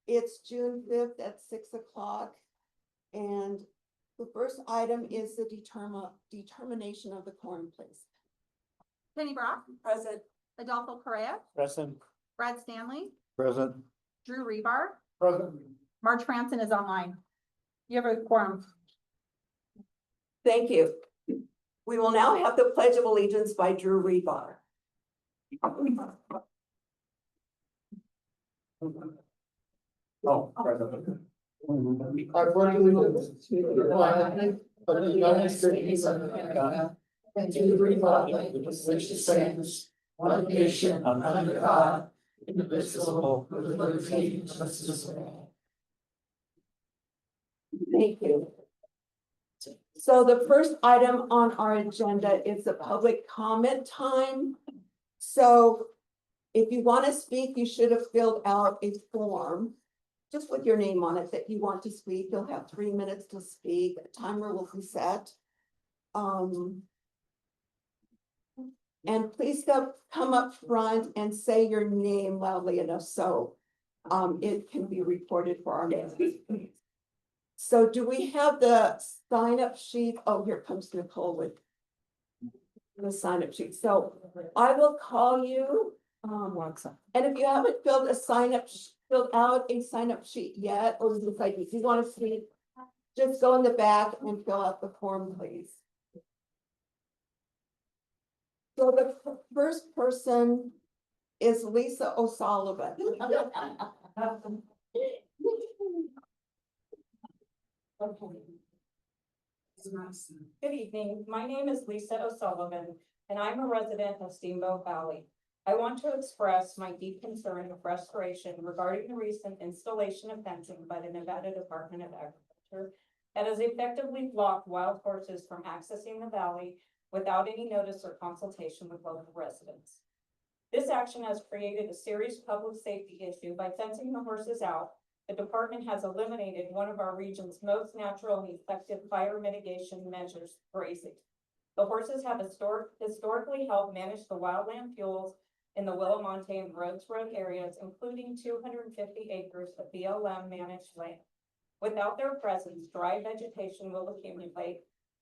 It's June 5th at 6 o'clock. And the first item is the determination of the quorum, please. Penny Brock, Present. Adolfo Correa, Present. Brad Stanley, Present. Drew Rebar, Present. Marge Franson is online. You have a quorum. Thank you. We will now have the Pledge of Allegiance by Drew Rebar. Oh, present. I pledge allegiance to the flag of the United States of America and to the republic which stands one nation under God, indivisible, with liberty and justice for all. Thank you. So the first item on our agenda is the public comment time. So if you want to speak, you should have filled out a form just with your name on it that you want to speak. You'll have 3 minutes to speak. A timer will be set. And please come up front and say your name loudly enough so it can be recorded for our minutes. So do we have the sign-up sheet? Oh, here comes Nicole with the sign-up sheet. So I will call you. And if you haven't filled out a sign-up sheet yet, or if you want to speak, just go in the back and fill out the form, please. So the first person is Lisa O'Sullivan. Good evening. My name is Lisa O'Sullivan, and I'm a resident of Steamboat Valley. I want to express my deep concern of restoration regarding the recent installation of fencing by the Nevada Department of Agriculture that has effectively blocked wild horses from accessing the valley without any notice or consultation with local residents. This action has created a serious public safety issue by fencing the horses out. The department has eliminated one of our region's most natural and effective fire mitigation measures, grazing. The horses have historically helped manage the wildland fuels in the Willamonte and Rhodes Road areas, including 250 acres of BLM managed land. Without their presence, dry vegetation will accumulate,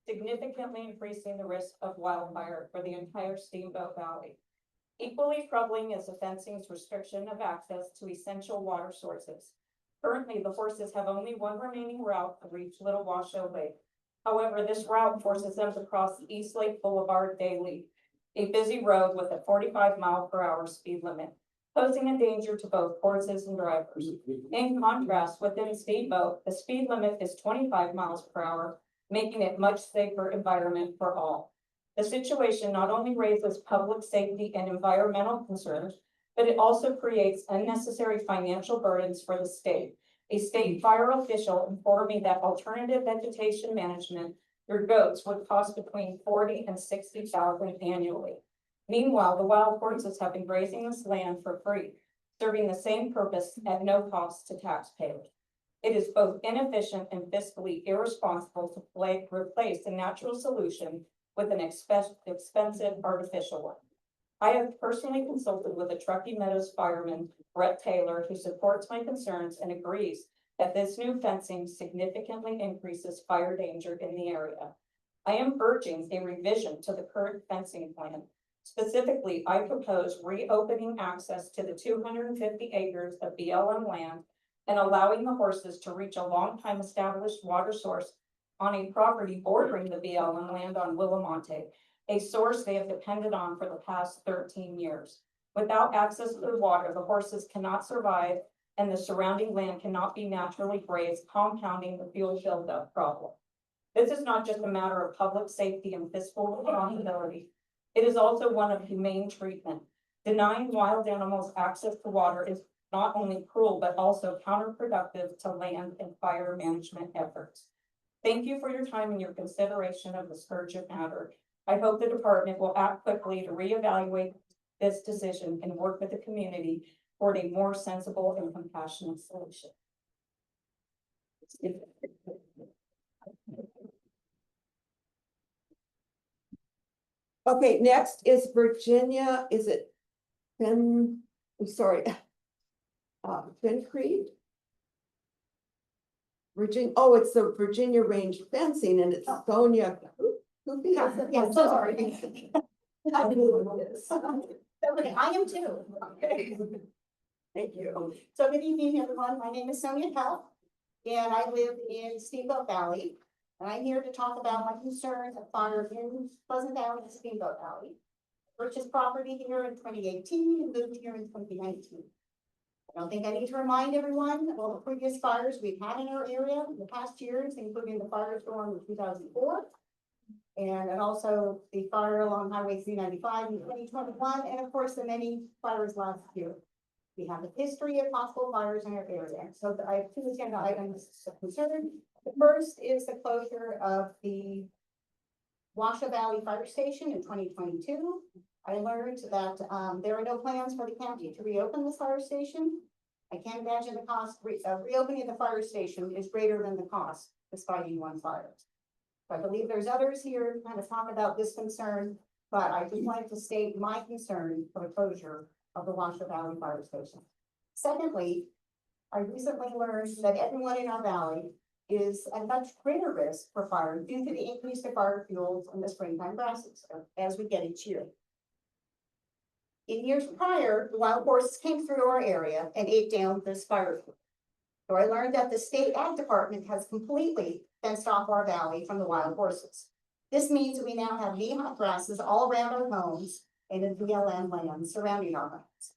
significantly increasing the risk of wildfire for the entire Steamboat Valley. Equally troubling is the fencing's restriction of access to essential water sources. Currently, the horses have only one remaining route to reach Little Washoe Lake. However, this route forces them to cross East Lake Boulevard daily, a busy road with a 45-mile-per-hour speed limit, posing a danger to both horses and drivers. In contrast, within Steamboat, the speed limit is 25 miles per hour, making it much safer environment for all. The situation not only raises public safety and environmental concerns, but it also creates unnecessary financial burdens for the state. A state fire official informed me that alternative vegetation management through goats would cost between $40,000 and $60,000 annually. Meanwhile, the wild horses have been grazing this land for free, serving the same purpose at no cost to taxpayers. It is both inefficient and fiscally irresponsible to replace a natural solution with an expensive artificial one. I have personally consulted with a Truckee Meadows fireman, Brett Taylor, who supports my concerns and agrees that this new fencing significantly increases fire danger in the area. I am urging a revision to the current fencing plan. Specifically, I propose reopening access to the 250 acres of BLM land and allowing the horses to reach a long-time established water source on a property bordering the BLM land on Willamonte, a source they have depended on for the past 13 years. Without access to the water, the horses cannot survive and the surrounding land cannot be naturally grazed, compounding the fuel buildup problem. This is not just a matter of public safety and fiscal responsibility. It is also one of humane treatment. Denying wild animals access to water is not only cruel, but also counterproductive to land and fire management efforts. Thank you for your time and your consideration of this urgent matter. I hope the department will act quickly to reevaluate this decision and work with the community toward a more sensible and compassionate solution. Okay, next is Virginia. Is it Ben? I'm sorry. Ben Creed. Virginia, oh, it's the Virginia Range Fencing and it's Sonia. Who is it? Yeah, so sorry. I knew who it is. Okay, I am too. Thank you. So good evening, everyone. My name is Sonia Pell, and I live in Steamboat Valley. And I'm here to talk about my concerns of fire in Pleasant Valley and Steamboat Valley. Purchased property here in 2018 and moved here in 2019. I don't think I need to remind everyone of all the previous fires we've had in our area in the past years, including the firestorm in 2004. And also the fire along Highway 395 in 2021, and of course, the many fires last year. We have a history of possible fires in our area, so I have two agenda items of concern. The first is the closure of the Washoe Valley Fire Station in 2022. I learned that there are no plans for the county to reopen this fire station. I can't imagine the cost of reopening the fire station is greater than the cost of fighting one fire. I believe there's others here to kind of talk about this concern, but I just wanted to state my concern for the closure of the Washoe Valley Fire Station. Secondly, I recently learned that everyone in our valley is at much greater risk for fire due to the increase of fire fuels in the springtime grasses as we get each year. In years prior, the wild horses came through our area and ate down this fire fuel. So I learned that the state ag department has completely fenced off our valley from the wild horses. This means we now have knee-high grasses all around our homes and in BLM land surrounding our homes.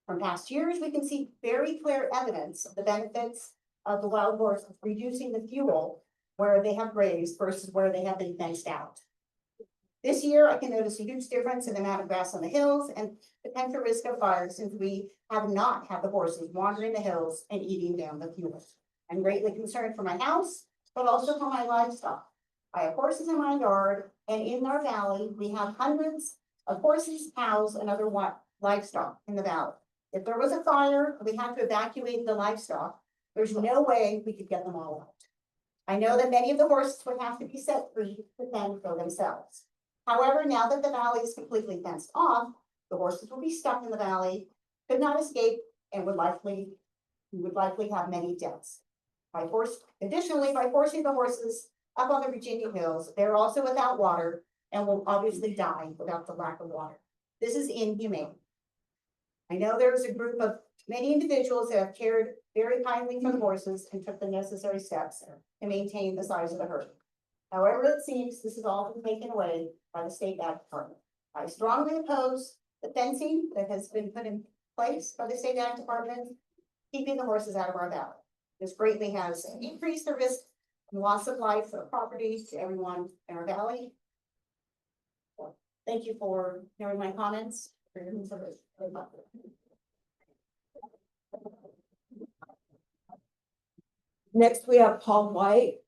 From past years, we can see very clear evidence of the benefits of the wild horses reducing the fuel where they have grazed versus where they have been fenced out. This year, I can notice a huge difference in the amount of grass on the hills and potential risk of fire since we have not had the horses wandering the hills and eating down the fuel. I'm greatly concerned for my house, but also for my livestock. I have horses in my yard, and in our valley, we have hundreds of horses, cows, and other livestock in the valley. If there was a fire, we had to evacuate the livestock. There's no way we could get them all out. I know that many of the horses would have to be set free to fend for themselves. However, now that the valley is completely fenced off, the horses will be stuck in the valley, could not escape, and would likely have many deaths. Additionally, by forcing the horses up on the Virginia hills, they're also without water and will obviously die without the lack of water. This is inhumane. I know there is a group of many individuals that have cared very kindly for the horses and took the necessary steps to maintain the size of the herd. However, it seems this has all been taken away by the state ag department. I strongly oppose the fencing that has been put in place by the state ag department, keeping the horses out of our valley. This greatly has increased the risk and loss of life or property to everyone in our valley. So, thank you for hearing my comments. Next, we have Paul White.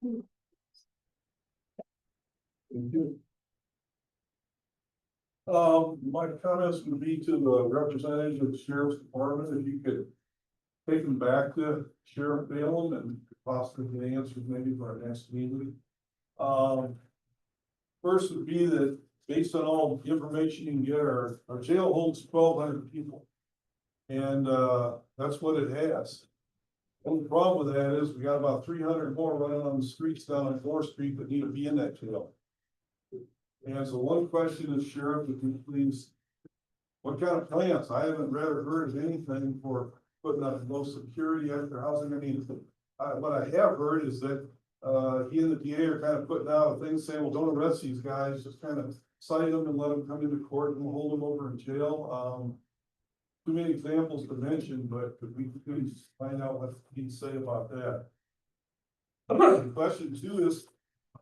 Thank you. My comments would be to the representatives of the sheriff's department, if you could take them back to Sheriff Balaam and possibly get answers maybe for our next meeting. First would be that based on all the information you can get, our jail holds 1,200 people. And that's what it has. The only problem with that is we got about 300 more running on the streets down on 4th Street that need to be in that jail. And so one question is, Sheriff, if you please, what kind of plans? I haven't read or heard of anything for putting up low security after housing. I mean, what I have heard is that he and the DA are kind of putting out a thing saying, well, don't arrest these guys, just kind of cite them and let them come into court and we'll hold them over in jail. Too many examples to mention, but could we please find out what he'd say about that? Question 2 is,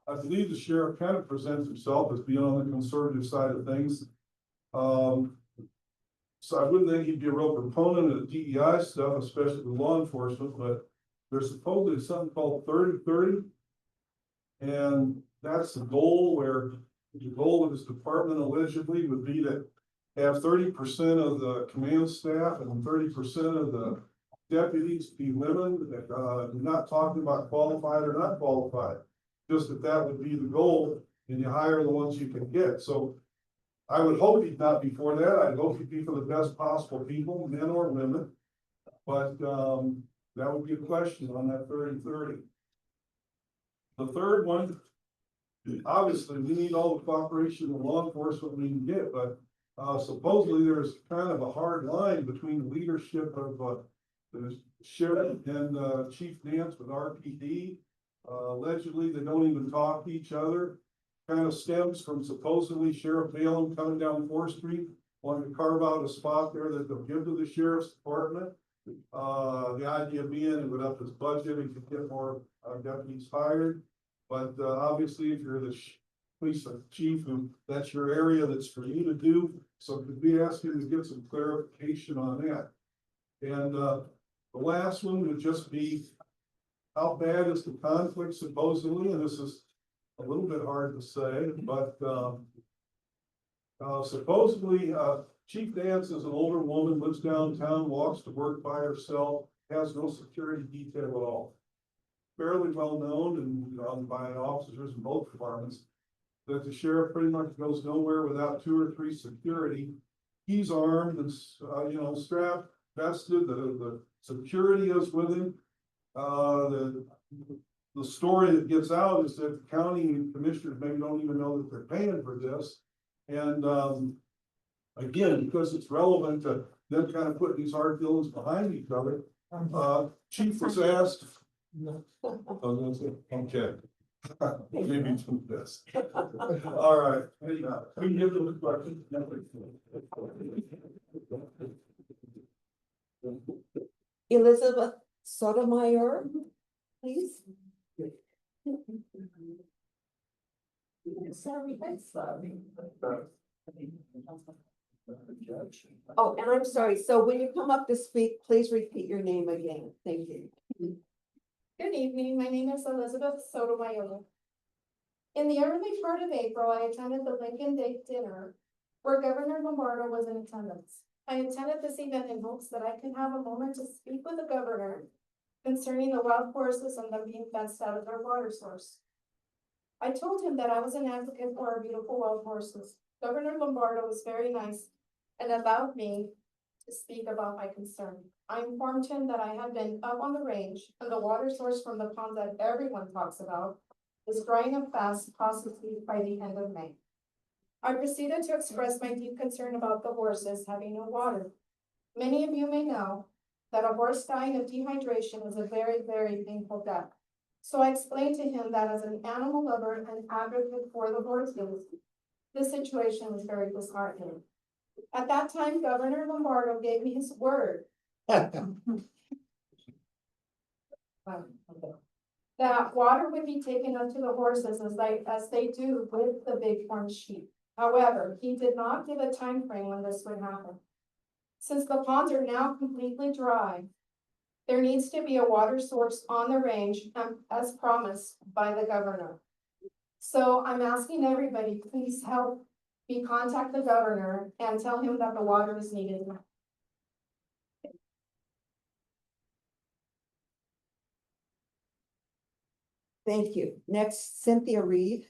I believe the sheriff kind of presents himself as being on the conservative side of things. So I wouldn't think he'd be a real proponent of the DEI stuff, especially with law enforcement, but there's supposedly something called 30-30. And that's the goal, where the goal of his department allegedly would be to have 30% of the command staff and 30% of the deputies be women. Not talking about qualified or not qualified, just that would be the goal, and you hire the ones you can get. So I would hope he'd not be for that. I'd hope he'd be for the best possible people, men or women. But That would be a question on that 30-30. The third one, obviously, we need all the cooperation of law enforcement we can get, but supposedly there's kind of a hard line between the leadership of the sheriff and Chief Nance with RPD. Allegedly, they don't even talk to each other. Kind of stems from supposedly Sheriff Balaam coming down 4th Street, wanting to carve out a spot there that they'll give to the sheriff's department. The idea being it would up his budget and could get more deputies hired. But obviously, if you're the police chief, and that's your area, that's for you to do. So could we ask him to get some clarification on that? And the last one would just be, how bad is the conflict supposedly? And this is a little bit hard to say, but supposedly Chief Nance is an older woman, lives downtown, walks to work by herself, has no security detail at all. Fairly well known and by officers in both departments, that the sheriff pretty much goes nowhere without 2 or 3 security. He's armed and, strapped, vested, the security is with him. The story that gets out is that the county commissioners maybe don't even know that they're paying for this. And, again, because it's relevant to them kind of putting these hard feelings behind each other, Chief was asked. Okay. Maybe to this. All right. We can give them a question. Elizabeth Sotomayor, please. Sorry. Oh, and I'm sorry, so when you come up to speak, please repeat your name again. Thank you. Good evening, my name is Elizabeth Sotomayor. In the early part of April, I attended the Lincoln Day dinner where Governor Lombardo was in attendance. I attended this event in hopes that I could have a moment to speak with the governor concerning the wild horses and them being fenced out of their water source. I told him that I was an advocate for our beautiful wild horses. Governor Lombardo was very nice and allowed me to speak about my concern. I informed him that I had been up on the range and the water source from the pond that everyone talks about is drying up fast, possibly by the end of May. I proceeded to express my deep concern about the horses having no water. Many of you may know that a horse dying of dehydration is a very, very painful death. So I explained to him that as an animal lover and advocate for the horses, this situation was very disheartening. At that time, Governor Lombardo gave me his word that water would be taken up to the horses as they do with the bighorn sheep. However, he did not give a time frame when this would happen. Since the ponds are now completely dry, there needs to be a water source on the range as promised by the governor. So I'm asking everybody, please help me contact the governor and tell him that the water is needed. Thank you. Next, Cynthia Reed.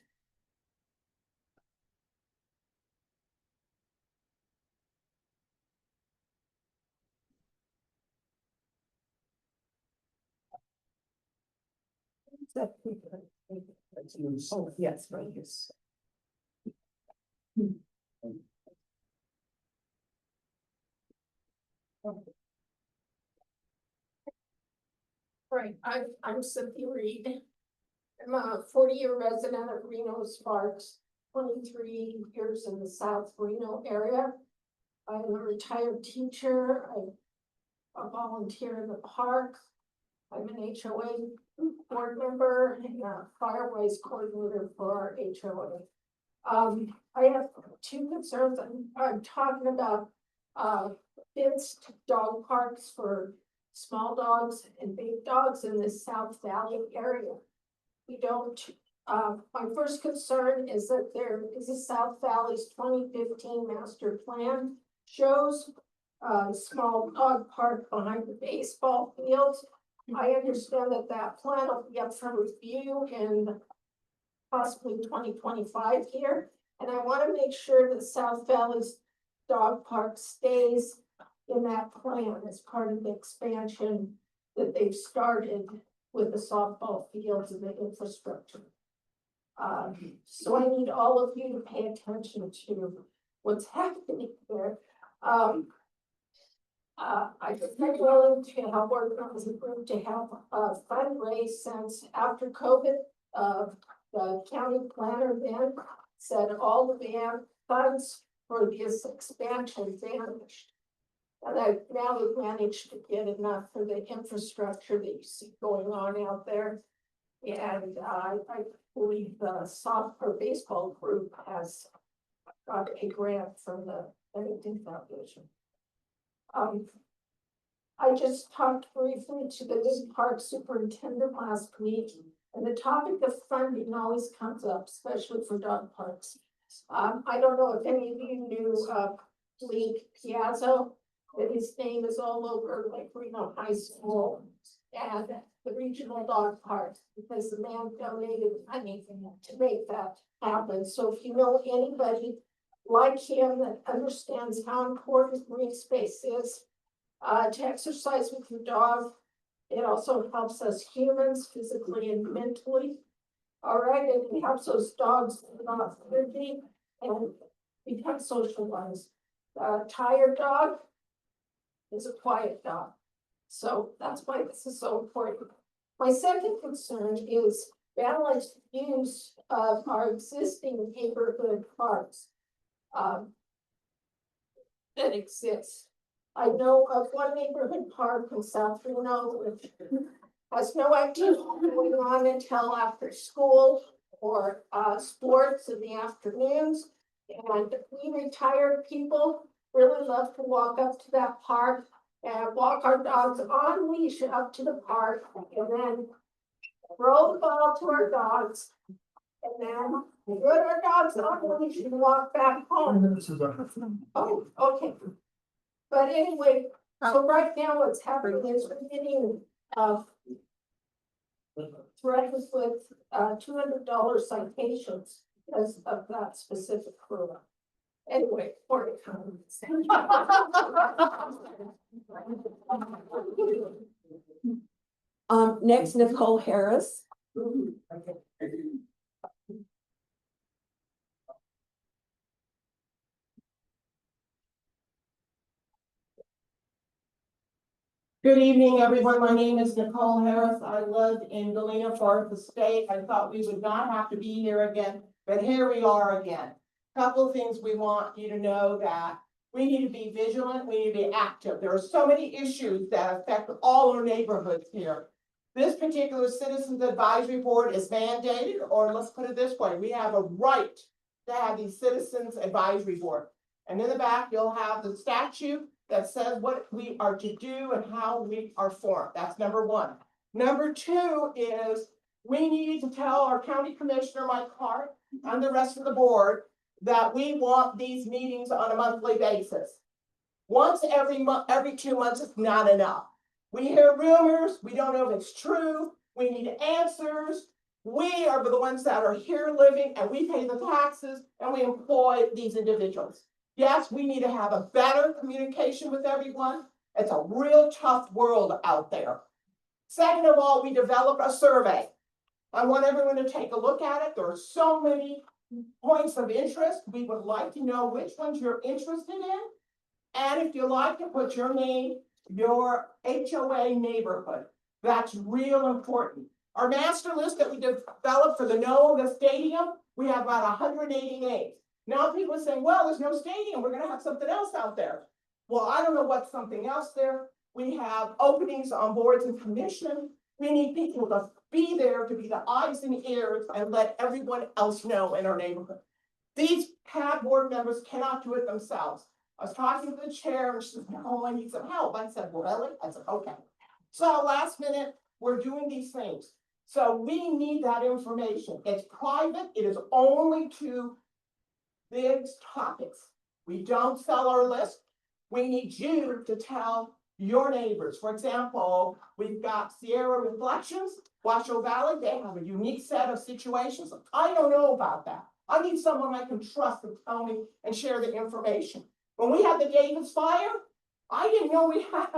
Oh, yes, right, yes. Right, I'm Cynthia Reed. I'm a 40-year resident of Reno Sparks, 23 years in the South Reno area. I'm a retired teacher. I volunteer in the park. I'm an HOA board member and a fireways coordinator for our HOA. I have 2 concerns. I'm talking about fenced dog parks for small dogs and big dogs in the South Valley area. We don't, my first concern is that there is a South Valley's 2015 master plan shows a small dog park behind the baseball fields. I understand that plan will be up for review in possibly 2025 here. And I want to make sure that South Valley's dog park stays in that plan as part of the expansion that they've started with the softball fields and the infrastructure. So I need all of you to pay attention to what's happening there. I just been willing to help organize a group to help fundraise since after COVID. The county planner then said all the funds for this expansion vanished. And I've now managed to get enough for the infrastructure that you see going on out there. And I believe the soccer baseball group has got a grant from the Bennington Foundation. I just talked briefly to the new park superintendent last week, and the topic of funding always comes up, especially for dog parks. I don't know if any of you knew Lee Piazza, that his name is all over like Reno High School and the regional dog park, because the man donated money to make that happen. So if you know anybody like him that understands how important green space is, to exercise with your dog, it also helps us humans physically and mentally. All right, and it helps those dogs not thirsty and become socialized. A tired dog is a quiet dog. So that's why this is so important. My second concern is balanced use of our existing neighborhood parks that exist. I know of one neighborhood park in South Reno which has no activity going on until after school or sports in the afternoons. And we retired people really love to walk up to that park and walk our dogs on leash up to the park and then throw the ball to our dogs. And then put our dogs on leash and walk back home. Oh, okay. But anyway, so right now what's happening is we're getting threatened with $200 citations because of that specific program. Anyway, for it comes. Next, Nicole Harris. Good evening, everyone. My name is Nicole Harris. I live in Galena Forest Estate. I thought we would not have to be here again, but here we are again. Couple of things we want you to know: that we need to be vigilant, we need to be active. There are so many issues that affect all our neighborhoods here. This particular Citizens Advisory Board is mandated, or let's put it this way, we have a right to have these Citizens Advisory Board. And in the back, you'll have the statute that says what we are to do and how we are formed. That's number one. Number two is we need to tell our county commissioner, Mike Clark, and the rest of the board that we want these meetings on a monthly basis. Once every month, every 2 months is not enough. We hear rumors, we don't know if it's true, we need answers. We are the ones that are here living, and we pay the taxes, and we employ these individuals. Yes, we need to have a better communication with everyone. It's a real tough world out there. Second of all, we developed a survey. I want everyone to take a look at it. There are so many points of interest. We would like to know which ones you're interested in. And if you like to put your name, your HOA neighborhood. That's real important. Our master list that we developed for the No of the Stadium, we have about 180 names. Now people are saying, well, there's no stadium, we're gonna have something else out there. Well, I don't know what's something else there. We have openings on boards and commission. We need people to be there, to be the eyes and ears, and let everyone else know in our neighborhood. These CAB board members cannot do it themselves. I was talking to the chair and she said, oh, I need some help. I said, well, really? I said, okay. So last minute, we're doing these things. So we need that information. It's private. It is only to big topics. We don't sell our list. We need you to tell your neighbors. For example, we've got Sierra Reflections, Washoe Valley. They have a unique set of situations. I don't know about that. I need someone I can trust to tell me and share the information. When we had the Davis fire, I didn't know we had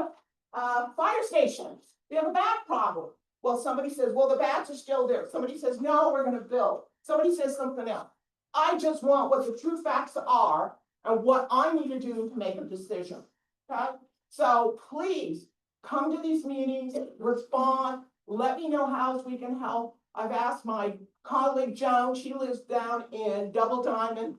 a fire station. We have a bat problem. Well, somebody says, well, the bats are still there. Somebody says, no, we're gonna build. Somebody says something else. I just want what the true facts are and what I need to do to make a decision. Okay? So please come to these meetings, respond, let me know how we can help. I've asked my colleague Joan, she lives down in Double Diamond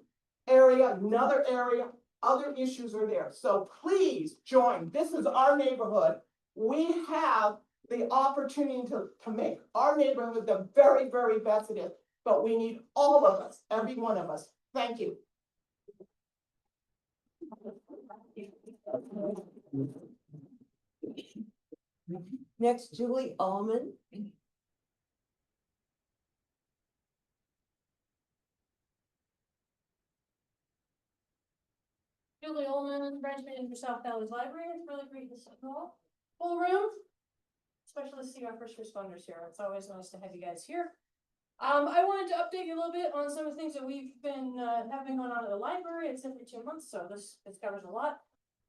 area, another area, other issues are there. So please join. This is our neighborhood. We have the opportunity to make our neighborhood the very, very best it is. But we need all of us, every one of us. Thank you. Next, Julie Allman. Julie Ullman, branch manager for South Valley's Library. It's really great to see you all. Full room. Especially to see our first responders here. It's always nice to have you guys here. I wanted to update you a little bit on some of the things that we've been having going on at the library. It's every 2 months, so this covers a lot.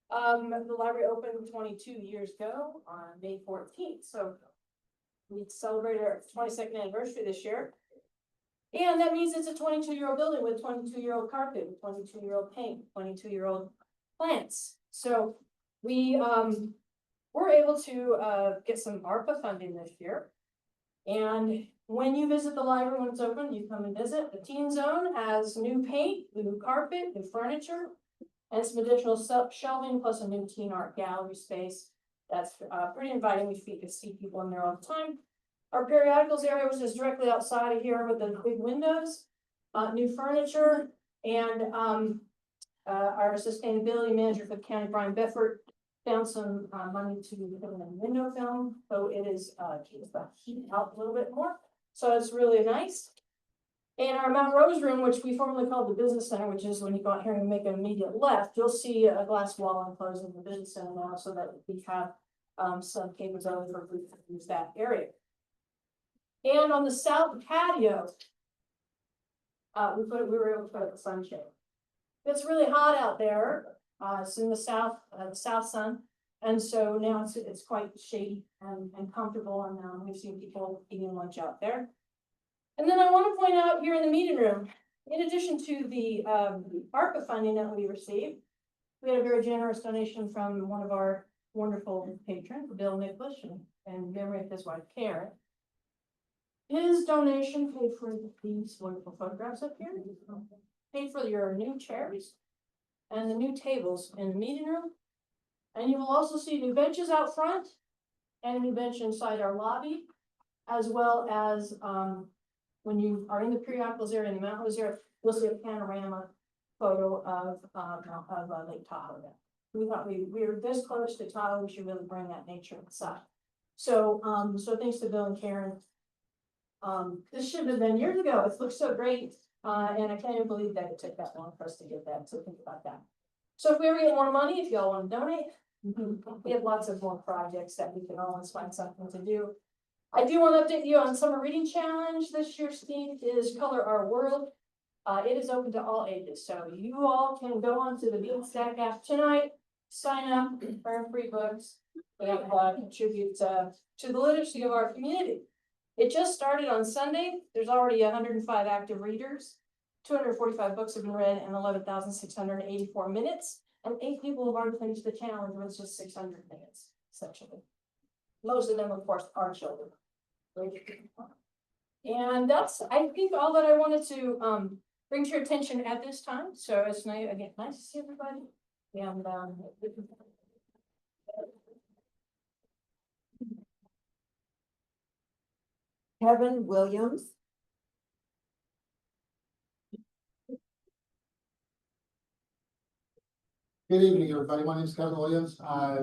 The library opened 22 years ago on May 14th, so we celebrated our 22nd anniversary this year. And that means it's a 22-year-old building with 22-year-old carpet, with 22-year-old paint, 22-year-old plants. So we were able to get some ARPA funding this year. And when you visit the library when it's open, you come and visit. The teen zone has new paint, new carpet, new furniture, and some additional shelving, plus a new teen art gallery space. That's pretty inviting. We can see people in there all the time. Our periodicals area, which is directly outside of here with the big windows, new furniture, and our sustainability manager for the county, Brian Beffert, found some money to put in a window film, so it is keeps the heat out a little bit more. So it's really nice. And our Mount Rose room, which we formerly called the business center, which is when you go out here and make an immediate left, you'll see a glass wall enclosing the business center now, so that we have some capability for we can use that area. And on the south patio, we were able to put up a sunshade. It's really hot out there. It's in the south sun, and so now it's quite shady and comfortable. And we've seen people eating lunch out there. And then I want to point out here in the meeting room, in addition to the ARPA funding that we received, we had a very generous donation from one of our wonderful patrons, Bill Nicholas, and memory of his wife Karen. His donation paid for these wonderful photographs up here, paid for your new chairs and the new tables in the meeting room. And you will also see new benches out front and a new bench inside our lobby, as well as when you are in the periodicals area and the Mount Rose area, you'll see a panorama photo of Lake Tahoe. We thought we were this close to Tahoe, we should really bring that nature inside. So so thanks to Bill and Karen. This should have been years ago. It looks so great. And I can't even believe that it took that long for us to get that. So think about that. So if we ever get more money, if y'all want to donate, we have lots of more projects that we can always find something to do. I do want to update you on Summer Reading Challenge. This year's theme is Color Our World. It is open to all ages. So you all can go onto the Beanstack app tonight, sign up, earn free books, and contribute to the literacy of our community. It just started on Sunday. There's already 105 active readers. 245 books have been read in 11,684 minutes. And 8 people have already finished the challenge with just 600 minutes, essentially. Most of them, of course, are children. And that's, I think, all that I wanted to bring to your attention at this time. So it's nice, again, nice to see everybody. And Kevin Williams. Good evening, everybody. My name is Kevin Williams. I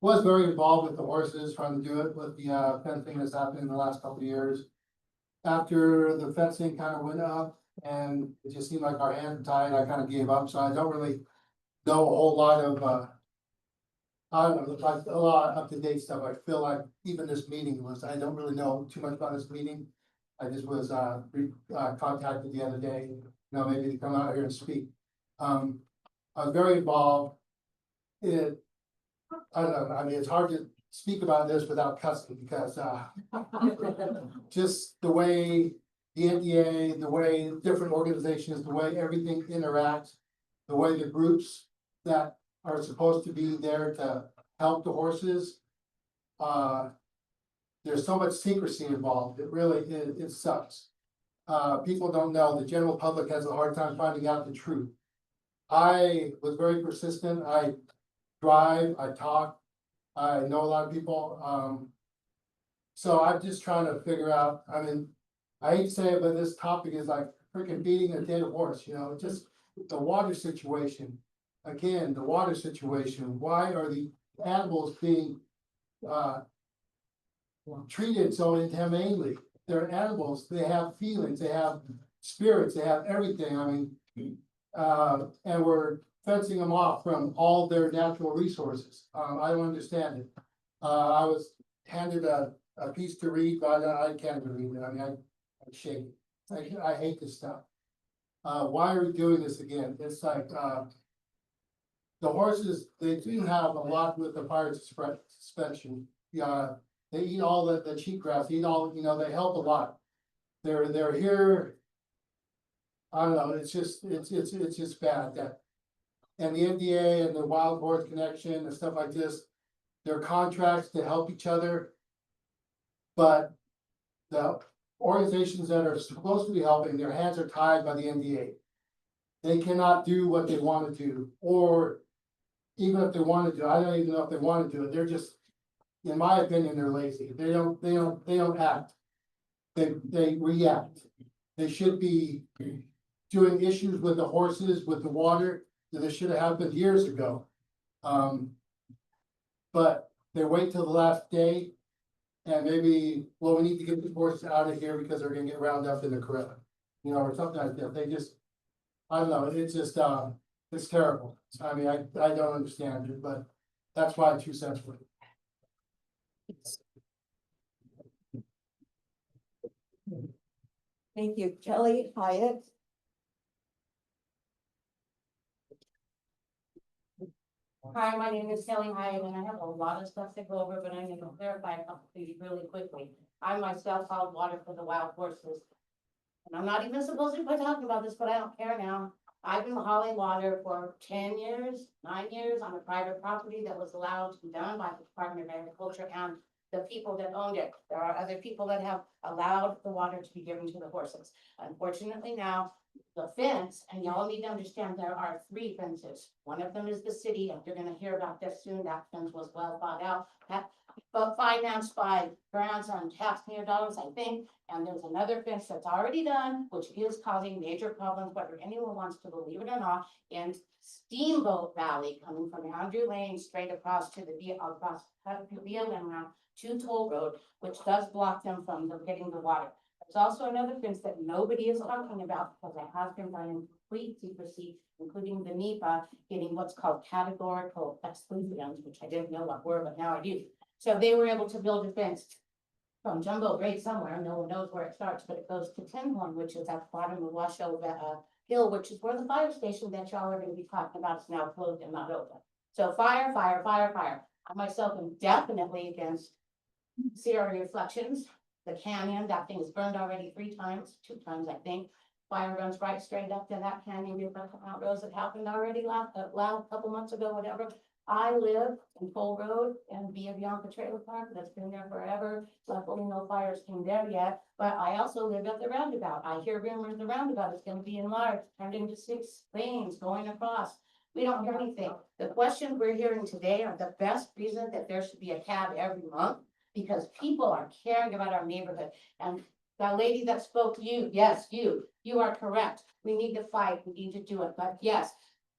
was very involved with the horses, trying to do it with the fencing that's happened in the last couple of years. After the fencing kind of went up and it just seemed like our hands were tied, I kind of gave up. So I don't really know a whole lot of I don't know, like a lot of up-to-date stuff. I feel like even this meeting was, I don't really know too much about this meeting. I just was contacted the other day, maybe to come out here and speak. I was very involved. I don't know, I mean, it's hard to speak about this without cussing because, just the way the NDA, the way different organizations, the way everything interacts, the way the groups that are supposed to be there to help the horses. There's so much secrecy involved. It really, it sucks. People don't know, the general public has a hard time finding out the truth. I was very persistent. I drive, I talk, I know a lot of people, so I'm just trying to figure out, I mean, I hate to say it, but this topic is like freaking beating a dead horse, you know, just the water situation. Again, the water situation, why are the animals being, treated so inhumanely? They're animals, they have feelings, they have spirits, they have everything, I mean. And we're fencing them off from all their natural resources, I don't understand it. I was handed a piece to read, but I can't read it, I mean, I shake it, I hate this stuff. Why are we doing this again? It's like, the horses, they do have a lot with the fire suspension, they eat all the cheatgrass, eat all, you know, they help a lot. They're here. I don't know, it's just bad that. And the NDA and the Wild Horse Connection and stuff like this, they're contracts to help each other. But the organizations that are supposed to be helping, their hands are tied by the NDA. They cannot do what they want to do, or even if they want to do, I don't even know if they want to do it, they're just, in my opinion, they're lazy, they don't act. They react, they should be doing issues with the horses, with the water, that this should have happened years ago. But they wait till the last day, and maybe, well, we need to get the horses out of here because they're gonna get round up in the corral, you know, or something like that, they just, I don't know, it's just, it's terrible. I mean, I don't understand it, but that's why 2 cents worth. Thank you. Kelly Hyatt. Hi, my name is Kelly Hyatt, and I have a lot of stuff to go over, but I'm gonna clarify a couple things really quickly. I myself hauled water for the wild horses. And I'm not even supposed to be talking about this, but I don't care now. I've been hauling water for 10 years, 9 years on a private property that was allowed to be done by the Department of Agriculture and the people that owned it. There are other people that have allowed the water to be given to the horses. Unfortunately now, the fence, and y'all need to understand there are 3 fences. One of them is the city, and you're gonna hear about this soon. That fence was well thought out, but financed by grants and taxpayer dollars, I think. And there's another fence that's already done, which is causing major problems, whether anyone wants to believe it or not, in Steamboat Valley, coming from Andrew Lane straight across to the BLM route to Toll Road, which does block them from getting the water. There's also another fence that nobody is talking about because it has been done in complete secrecy, including the NEPA getting what's called categorical exclusions, which I didn't know what were, but now I do. So they were able to build a fence from Jumbo Grade somewhere, no one knows where it starts, but it goes to Tinhorn, which is at the bottom of Washoe Hill, which is where the fire station that y'all are gonna be talking about is now closed and not open. So fire, fire, fire, fire. I myself am definitely against Sierra Reflections, the canyon, that thing is burned already 3 times, 2 times, I think. Fire runs right straight up to that canyon, we've got Mount Rose, it happened already last couple months ago, whatever. I live in Toll Road and Via Bianca Trailer Park, that's been there forever. Luckily, no fires came there yet, but I also live at the roundabout. I hear rumors the roundabout is gonna be enlarged, turned into 6 lanes going across. We don't hear anything. The questions we're hearing today are the best reason that there should be a cab every month, because people are caring about our neighborhood. And the lady that spoke, yes, you are correct. We need to fight, we need to do it, but yes,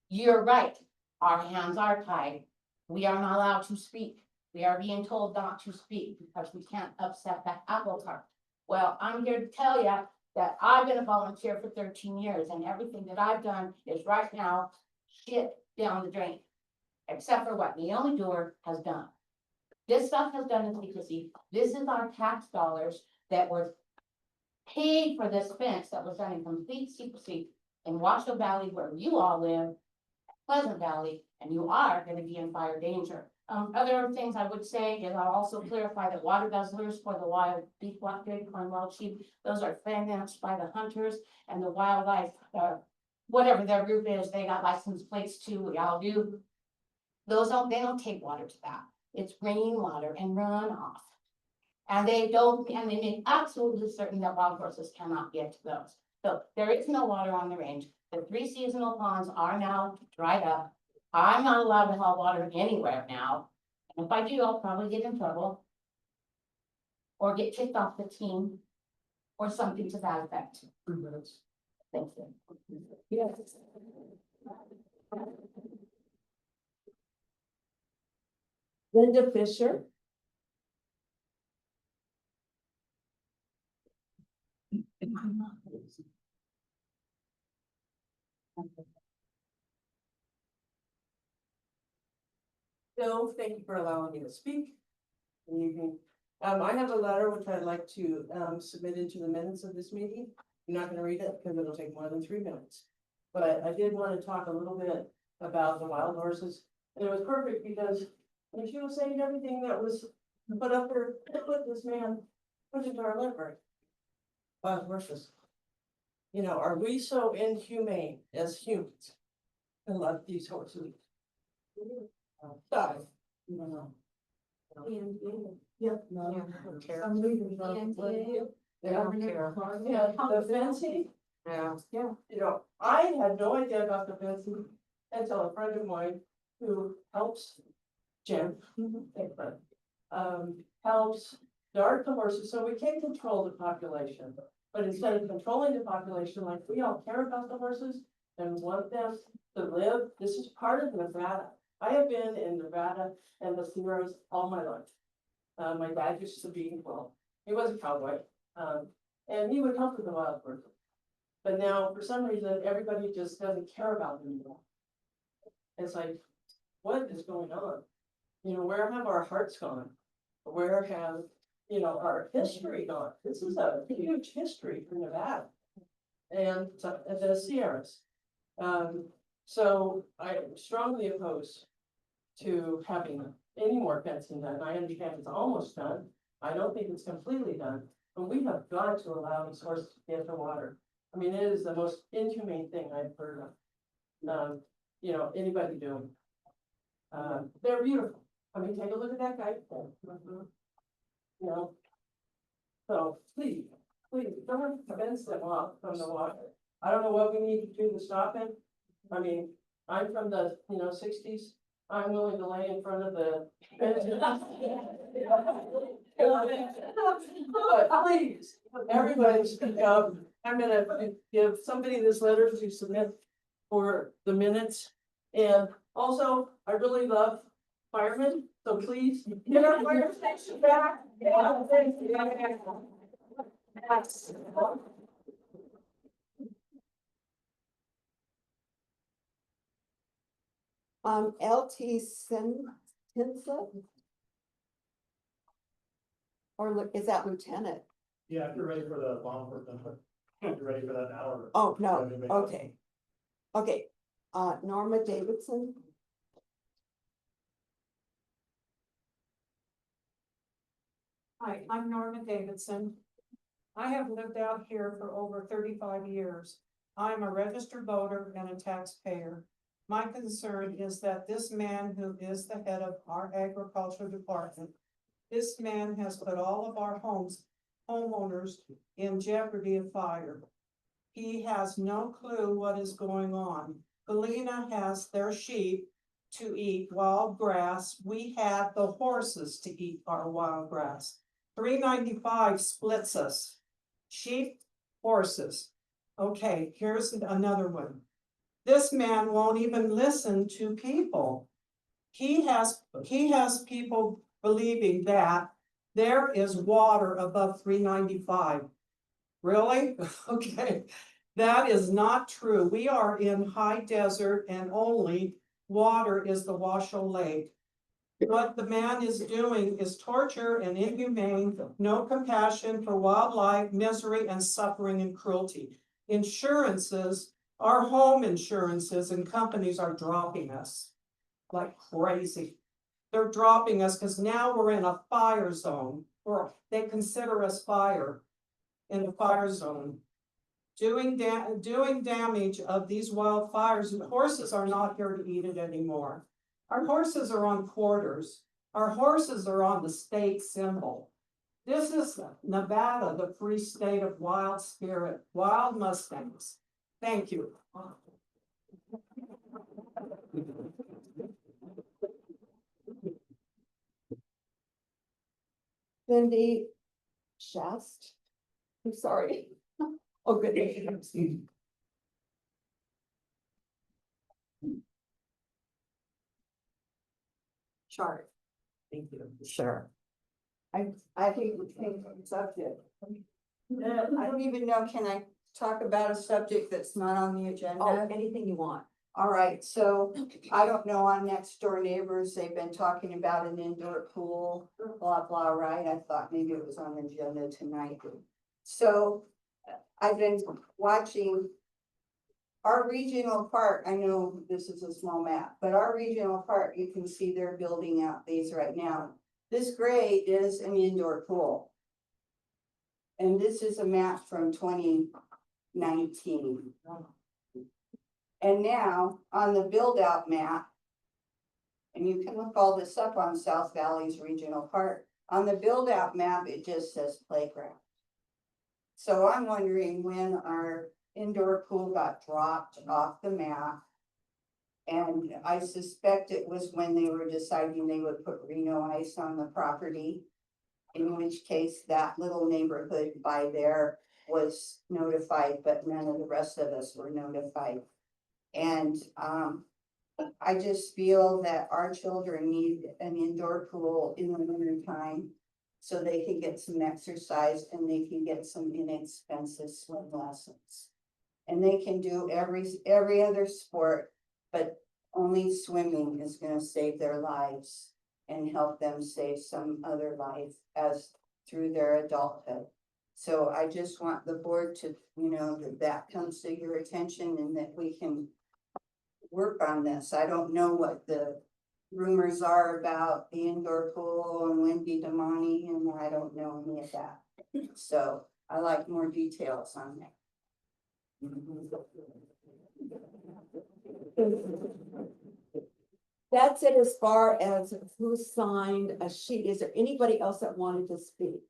you're right. Our hands are tied. We are not allowed to speak. We are being told not to speak because we can't upset that apple cart. Well, I'm here to tell you that I've been a volunteer for 13 years and everything that I've done is right now shit down the drain. Except for what Naomi Dewar has done. This stuff has done in secrecy. This is our tax dollars that were paid for this fence that was done in complete secrecy in Washoe Valley where you all live. Pleasant Valley, and you are gonna be in fire danger. Other things I would say is I'll also clarify that water guzzlers for the wild beef, black pig, and wild sheep, those are financed by the hunters and the wildlife, whatever their group is, they got license plates too, we all do. They don't take water to that. It's rainwater and runoff. And they make absolutely certain that wild horses cannot get to those. So there is no water on the range. The 3 seasonal ponds are now dried up. I'm not allowed to haul water anywhere now. And if I do, I'll probably get in trouble. Or get kicked off the team. Or something to that effect. 3 minutes. Thank you. Yes. Linda Fisher. Bill, thank you for allowing me to speak. Good evening. I have a letter which I'd like to, submit into the minutes of this meeting. I'm not gonna read it because it'll take more than 3 minutes. But I did want to talk a little bit about the wild horses. And it was perfect because when she was saying everything that was put up there, to put this man put into our library. Wild horses. You know, are we so inhumane as humans? I love these horses. Stop. No. Yeah. No, I don't care. They don't care. Yeah, the fencing. Yeah. Yeah. You know, I had no idea about the fencing until a friend of mine who helps Jim. Thank you. Helps guard the horses, so we can control the population. But instead of controlling the population, like we all care about the horses and want them to live, this is part of Nevada. I have been in Nevada and the Sierras all my life. My dad used to be, well, he was a cowboy, and he would help with the wild horses. But now, for some reason, everybody just doesn't care about them anymore. It's like, what is going on? You know, where have our hearts gone? Where have, you know, our history gone? This is a huge history for Nevada and the Sierras. So I am strongly opposed to having any more fencing done. I understand it's almost done. I don't think it's completely done, but we have got to allow these horses to get the water. I mean, it is the most inhumane thing I've heard of. You know, anybody doing. They're beautiful. I mean, take a look at that guy. You know. So please don't fence them off from the water. I don't know what we need to do to stop it. I mean, I'm from the, 60s. I'm willing to lay in front of the. But please, everybody speak up. I'm gonna give somebody this letter to submit for the minutes. And also, I really love firemen, so please get our fire station back. LT Tinsel? Or is that lieutenant? Yeah, if you're ready for the law enforcement, if you're ready for that now or. Oh, no, okay. Okay, Norma Davidson? Hi, I'm Norma Davidson. I have lived out here for over 35 years. I'm a registered voter and a taxpayer. My concern is that this man who is the head of our agriculture department, this man has put all of our homeowners in jeopardy of fire. He has no clue what is going on. Galena has their sheep to eat wild grass. We have the horses to eat our wild grass. 395 splits us. Sheep, horses. Okay, here's another one. This man won't even listen to people. He has people believing that there is water above 395. Really? Okay, that is not true. We are in high desert and only water is the Washoe Lake. What the man is doing is torture and inhumane, no compassion for wildlife, misery and suffering and cruelty. Insurances, our home insurances and companies are dropping us like crazy. they're dropping us because now we're in a fire zone, or they consider us fire in the fire zone. Doing damage of these wildfires, and horses are not here to eat it anymore. Our horses are on quarters. Our horses are on the state symbol. This is Nevada, the free state of wild spirit, wild Mustangs. Thank you. Cindy Shast. I'm sorry. Oh, good. Chart. Thank you. Sure. I think we change the subject. I don't even know, can I talk about a subject that's not on the Oh, agenda? anything you want. All right, so I don't know, on next door neighbors, they've been talking about an indoor pool, blah, blah, right? I thought maybe it was on the agenda tonight. So I've been watching our regional park. I know this is a small map, but our regional park, you can see they're building out these right now. This gray is an indoor pool. And this is a map from 2019. And now on the build out map, and you can look all this up on South Valley's regional park, on the build out map, it just says playground. So I'm wondering when our indoor pool got dropped off the map. And I suspect it was when they were deciding they would put Reno ice on the property. In which case that little neighborhood by there was notified, but none of the rest of us were notified. And I just feel that our children need an indoor pool in the winter time. So they can get some exercise and they can get some inexpensive swim lessons. And they can do every other sport, but only swimming is gonna save their lives. And help them save some other life as through their adulthood. So I just want the board to, that comes to your attention and that we can work on this. I don't know what the rumors are about the indoor pool and Wendy Damani, and I don't know any of that. So I like more details on that. That's it as far as who signed a sheet. Is there anybody else that wanted to speak?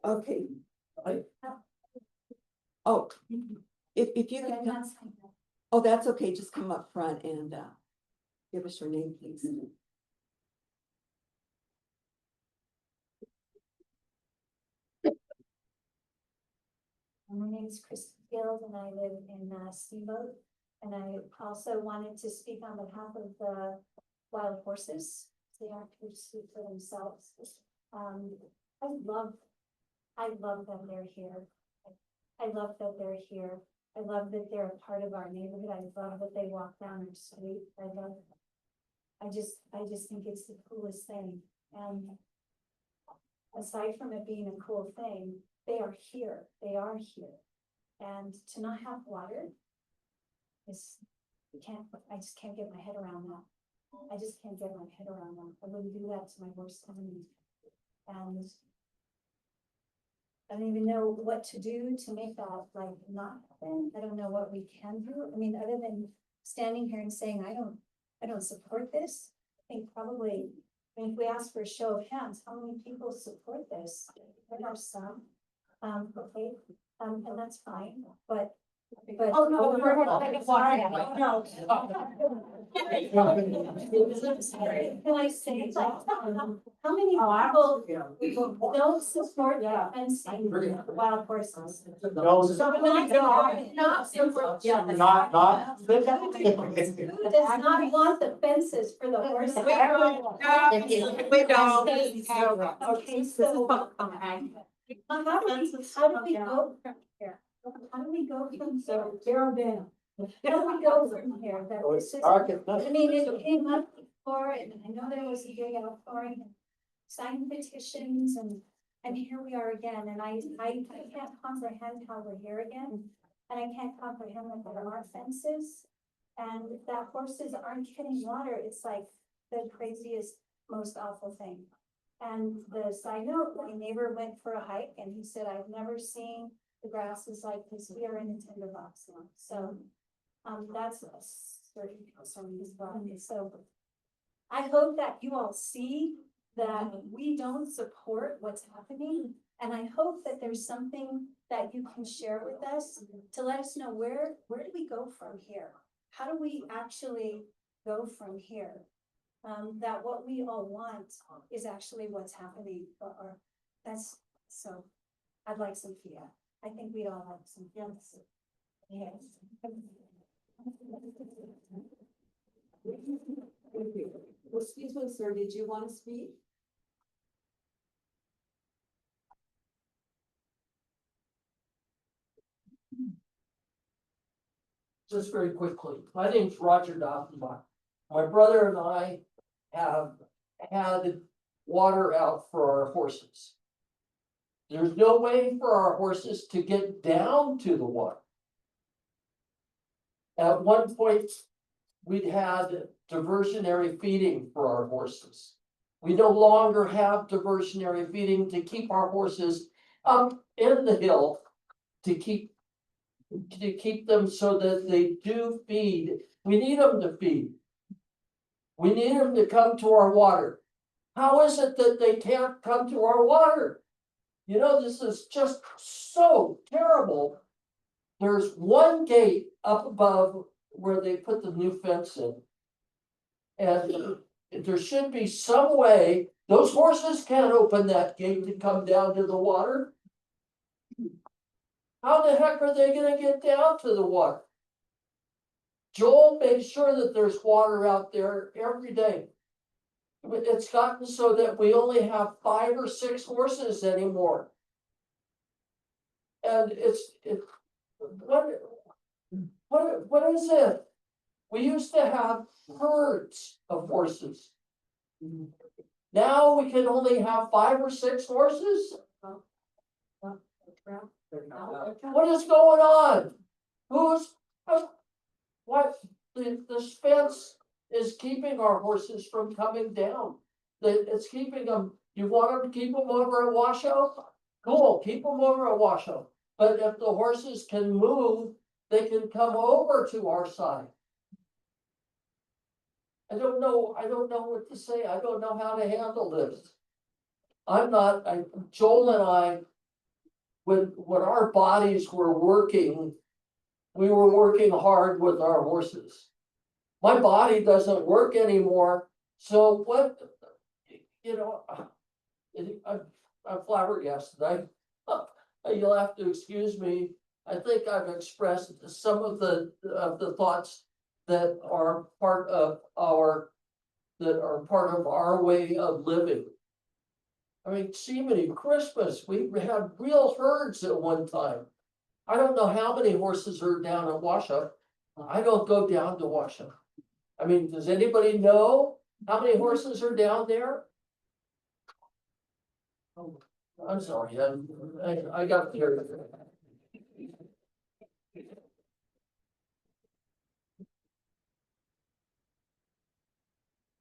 Okay. Oh, if you can, oh, that's okay. Just come up front and give us your name, please. My name is Kristen Field and I live in Steamboat. And I also wanted to speak on behalf of the wild horses. They have to speak for themselves. I love that they're here. I love that they're here. I love that they're a part of our neighborhood. I love that they walk down our street. I just think it's the coolest thing. And aside from it being a cool thing, they are here. They are here. And to not have water, I just can't get my head around that. I just can't get my head around that. I wouldn't do that to my worst enemy. And I don't even know what to do to make that not happen. I don't know what we can do. I mean, other than standing here and saying, I don't support this. I think probably, if we ask for a show of hands, how many people support this? There are some, okay, and that's fine, but oh, no, we're not like a water. No. Can I say, how many people don't support fencing wild horses? No, Not support. not. Who does not want the fences for the horses? We don't. Okay, so. How do we go from here? How do we go from here? How do we go from here? That this is, I mean, it came up before, and I know there was a big outpouring, and signed petitions, and here we are again, and I can't comprehend how we're here again, and I can't comprehend that there are fences, And that horses aren't getting water, it's like the craziest, most awful thing. And the side note, my neighbor went for a hike and he said, I've never seen the grasses like this here in the tinderbox now. So, that's a certain concern as well. So I hope that you all see that we don't support what's happening. And I hope that there's something that you can share with us to let us know where do we go from here? How do we actually go from here? That what we all want is actually what's happening, or that's, so I'd like some feedback. I think we'd all like some feedback. Yes. Excuse me, sir, did you want to speak? Just very quickly, my name's Roger Doffenbach. My brother and I have had water out for our horses. There's no way for our horses to get down to the water. At one point, we'd had diversionary feeding for our horses. We no longer have diversionary feeding to keep our horses up in the hill to keep them so that they do feed. We need them to feed. We need them to come to our water. How is it that they can't come to our water? You know, this is just so terrible. There's one gate up above where they put the new fence in. And there should be some way, those horses can't open that gate to come down to the water. How the heck are they gonna get down to the water? Joel made sure that there's water out there every day. It's gotten so that we only have 5 or 6 horses anymore. And what is it? We used to have herds of horses. Now we can only have 5 or 6 horses? What is going on? What, this fence is keeping our horses from coming down. It's keeping them, you want them to keep them over at Washoe? Cool, keep them over at Washoe. But if the horses can move, they can come over to our side. I don't know what to say. I don't know how to handle this. Joel and I, when our bodies were working, we were working hard with our horses. My body doesn't work anymore. So what, you know, I'm flabbergasted. You'll have to excuse me. I think I've expressed some of the thoughts that are part of our way of living. I mean, Seemany Christmas, we had real herds at one time. I don't know how many horses are down at Washoe. I don't go down to Washoe. I mean, does anybody know how many horses are down there? Oh, I'm sorry, I got there.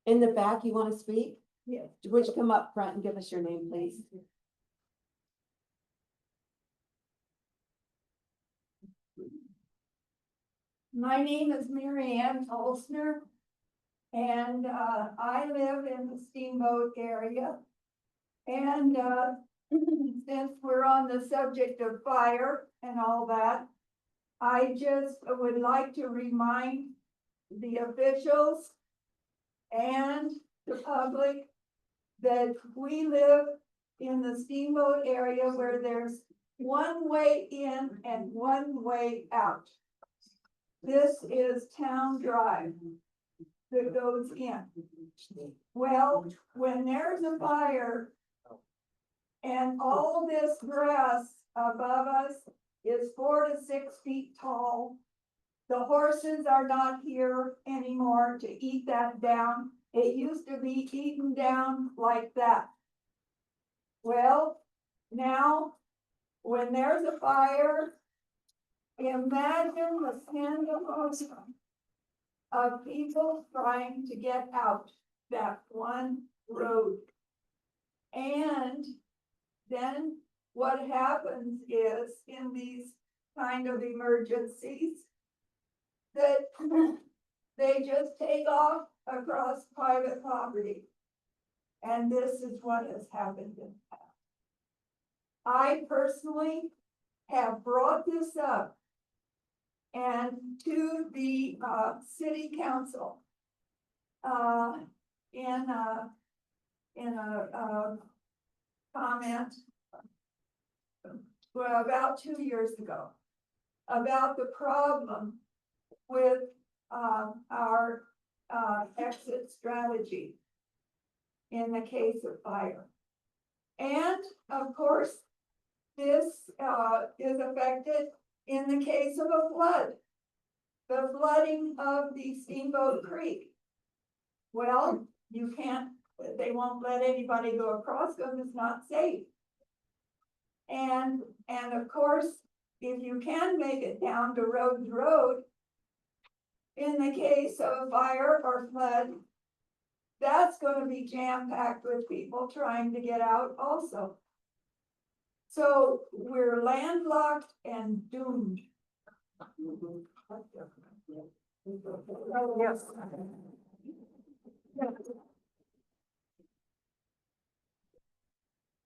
In the back, you want to speak? Yeah. Would you come up front and give us your name, please? My name is Mary Ann Tolsner, and I live in the Steamboat area. And since we're on the subject of fire and all that, I just would like to remind the officials and the public that we live in the Steamboat area where there's one way in and one way out. This is Town Drive that goes in. Well, when there's a fire and all this grass above us is 4 to 6 feet tall, the horses are not here anymore to eat that down. It used to be eaten down like that. Well, now, when there's a fire, imagine the scandal of people trying to get out that one road. And then what happens is in these kind of emergencies that they just take off across private property. And this is what has happened in the past. I personally have brought this up and to the city council in a comment well, about 2 years ago about the problem with our exit strategy in the case of fire. And of course, this is affected in the case of a flood, the flooding of the Steamboat Creek. Well, you can't, they won't let anybody go across because it's not safe. And of course, if you can make it down to Rhodes Road, in the case of fire or flood, that's going to be jam-packed with people trying to get out also. So we're landlocked and doomed. Yes.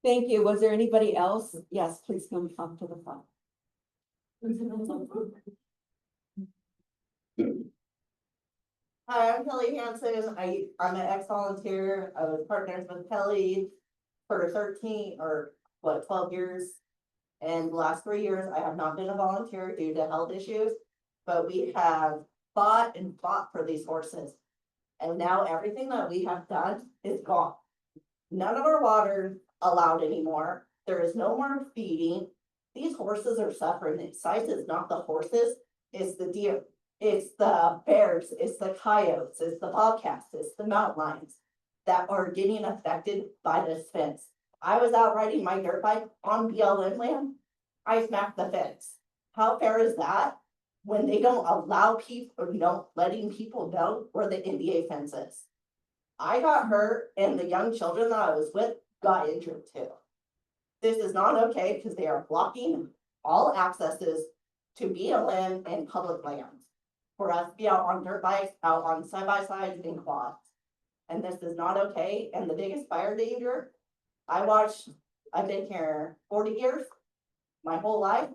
Thank you. Was there anybody else? Yes, please come up to the front. Hi, I'm Kelly Hansen. I'm an ex-volunteer. I was partners with Kelly for 12 years. And the last 3 years, I have not been a volunteer due to health issues, but we have fought and fought for these horses. And now everything that we have done is gone. None of our water allowed anymore. There is no more feeding. These horses are suffering. The size is not the horses, it's the deer. It's the bears, it's the coyotes, it's the bobcats, it's the mountain lions that are getting affected by this fence. I was out riding my dirt bike on BLM land. I smacked the fence. How fair is that when they don't allow people, letting people know where the NDA fence is? I got hurt and the young children that I was with got injured too. This is not okay because they are blocking all accesses to BLM and public lands for us to be out on dirt bikes, out on side-by-sides and quads. And this is not okay. And the biggest fire danger, I've been here 40 years, my whole life.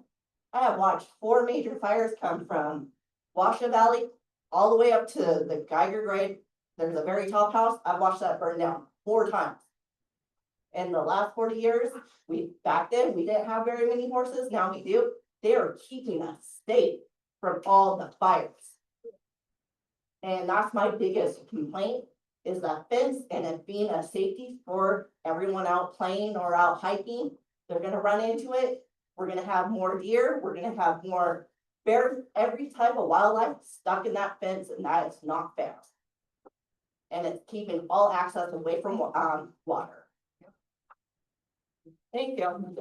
I have watched 4 major fires come from Washoe Valley all the way up to the Geiger grade. There's a very top house. I've watched that burn down 4 times. In the last 40 years, back then we didn't have very many horses. Now we do. They are keeping us safe from all the fires. And that's my biggest complaint is that fence and it being a safety for everyone out playing or out hiking. They're gonna run into it. We're gonna have more deer. We're gonna have more bears, every type of wildlife stuck in that fence, and that is not fair. And it's keeping all access away from water. Thank you.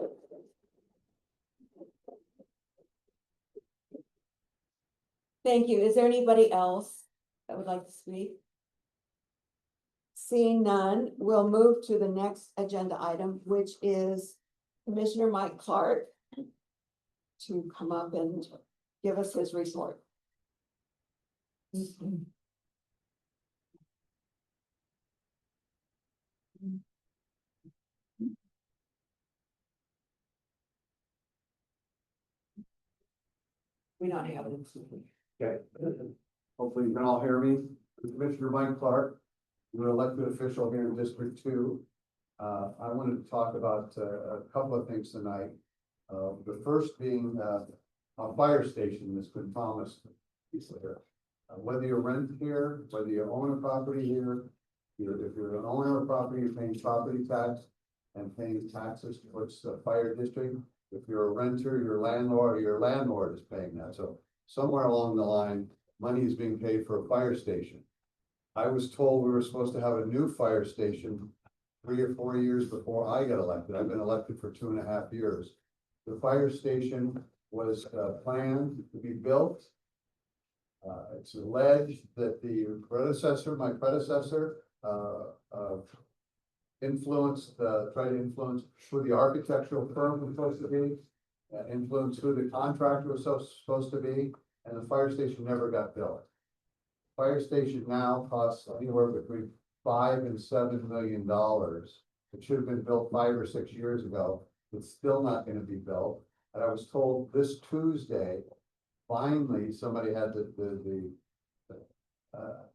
Thank you. Is there anybody else that would like to speak? Seeing none, we'll move to the next agenda item, which is Commissioner Mike Clark to come up and give us his report. We don't have it. Okay, hopefully you can all hear me. Commissioner Mike Clark, you're an elected official here in District 2. I wanted to talk about a couple of things tonight. The first being a fire station that's been promised. Whether you rent here, whether you own a property here, if you're an owner of property, you're paying property tax and paying taxes towards the fire district. If you're a renter, your landlord is paying that. So somewhere along the line, money is being paid for a fire station. I was told we were supposed to have a new fire station 3 or 4 years before I got elected. I've been elected for 2.5 years. The fire station was planned to be built. It's alleged that my predecessor, tried to influence who the architectural firm was supposed to be, influence who the contractor was supposed to be, and the fire station never got built. Fire station now costs anywhere between $5 and $7 million. It should have been built 5 or 6 years ago. It's still not gonna be built. And I was told this Tuesday, finally, somebody had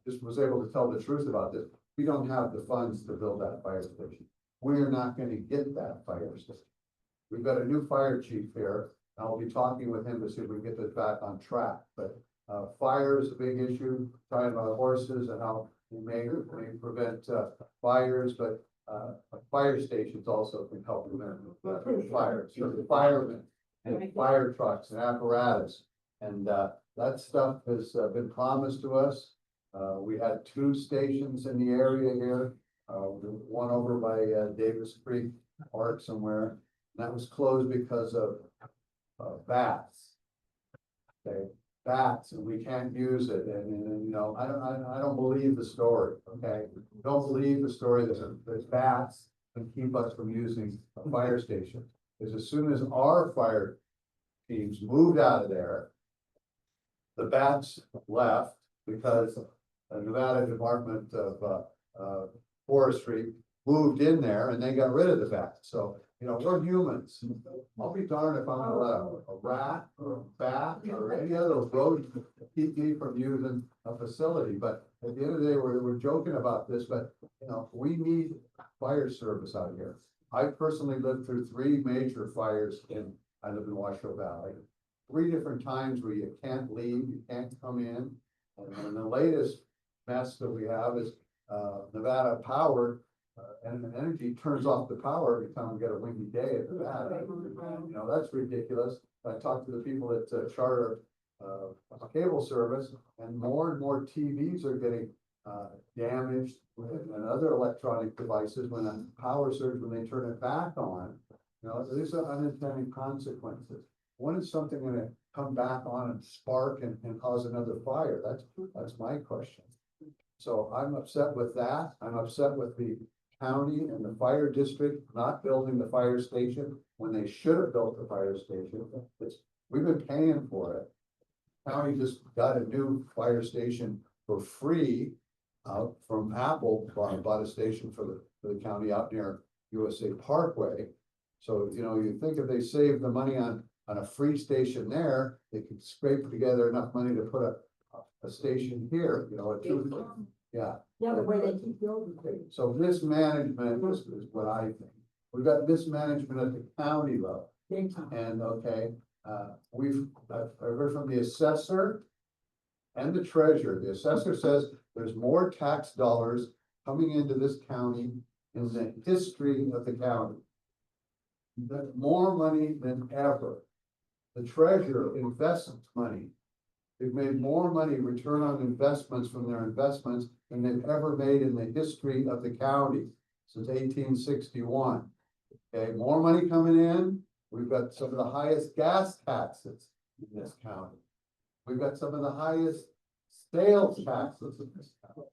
just was able to tell the truth about this. We don't have the funds to build that fire station. We're not gonna get that fire station. We've got a new fire chief here. I'll be talking with him to see if we can get this back on track, but fire is a big issue, talking about horses and how we may prevent fires, but fire stations also can help prevent fires. So the firemen and fire trucks and apparatus, and that stuff has been promised to us. We had 2 stations in the area here, one over by Davis Creek Park somewhere. That was closed because of bats. Okay, bats, and we can't use it, and you know, I don't believe the story, okay? Don't believe the story that bats can keep us from using a fire station. Because as soon as our fire teams moved out of there, the bats left because the Nevada Department of Forestry moved in there and they got rid of the bats. So, you know, we're humans. I'll be darned if I'm gonna let a rat or a bat or any other rodent keep me from using a facility. But at the end of the day, we're joking about this, but you know, we need fire service out here. I personally lived through 3 major fires I live in Washoe Valley. 3 different times where you can't leave, you can't come in. And the latest mess that we have is Nevada Power and Energy turns off the power every time we get a windy day at Nevada. You know, that's ridiculous. I talked to the people that charter cable service, and more TVs are getting damaged and other electronic devices when a power surge, when they turn it back on. You know, these are unintended consequences. When is something going to come back on and spark and cause another fire? That's my question. So I'm upset with that. I'm upset with the county and the fire district not building the fire station when they should have built the fire station. We've been paying for it. County just got a new fire station for free out from Apple, bought a station for the county out near USA Parkway. So, you know, you think if they save the money on a free station there, they could scrape together enough money to put a station here, you know, yeah. Yeah, the way they keep building things. So mismanagement is what I think. We've got mismanagement at the county level. And okay, I've heard from the assessor and the treasurer. The assessor says there's more tax dollars coming into this county in the history of the county. More money than ever. The treasurer invests money. They've made more money return on investments from their investments than they've ever made in the history of the county since 1861. Okay, more money coming in. We've got some of the highest gas taxes in this county. We've got some of the highest sales taxes in this county.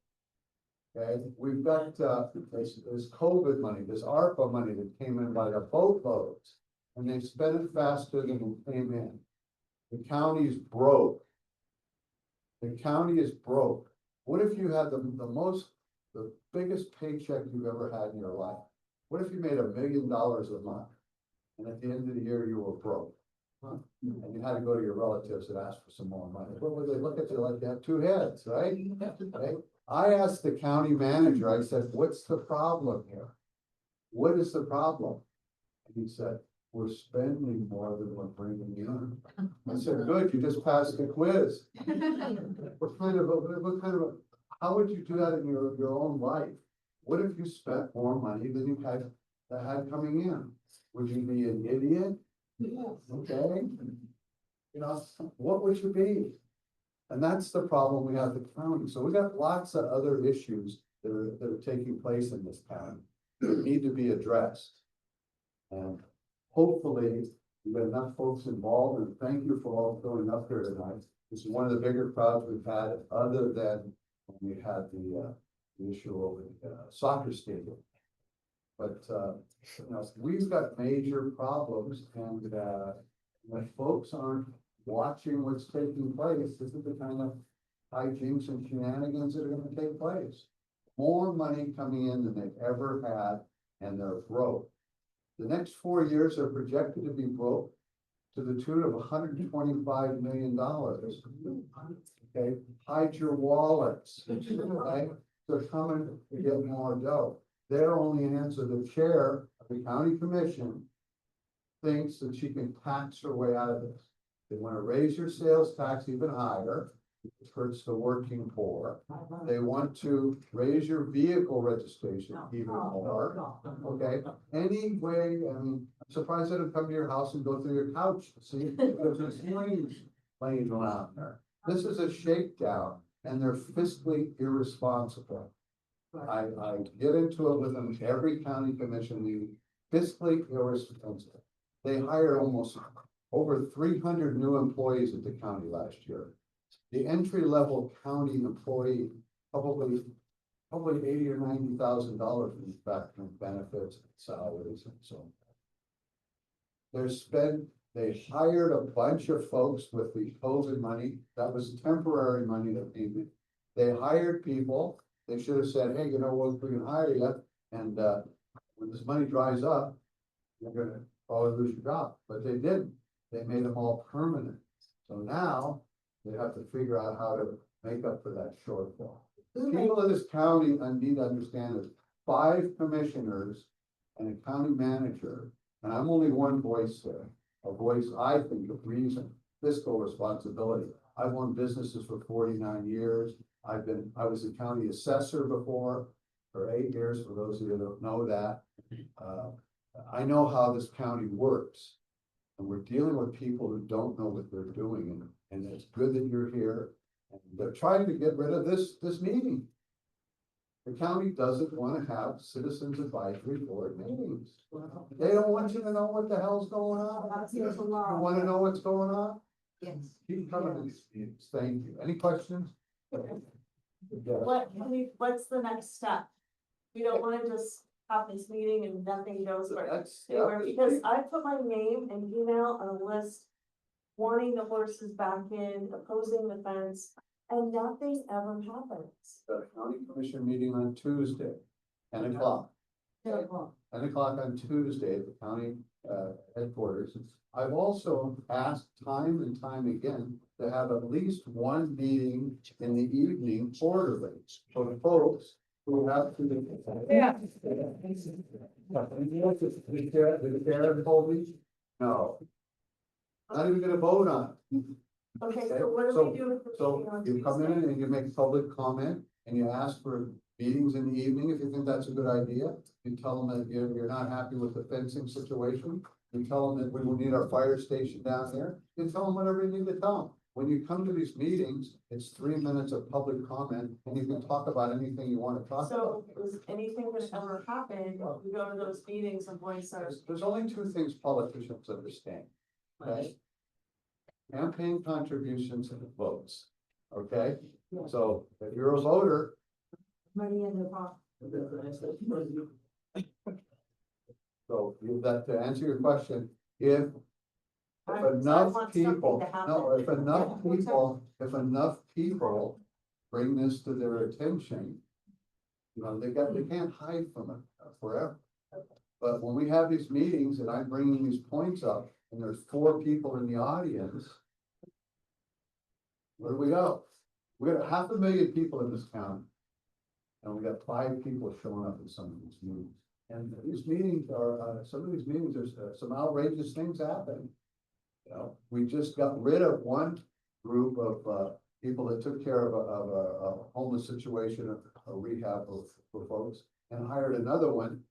Okay, we've got this COVID money, this ARPA money that came in by the boatloads, and they spent it faster than it came in. The county's broke. The county is broke. What if you had the biggest paycheck you've ever had in your life? What if you made $1 million a month, and at the end of the year you were broke? Huh? And you had to go to your relatives and ask for some more money. What would they look at you like? You have 2 heads, right? Okay. I asked the county manager, I said, what's the problem here? What is the problem? And he said, we're spending more than we're bringing in. I said, good, you just passed the quiz. What kind of how would you do that in your own life? What if you spent more money than you had coming in? Would you be an idiot? Yes. Okay. You know, what would you be? And that's the problem we have with the county. So we got lots of other issues that are taking place in this county that need to be addressed. And hopefully we've got enough folks involved, and thank you for all going up here tonight. This is one of the bigger crowds we've had, other than when we had the issue over the soccer stadium. But, you know, we've got major problems, and, when folks aren't watching what's taking place, this is the kind of hijinks and shenanigans that are gonna take place. More money coming in than they've ever had, and they're broke. The next 4 years are projected to be broke to the tune of $125 million. Okay, hide your wallets, okay? They're coming to get more dough. Their only answer, the chair of the county commission thinks that she can tax her way out of this. They want to raise your sales tax even higher, which hurts the working poor. They want to raise your vehicle registration even more, okay? Any way, I mean, I'm surprised they don't come to your house and go through your couch to see if there's planes laying around there. This is a shakedown, and they're fiscally irresponsible. I get into it with them every county commission meeting, fiscally irresponsible. They hired almost over 300 new employees at the county last year. The entry-level county employee, probably $80,000 or $90,000 in fact in benefits, and salaries, and so on. They hired a bunch of folks with the COVID money. That was temporary money that came in. They hired people. They should have said, hey, you know what, we can hire you, and when this money dries up, you're gonna probably lose your job. But they didn't. They made them all permanent. So now they have to figure out how to make up for that shortfall. People of this county need to understand that 5 commissioners and a county manager, and I'm only one voice there, a voice, I think, of reason, fiscal responsibility. I've owned businesses for 49 years. I was a county assessor before for 8 years, for those of you that don't know that. I know how this county works. And we're dealing with people who don't know what they're doing, and it's good that you're here. And they're trying to get rid of this meeting. The county doesn't want to have citizens advisory board meetings. They don't want you to know what the hell's going on. You want to know what's going on? Yes. Keep coming to these meetings. Thank you. Any questions? What's the next step? We don't wanna just have this meeting and nothing goes anywhere, because I put my name and email on a list. Wanting the horses back in, opposing the fence, and nothing ever happens. The county commission meeting on Tuesday, 10 o'clock. 10 o'clock on Tuesday at the county headquarters. I've also asked time and time again to have at least one meeting in the evening quarterly for the folks who have to. Yeah. Did Karen told me? No. Not even gonna vote on it. Okay, so what do we do with the So meeting on you come in Tuesday? and you make public comment and you ask for meetings in the evening, if you think that's a good idea. You tell them that you're not happy with the fencing situation. You tell them that we will need our fire station down there. You tell them whatever you need to tell them. When you come to these meetings, it's 3 minutes of public comment and you can talk about anything you want to talk about. So is anything that ever happened, we go to those meetings and voice our. There's only 2 things politicians understand, okay? Campaign contributions and votes, okay? So if you're a voter. Money in the pot. So that to answer your question, if enough people, if enough people bring this to their attention, you know, they can't hide from it forever. But when we have these meetings and I'm bringing these points up and there's 4 people in the audience, where do we go? We got 500,000 people in this county. And we got 5 people showing up at some of these meetings. And these meetings are, some of these meetings, there's some outrageous things happening. You know, we just got rid of one group of people that took care of a homeless situation, a rehab for folks, and hired another one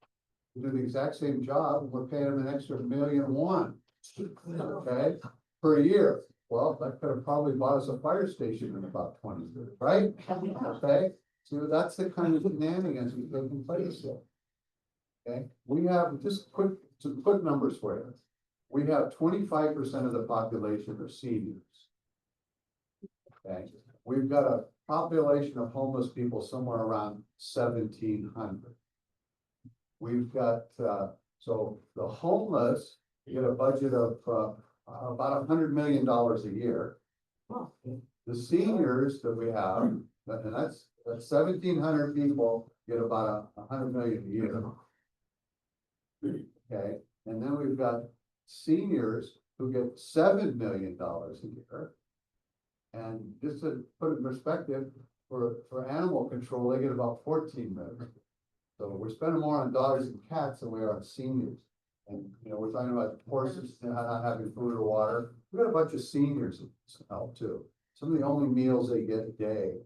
to do the exact same job, and we're paying them an extra $1.1 million, okay, per year. Well, that could have probably bought us a fire station in about 20 years, right? Okay, so that's the kind of shenanigans we've taken place here. Okay, we have just some quick numbers for you. We have 25% of the population are seniors. Okay, we've got a population of homeless people somewhere around 1,700. We've got, so the homeless get a budget of, about $100 million a year. The seniors that we have, and that's 1,700 people get about $100 million a year. Okay, and then we've got seniors who get $7 million a year. And just to put it in perspective, for animal control, they get about 14 million. So we're spending more on dogs and cats than we are on seniors. And, you know, we're talking about horses not having food or water. We've got a bunch of seniors that help too. Some of the only meals they get a day,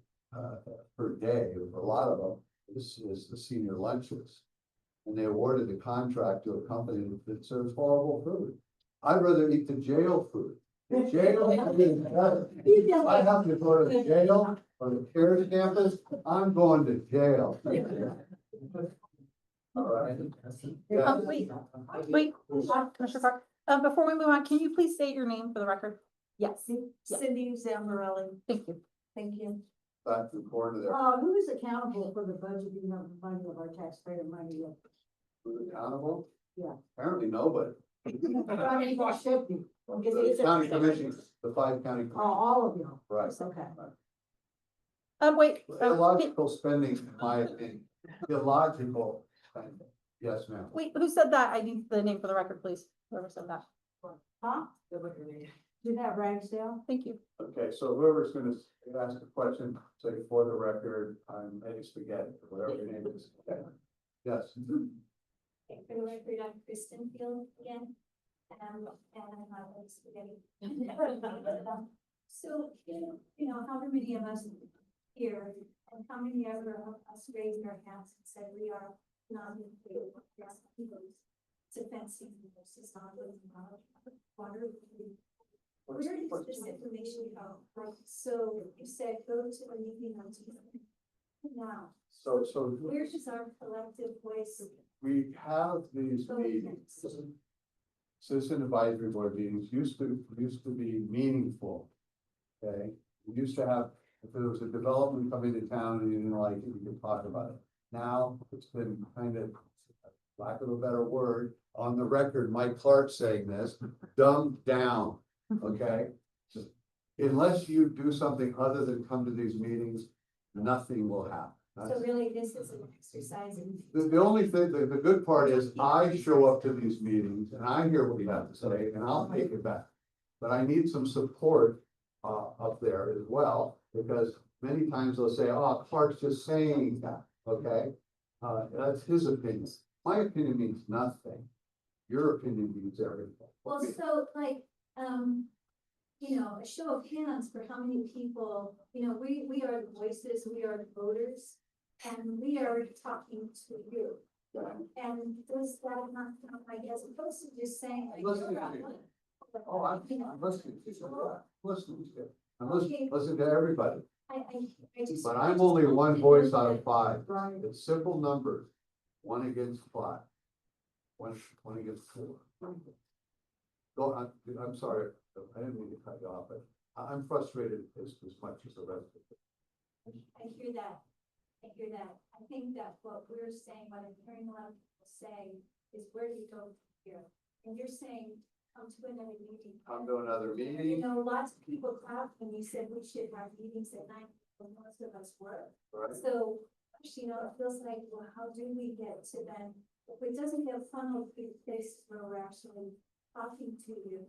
per day, for a lot of them, is the senior lunches. And they awarded the contract to a company that serves horrible food. I'd rather eat the jail food. Jail, if I have to go to the jail or the CARES campus, I'm going to jail. All right. Yeah. Wait, Commissioner Park, before we move on, can you please state your name for the record? Yes. Cindy Zambarelli, Thank you. thank you. Back to the corner there. Who is accountable for the budgeting of the money of our taxpayer money? Who's accountable? Yeah. Apparently nobody. I mean, it should be. The county commission, the 5 county. All of you. Right. Okay. Wait. Illogical spending, in my opinion, illogical spending. Yes, ma'am. Wait, who said that? I need the name for the record, please. Whoever said that. Huh? Did that Ragsdale? Thank you. Okay, so whoever's gonna ask a question, say for the record, I'm Eddie Spaghetti, or whatever your name is. Okay. Yes. Okay, for the record, I'm Kristen Field again. And I like spaghetti. So, you know, however many of us here, and how many ever of us raised our hands and said we are not in favor of gas heaters. It's a fencing versus not water. Where does this information come from? So you said go to a meeting on Tuesday. Now, So where does our collective voice? we have these meetings. Citizen advisory board meetings used to be meaningful. Okay, we used to have, if there was a development coming to town and you didn't like it, we could talk about it. Now it's been kind of, lack of a better word, on the record, Mike Clark saying this, dumbed down, okay? Unless you do something other than come to these meetings, nothing will happen. So really, this is an exercise in. The only thing, the good part is I show up to these meetings and I hear what you have to say and I'll take it back. But I need some support up there as well, because many times they'll say, oh, Clark's just saying that, okay? That's his opinion. My opinion means nothing. Your opinion means everything. Well, so like, you know, a show of hands for how many people, you know, we are the voices, we are the voters, and we are talking to you. And does that not sound like, as opposed to just saying like. Listen to you. Oh, I'm listening to you. Listening to you. I'm listening to everybody. I just. But I'm only one voice out of 5. It's simple numbers. 1 against 5. One against 4. Go on, I'm sorry, I didn't mean to cut you off, but I'm frustrated as much as the rest of it. I hear that. I hear that. I think that what we're saying, what I'm hearing a lot of people say is where do you go from here? And you're saying, come to another meeting. Come to another You meeting. know, lots of people clapped when you said we should have meetings at night, but most of us were. Right. So, you know, it feels like, well, how do we get to then, if it doesn't get funneled through places where we're actually talking to you,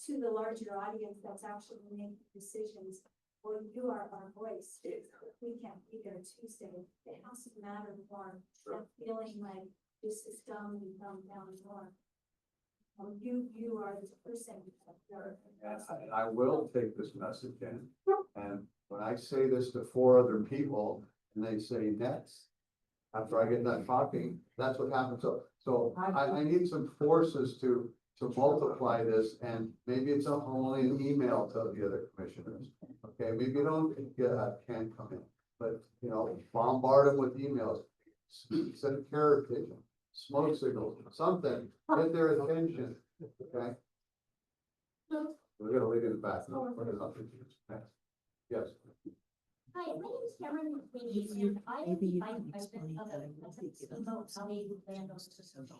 to the larger audience that's actually making decisions, well, you are our voice. If we can't be there Tuesday, it has to matter more than feeling like this is dumb and dumb down more. You are the person. And I will take this message in, and when I say this to 4 other people, and they say next, after I get done talking, that's what happens. So I need some forces to multiply this, and maybe it's only an email to the other commissioners. Okay, maybe you don't can't come in, but you know, bombard them with emails, send a carrot pigeon, smoke signals, something, get their attention. Okay. We're gonna leave it back. No, Yes. Hi, my name is Cameron McQueen, and I am the vice president of the Steamboat County Land Owners Association.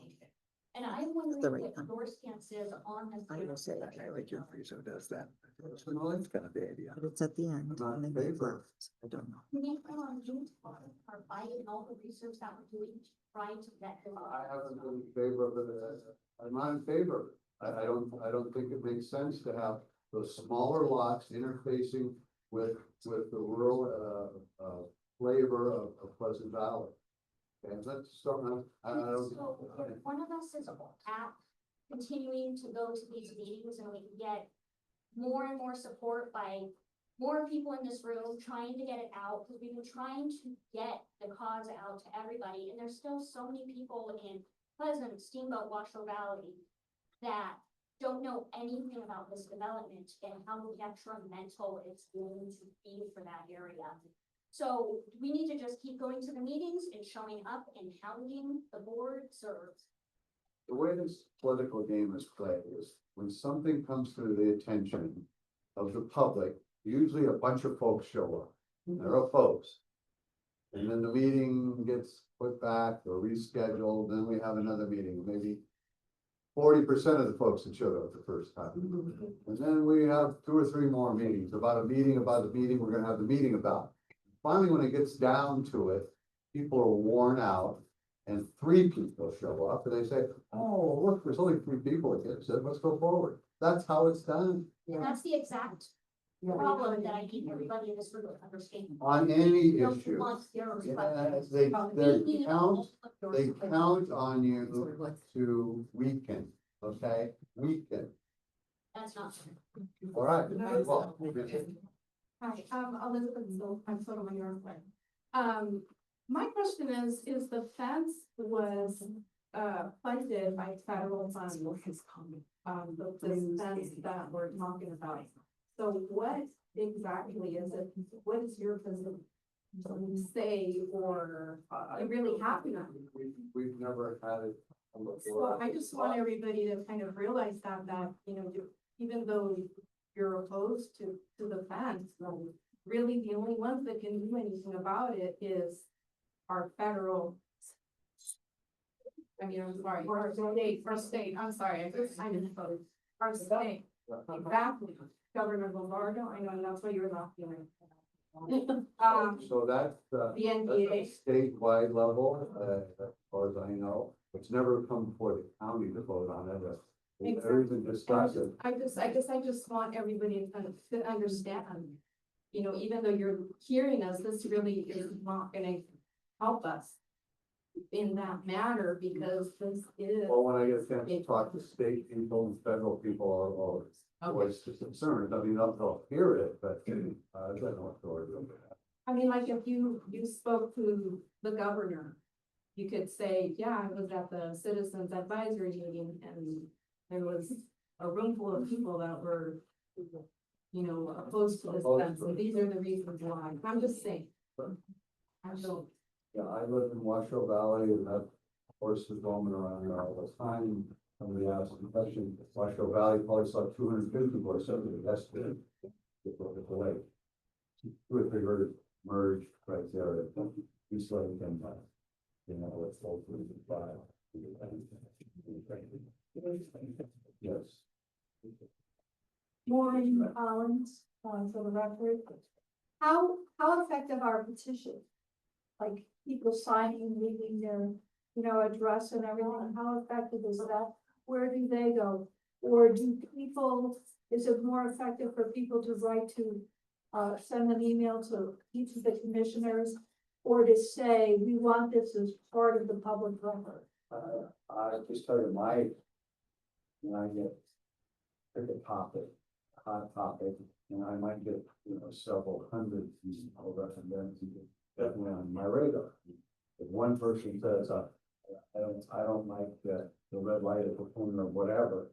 And I'm wondering what your stance is on this. I will say, I like your freezer does that. It's kind of the idea. But it's at the end. I'm not and in then it favor. goes. I don't know. Can you come on June or buying all the research that we're doing, trying to get. I haven't been in favor of it. I'm not in favor. of it. I don't think it makes sense to have those smaller lots interfacing with the rural, flavor of Pleasant Valley. And that's something, I don't. So if one of us is at continuing to go to these meetings and we can get more and more support by more people in this room trying to get it out, because we've been trying to get the cause out to everybody, and there's still so many people in Pleasant, Steamboat, Washoe Valley that don't know anything about this development and how detrimental it's going to be for that area. So we need to just keep going to the meetings and showing up and hounding the boards or. The way this political game is played is when something comes to the attention of the public, usually a bunch of folks show up. They're opposed. And then the meeting gets put back or rescheduled, then we have another meeting, maybe 40% of the folks that showed up the first time. And then we have 2 or 3 more meetings about a meeting, we're gonna have the meeting about. Finally, when it gets down to it, people are worn out and 3 people show up and they say, oh, look, there's only 3 people against it, let's go forward. That's how it's done. And that's the exact problem that I need everybody in this room to understand. On any No issue. one wants their Yes, responsibility. they count on you to weaken, okay? Weaken. That's not true. All right. Well, Hi, Elizabeth, I'm Sotomayor. My question is the fence was, funded by federal funds. The fence that we're talking about. So what exactly is it? What is your position? Say, or you really happy? We've never had it. So I just want everybody to kind of realize that, you know, even though you're opposed to the fence, really the only ones that can do anything about it is our federal. I mean, I'm sorry, our state, I'm sorry, I'm opposed. Our state, exactly, Governor Lombardo, I know that's what you're laughing at. So that's, The that's NDA. a statewide level, as far as I know, it's never come before the county to vote on it. We've never even discussed it. I just want everybody to kind of to understand, you know, even though you're hearing us, this really is not gonna help us in that matter, because this is. Well, when I get a chance to talk to state people and federal people, or voice the concerns, I mean, they'll hear it, but I don't know what to do. I mean, like if you spoke to the governor, you could say, yeah, I was at the citizens advisory meeting and there was a room full of people that were, you know, opposed to this fence, and these are the reasons why. I'm just saying. I don't. Yeah, I live in Washoe Valley and have horses roaming around there all the time. Somebody asked the question, Washoe Valley probably saw 250 horses, that's good. It's the lake. 2 or 3 herds merged right there. We still have 10 miles. You know, it's all 5. Yes. Maureen Collins, for the record. How effective are petitions? Like people signing, leaving their, you know, address and everything, how effective is that? Where do they go? Or do people, is it more effective for people to write to, send an email to each of the commissioners? Or to say, we want this as part of the public record? I just tell you when I get pick a topic, a hot topic, and I might get, you know, several hundred email recommend definitely on my radar. If one person says, I don't like the red light at the corner or whatever.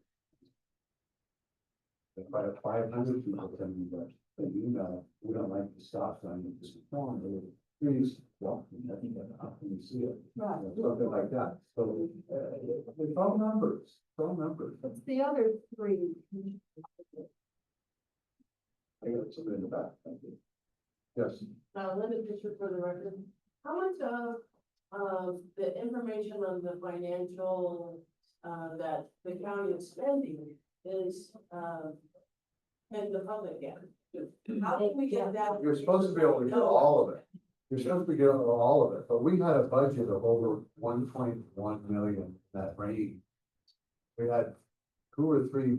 If I have 500 people send me that email, we don't like the stop sign at this corner, please, well, I think that's how you see it. Right. Something like that, so, it's all numbers, What's the other 3? I got something in the back, thank you. Yes. Linda Fisher for the record. How much of the information on the financial, that the county is spending is, in the public yet? How can we get that? You're supposed to be able to get all of it. You're supposed to be getting all of it, but we had a budget of over 1.1 million, that range. We had 2 or 3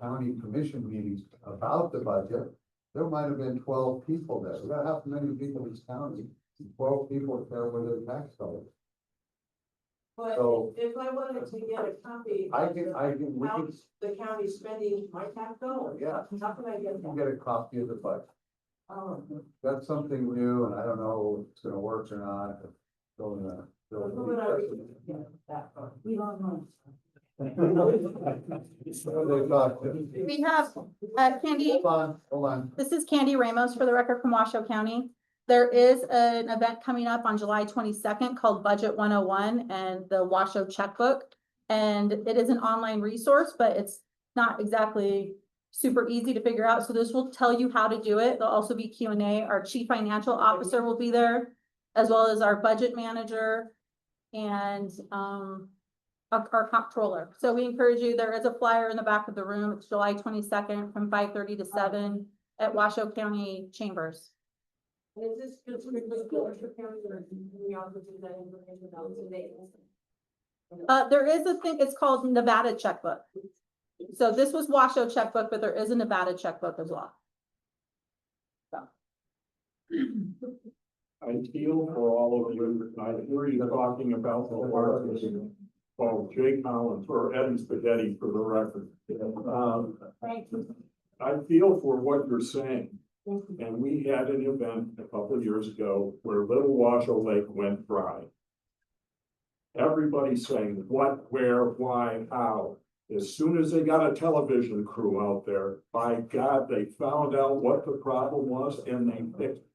county commission meetings about the budget. There might have been 12 people there. We got half a million people in this county, 12 people there with their tax dollars. But So- if I wanted to get a copy. I of can, we How can, the county spending my tax dollars. yeah, How can I get you can that? get a copy of the budget. Oh, That's something new, and I don't know if it's gonna work or not. So, who would I read? Yeah, that part. We don't know. They talked to- We have, Candy, Hold on. this is Candy Ramos for the record from Washoe County. There is an event coming up on July 22nd called Budget 101 and the Washoe Checkbook. And it is an online resource, but it's not exactly super easy to figure out. So this will tell you how to do it. There'll also be Q&A. Our chief financial officer will be there, as well as our budget manager and our comptroller. So we encourage you, there is a flyer in the back of the room. It's July 22nd from 5:30 to 7 at Washoe County Chambers. And is this specifically for Washoe County or do we also do that information about today? There is a thing, it's called Nevada Checkbook. So this was Washoe Checkbook, but there is a Nevada Checkbook as well. I feel for all of you. I hear you talking about the horses. Well, Jay Collins or Eddie Spaghetti for the record. I feel for what you're saying. And we had an event a couple of years ago where Little Washoe Lake went dry. Everybody's saying what, where, why, how. As soon as they got a television crew out there, by God, they found out what the problem was and they fixed it.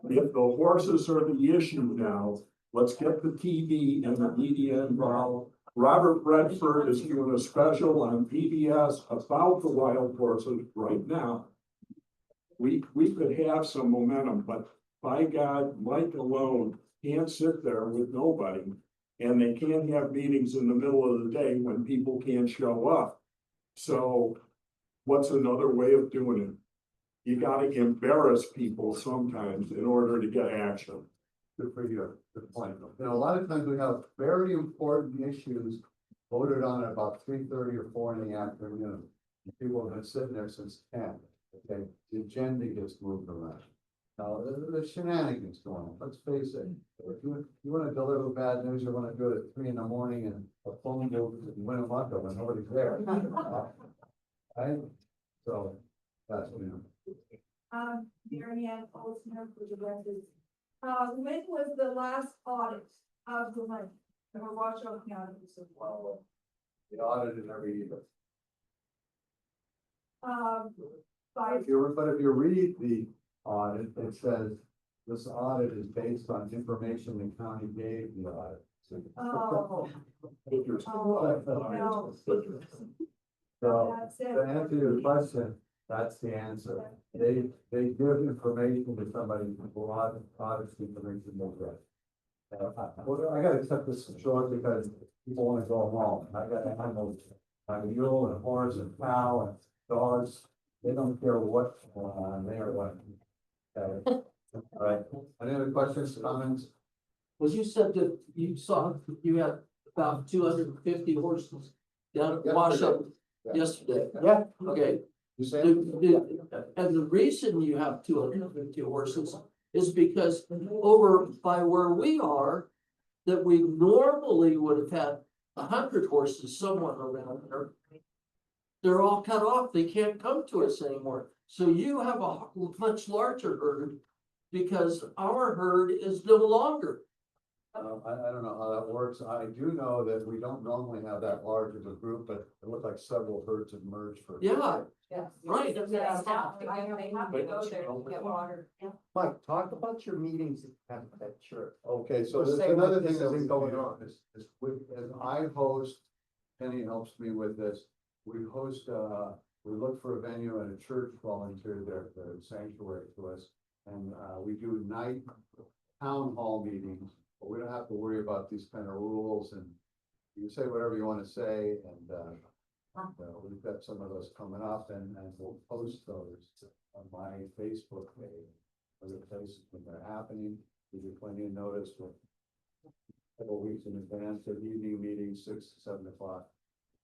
If the horses are the issue now, let's get the TV and the media involved. Robert Redford is doing a special on PBS about the wild horses right now. We could have some momentum, but by God, Mike alone can't sit there with nobody. And they can't have meetings in the middle of the day when people can't show up. So what's another way of doing it? You gotta embarrass people sometimes in order to get action. Good for you, good point. You know, a lot of times we have very important issues voted on at about 3:30 or 4 in the afternoon. People have been sitting there since 10, okay, the agenda gets moved around. Now, there's shenanigans going on, let's face it. If you wanna deliver bad news, you wanna do it at 3 in the morning and a phone booth and win a month when nobody's there. Right? So, that's what you know. Mary Ann Olsner for the record. When was the last audit of the lake for Washoe County? Well, the audit is every year. By But if you read the audit, it says this audit is based on information the county gave the audit. no. So, That's it. to answer your question, that's the answer. They give information to somebody who audits the information they get. Well, I gotta cut this short because people wanna go home. I got animals, a mule and a horse and cow and dogs. They don't care what's going on there, what. All right, any other questions, comments? Was you said that you saw, you had about 250 horses down at Washoe yesterday? Yeah. Okay, You said? and the reason you have 250 horses is because over by where we are, that we normally would have had 100 horses somewhere around there. They're all cut off, they can't come to us anymore, so you have a much larger herd. Because our herd is no longer. I don't know how that works. I do know that we don't normally have that large of a group, but it looked like several herds have merged for. Yeah, Yeah. right. I know they have to go there to get water. Mike, talk about your meetings at church. Okay, so Just there's say another what thing this that's is going going on, is as I host, Penny helps me with this, we host, We looked for a venue and a church volunteered their sanctuary to us. And, we do night town hall meetings, but we don't have to worry about these kind of rules and you can say whatever you want to say and, we've got some of those coming up and we'll post those on my Facebook page. Other places when they're happening, give you plenty of notice with a couple weeks in advance of evening meetings, 6 to 7 o'clock.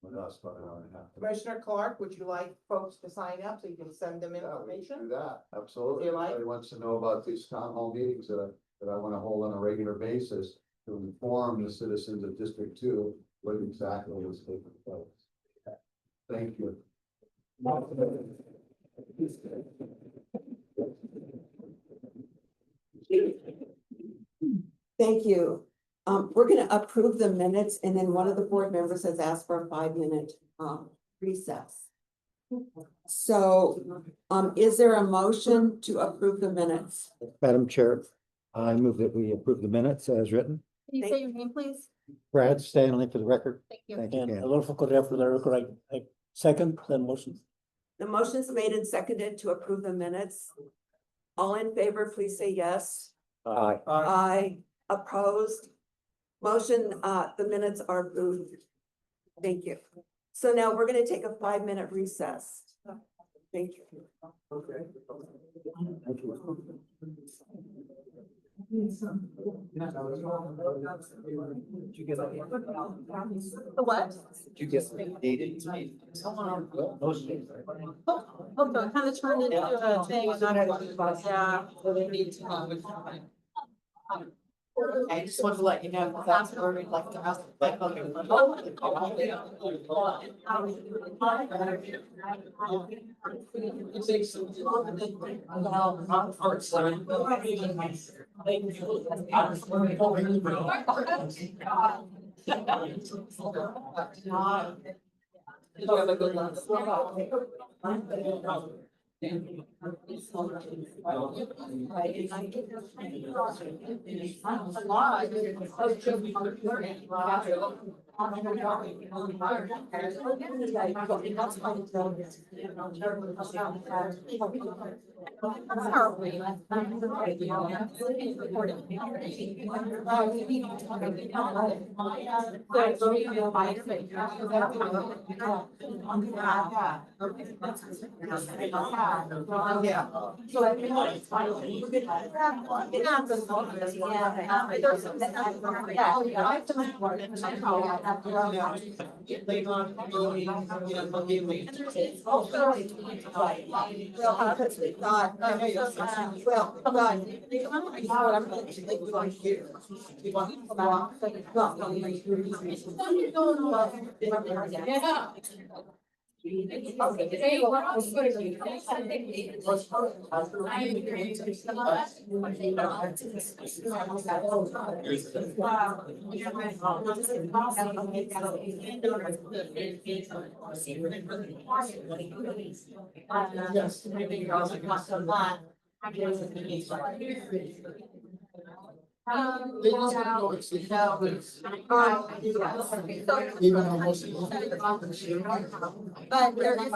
With us, about an hour and a half. Commissioner Clark, would you like folks to sign up so you can send them Do information? that, absolutely. You like? Everybody wants to know about these town hall meetings that I want to hold on a regular basis to inform the citizens of District 2 what exactly is taking place. Thank you. Thank you. We're gonna approve the minutes and then one of the board members has asked for a 5-minute recess. So, is there a motion to approve the minutes? Madam Chair, I move that we approve the minutes as written. Can you say your name, please? Brad Stanley for the record. Thank you. Thank you, And Ken. Adolfo Correa for the record, I second the motion. The motion is made and seconded to approve the minutes. All in favor, please say yes. Aye. Aye. Opposed? Motion, the minutes are approved. Thank you. So now we're gonna take a 5-minute recess. Thank you. Okay. The what? Did you get dated? Oh, so it kind of turned into a thing. Yeah. I just want to let you know, that's where we'd like to ask. Did you have a good lunch? Yeah. So everyone's fine. But there is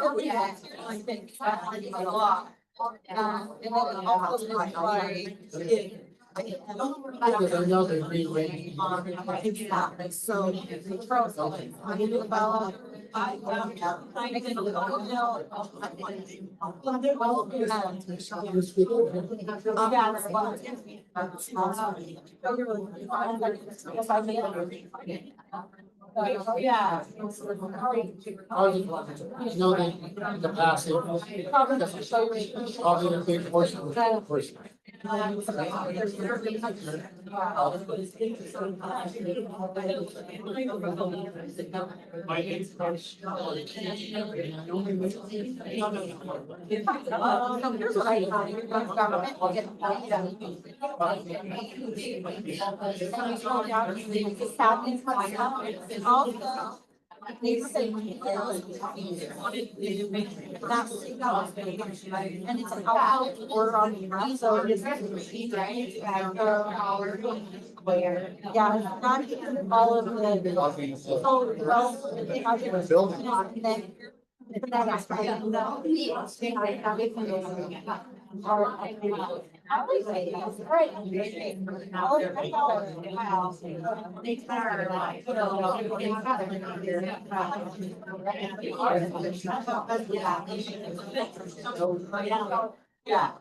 I think, a lot. And then also like. Because I know they're rearranging. So. I need to follow. Yeah. No, in the past, probably a big portion of the person. And it's how we're on the so it's yeah, not even all of the. Yeah.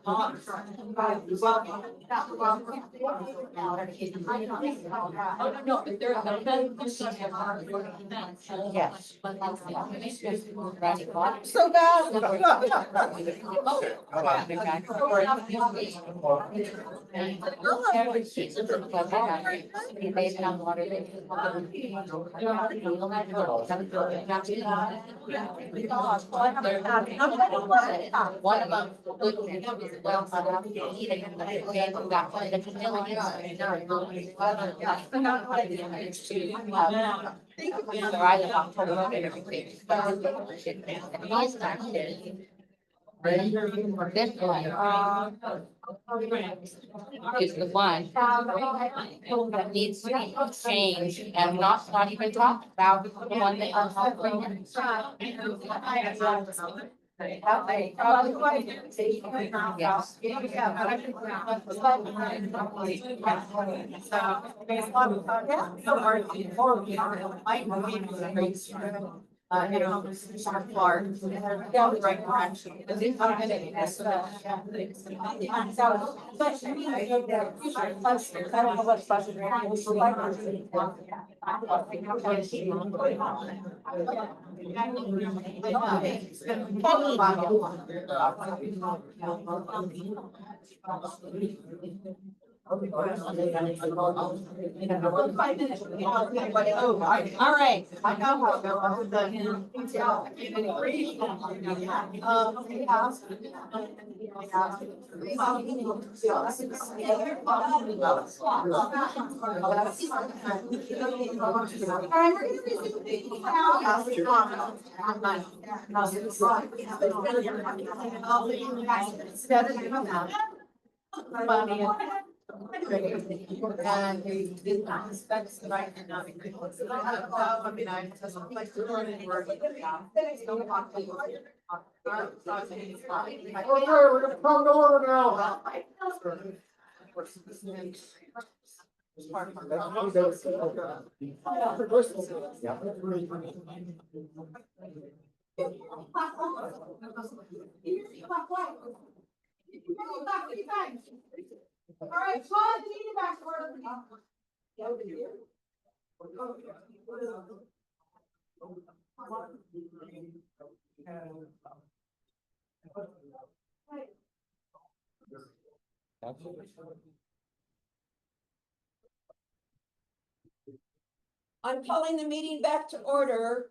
Yes. So bad. One of them. This one is the one that needs to be changed and not even talk about the one that I'm offering. All right. We're gonna come to order now. All right, come on, take it back to order. I'm calling the meeting back to order.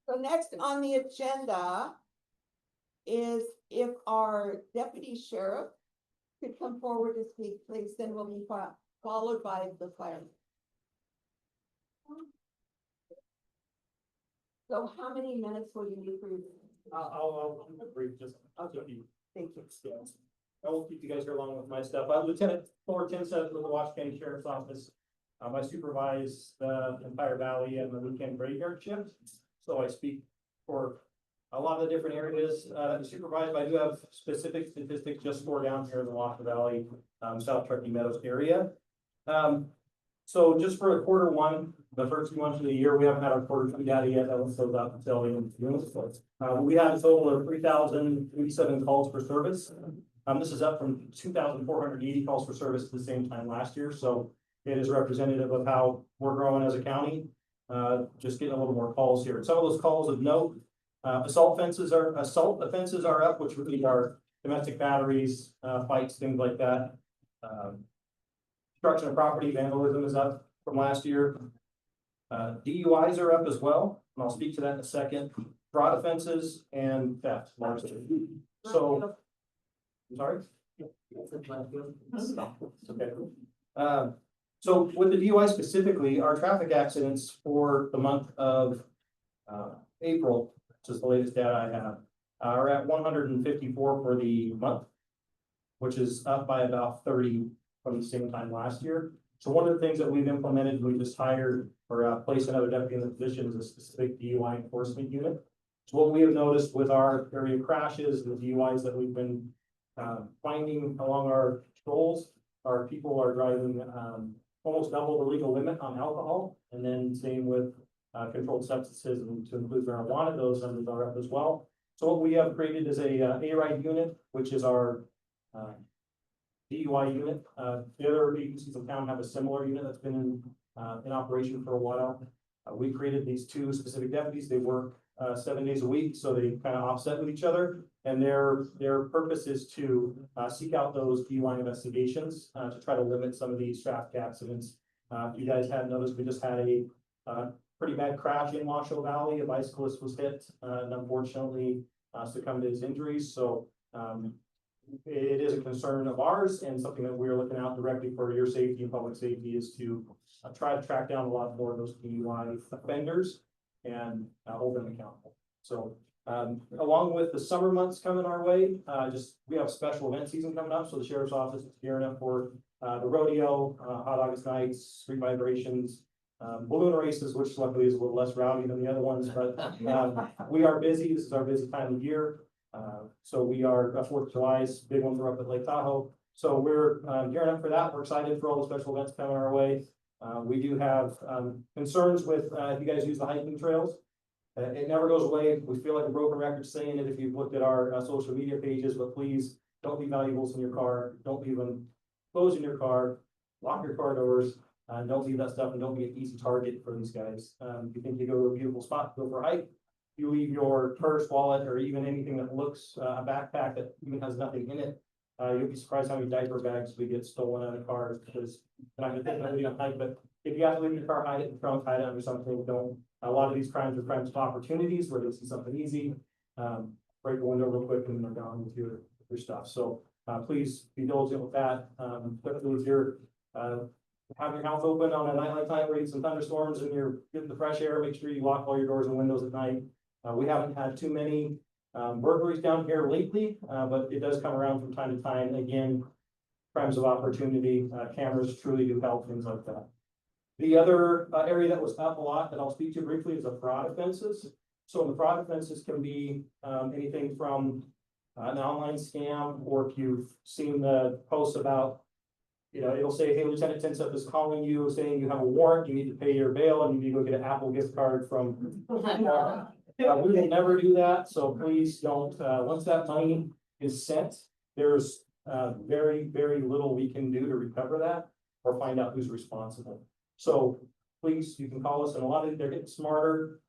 So next on the agenda is if our deputy sheriff could come forward to speak, please, then we'll be followed by the fire. So how many minutes will you need for your? I'll keep it brief, just. Thank you. I won't keep you guys here long with my stuff. Lieutenant Fullerton says with the Washoe County Sheriff's Office. I supervise the entire valley and the weekend graveyard shift. So I speak for a lot of the different areas that we supervise. But I do have specific statistics just for down here in the Washoe Valley, South Truckee Meadows area. So just for the quarter one, the first 2 months of the year, we haven't had our quarter two data yet. That was filled out until the end of June. We had a total of 3,087 calls for service. This is up from 2,480 calls for service at the same time last year. So it is representative of how we're growing as a county. Just getting a little more calls here. Some of those calls of note, assault offenses are up, which would be our domestic batteries, fights, things like that. Destruction of property, vandalism is up from last year. DUIs are up as well, and I'll speak to that in a second. Fraud offenses and theft, largely. So, I'm sorry. Okay. So with the DUI specifically, our traffic accidents for the month of April, which is the latest data I have, are at 154 for the month, which is up by about 30 from the same time last year. So one of the things that we've implemented, we just hired or placed another deputy in the position is a specific DUI enforcement unit. So what we have noticed with our area crashes, the DUIs that we've been finding along our patrols, our people are driving almost double the legal limit on alcohol, and then same with controlled substances, and to include marijuana, those numbers are up as well. So what we have created is a A-Ride unit, which is our DUI unit. The other agencies in town have a similar unit that's been in operation for a while. We created these two specific deputies. They work 7 days a week, so they kind of offset with each other. And their purpose is to seek out those DUI investigations to try to limit some of these traffic accidents. If you guys hadn't noticed, we just had a pretty bad crash in Washoe Valley. A bicyclist was hit and unfortunately succumbed to his injuries. So it is a concern of ours and something that we're looking out directly for your safety and public safety is to try to track down a lot more of those DUI offenders and hold them accountable. So along with the summer months coming our way, we have special event season coming up. So the sheriff's office is gearing up for the rodeo, hot August nights, street vibrations, balloon races, which luckily is a little less rowdy than the other ones, but we are busy. This is our busy time of year. So we are 4th of July's big ones are up at Lake Tahoe. So we're gearing up for that. We're excited for all the special events coming our way. We do have concerns with if you guys use the hiking trails. It never goes away. We feel like a broken record saying it if you've looked at our social media pages, but please don't leave valuables in your car. Don't leave them closed in your car. Lock your car doors. Don't leave that stuff and don't be an easy target for these guys. If you think you go to a beautiful spot to go for a hike, you leave your purse, wallet, or even anything that looks a backpack that even has nothing in it. You'll be surprised how many diaper bags we get stolen out of cars because I'm not gonna take on hike, but if you have to leave your car, hide it in the trunk, hide it under something. Don't. A lot of these crimes are crimes of opportunities where they see something easy, break the window real quick and they're gone with your stuff. So please be diligent with that. Especially if you're have your house open on a night like tonight where you get some thunderstorms and you're getting the fresh air, make sure you lock all your doors and windows at night. We haven't had too many burglaries down here lately, but it does come around from time to time. Again, crimes of opportunity, cameras truly do help, things like that. The other area that was up a lot that I'll speak to briefly is the fraud offenses. So the fraud offenses can be anything from an online scam, or if you've seen the posts about, it'll say, hey, Lieutenant Tinseth is calling you saying you have a warrant, you need to pay your bail, and you need to go get an Apple gift card from. We will never do that, so please don't. Once that money is sent, there's very, very little we can do to recover that or find out who's responsible. So please, you can call us, and a lot of they're getting smarter.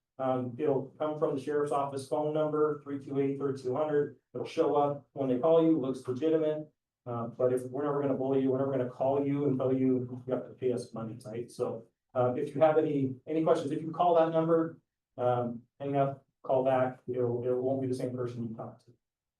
It'll come from the sheriff's office phone number, 328-3200. It'll show up when they call you, looks legitimate. But if we're never going to bully you, we're never going to call you and tell you you have to pay us money, right? So if you have any questions, if you call that number, hang up, call back, it won't be the same person you talk to.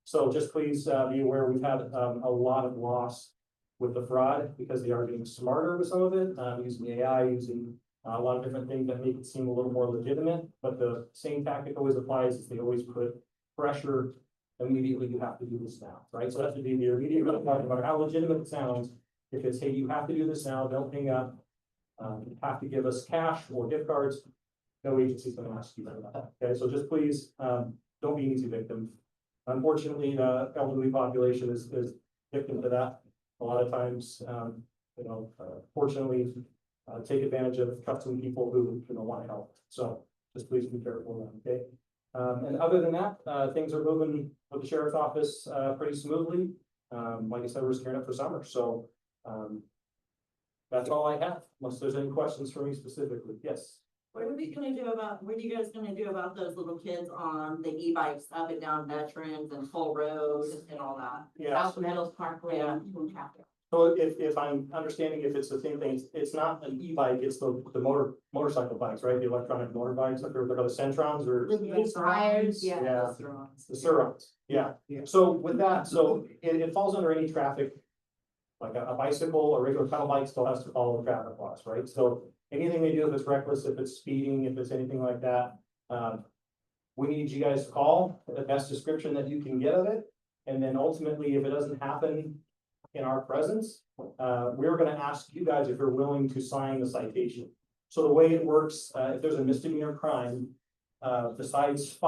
So just please be aware we've had a lot of loss with the fraud because they are getting smarter with some of it, using AI, using a lot of different things that make it seem a little more legitimate. But the same tactic always applies, is they always put pressure. Immediately, you have to do this now, right? So that's the immediate, no matter how legitimate it sounds. If it's, hey, you have to do this now, don't hang up. You have to give us cash or gift cards. No agency's going to ask you for that. Okay, so just please don't be an easy victim. Unfortunately, the elderly population is victim to that. A lot of times, fortunately, take advantage of trusting people who want to help. So just please be careful. Okay. And other than that, things are moving with the sheriff's office pretty smoothly. Like I said, we're gearing up for summer. So that's all I have, unless there's any questions for me specifically. Yes. What are you guys gonna do about those little kids on the e-bikes up and down Veterans and Full Road and all that? Yeah. South Meadows Parkway and traffic. So if I'm understanding, if it's the same thing, it's not an e-bike, it's the motorcycle bikes, right? The electronic motorbikes, like they're the Centrons or. The tires, Yeah. The The Surons, yeah. So with that, it falls under any traffic, like a bicycle or regular pedal bike still has to follow the traffic laws, right? So anything they do, if it's reckless, if it's speeding, if it's anything like that, we need you guys to call the best description that you can get of it. And then ultimately, if it doesn't happen in our presence, we're gonna ask you guys if you're willing to sign the citation. So the way it works, if there's a misdemeanor crime, besides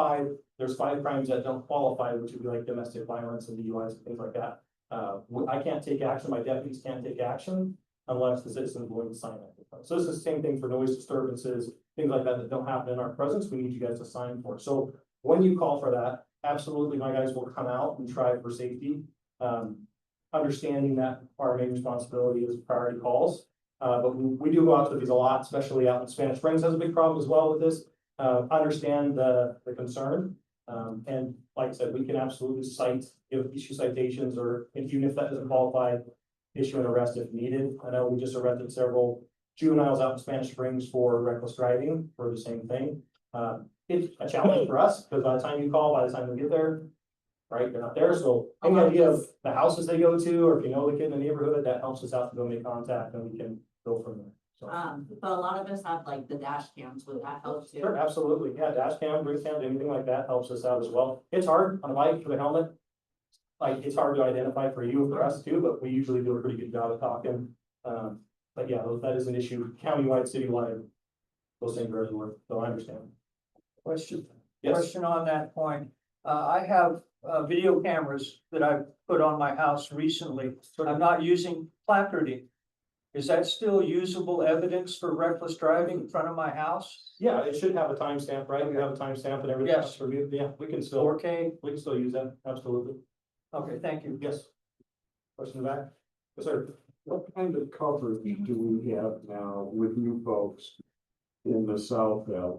there's 5 crimes that don't qualify, which would be like domestic violence and DUIs and things like that. I can't take action, my deputies can't take action unless the citizen is willing to sign it. So this is the same thing for noise disturbances, things like that don't happen in our presence, we need you guys to sign for. So when you call for that, absolutely, my guys will come out and try for safety. Understanding that our main responsibility is priority calls. But we do go out to these a lot, especially out in Spanish Springs has a big problem as well with this. Understand the concern. And like I said, we can absolutely issue citations, or even if that doesn't qualify, issue an arrest if needed. I know we just arrested several juveniles out in Spanish Springs for reckless driving for the same thing. It's a challenge for us, because by the time you call, by the time we get there, right, they're not there. So any idea of the houses they go to, or if you know the kid in the neighborhood, that helps us out to go make contact, and we can go from there. So. But a lot of us have like the dash cams, would that help too? Sure, absolutely. Yeah, dash cam, bring cam, anything like that helps us out as well. It's hard on a bike with a helmet. Like, it's hard to identify for you, for us too, but we usually do a pretty good job of talking. But yeah, that is an issue, countywide, citywide, those things are everywhere, so I understand. Question, Yes. question on that point. I have video cameras that I've put on my house recently. I'm not using placarding. Is that still usable evidence for reckless driving in front of my house? Yeah, it should have a timestamp, right? We have a timestamp and everything. Yes. Yeah, we can still. 4K? We can still use that, absolutely. Okay, thank you. Yes. Question in the back? Yes, sir. What kind of coverage do we have now with you folks in the South Valley,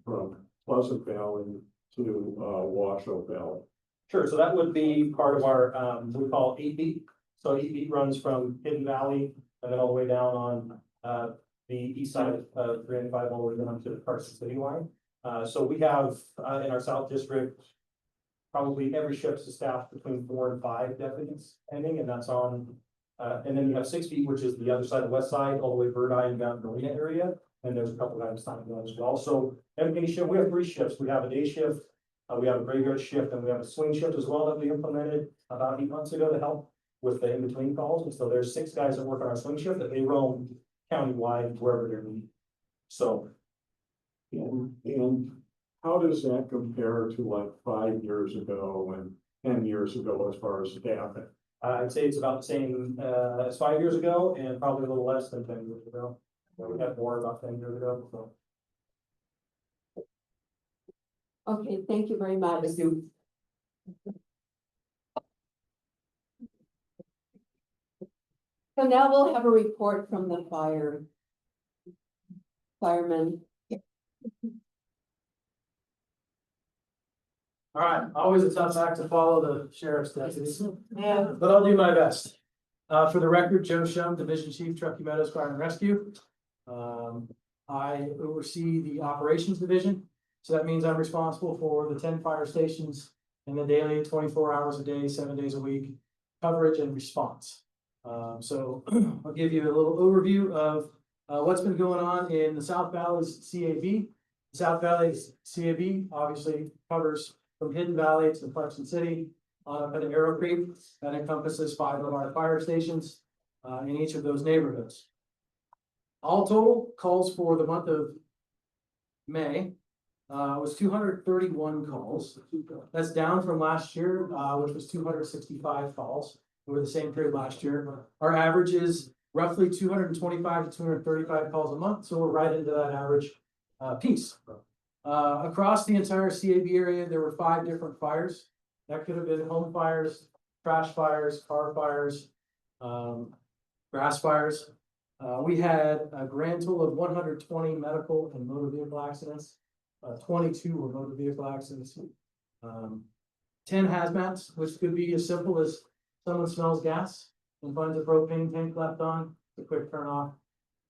from Pleasant Valley to Washoe Valley? Sure, so that would be part of our, we call 8-beat. So 8-beat runs from Hidden Valley and then all the way down on the east side of 305 all the way down to the Carson City line. So we have in our South District, probably every shift is staffed between 4 and 5 deputies pending, and that's on. And then you have 6 feet, which is the other side, the west side, all the way Bird Eye and down to the Marina area. And there's a couple of guys signing on as well. So any shift, we have 3 shifts. We have a day shift, we have a graveyard shift, and we have a swing shift as well that we implemented about 8 months ago to help with the in-between calls. And so there's 6 guys that work on our swing shift that they roam countywide wherever they're needed. So. And how does that compare to like 5 years ago and 10 years ago as far as staffing? I'd say it's about the same as 5 years ago, and probably a little less than 10 years ago. We had more about 10 years ago, so. Okay, thank you very much. Thank you. So now we'll have a report from the firemen. All right, always a tough act to follow the sheriff's deputies, but I'll do my best. For the record, Joe Shum, Division Chief, Truckee Meadows Fire and Rescue. I oversee the operations division, so that means I'm responsible for the 10 fire stations and the daily 24 hours a day, 7 days a week coverage and response. So I'll give you a little overview of what's been going on in the South Valley's CAV. The South Valley's CAV obviously covers from Hidden Valley to Clarkson City, at Arrow Creek. That encompasses 5 of our fire stations in each of those neighborhoods. All total calls for the month of May was 231 calls. That's down from last year, which was 265 calls over the same period last year. Our average is roughly 225 to 235 calls a month, so we're right into that average piece. Across the entire CAB area, there were 5 different fires. That could have been home fires, trash fires, car fires, grass fires. We had a grand total of 120 medical and motor vehicle accidents. 22 were motor vehicle accidents. 10 hazmats, which could be as simple as someone smells gas and finds a propane tank left on. It's a quick turn off,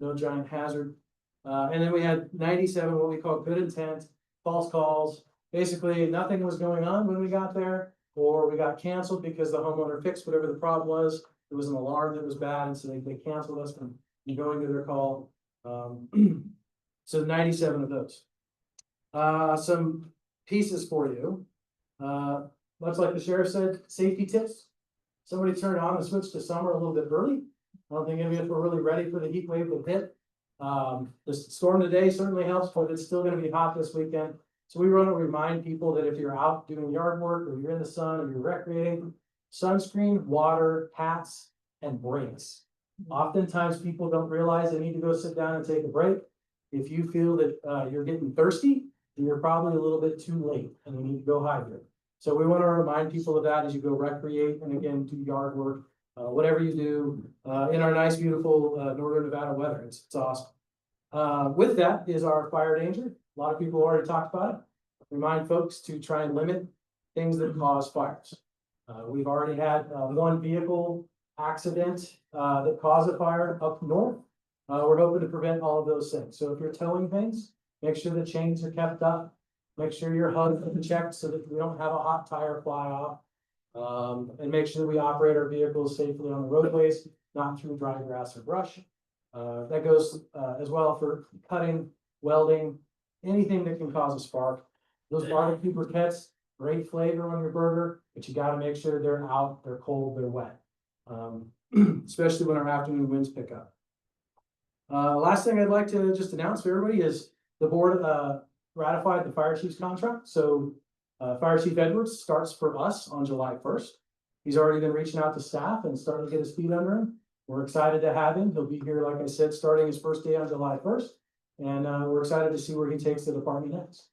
no giant hazard. And then we had 97 what we call good intent, false calls. Basically, nothing was going on when we got there, or we got canceled because the homeowner fixed whatever the problem was. It was an alarm that was bad, and so they canceled us from going to their call. So 97 of those. Some pieces for you. Much like the sheriff said, safety tips. somebody turned on the switch to summer a little bit early. I don't think any of us were really ready for the heat wave that hit. The storm today certainly helps, but it's still gonna be hot this weekend. So we want to remind people that if you're out doing yard work, or you're in the sun, or you're recreating, sunscreen, water, hats, and breaks. Oftentimes, people don't realize they need to go sit down and take a break. If you feel that you're getting thirsty, then you're probably a little bit too late and you need to go hydrate. So we want to remind people of that as you go recreate and again, do yard work, whatever you do, in our nice, beautiful northern Nevada weather. It's awesome. With that is our fire danger. A lot of people already talked about it. Remind folks to try and limit things that cause fires. We've already had one vehicle accident that caused a fire up north. We're hoping to prevent all of those things. So if you're towing things, make sure the chains are kept up. Make sure your hubs are checked so that we don't have a hot tire fly off. And make sure that we operate our vehicles safely on the roadways, not through dry grass or brush. That goes as well for cutting, welding, anything that can cause a spark. Those barbecue briquettes, great flavor on your burger, but you gotta make sure they're out, they're cold, they're wet. Especially when our afternoon winds pick up. Last thing I'd like to just announce for everybody is the board ratified the fire chief's contract. So Fire Chief Edwards starts for us on July 1st. He's already been reaching out to staff and starting to get his feet under him. We're excited to have him. He'll be here, like I said, starting his first day on July 1st. And we're excited to see where he takes the department next.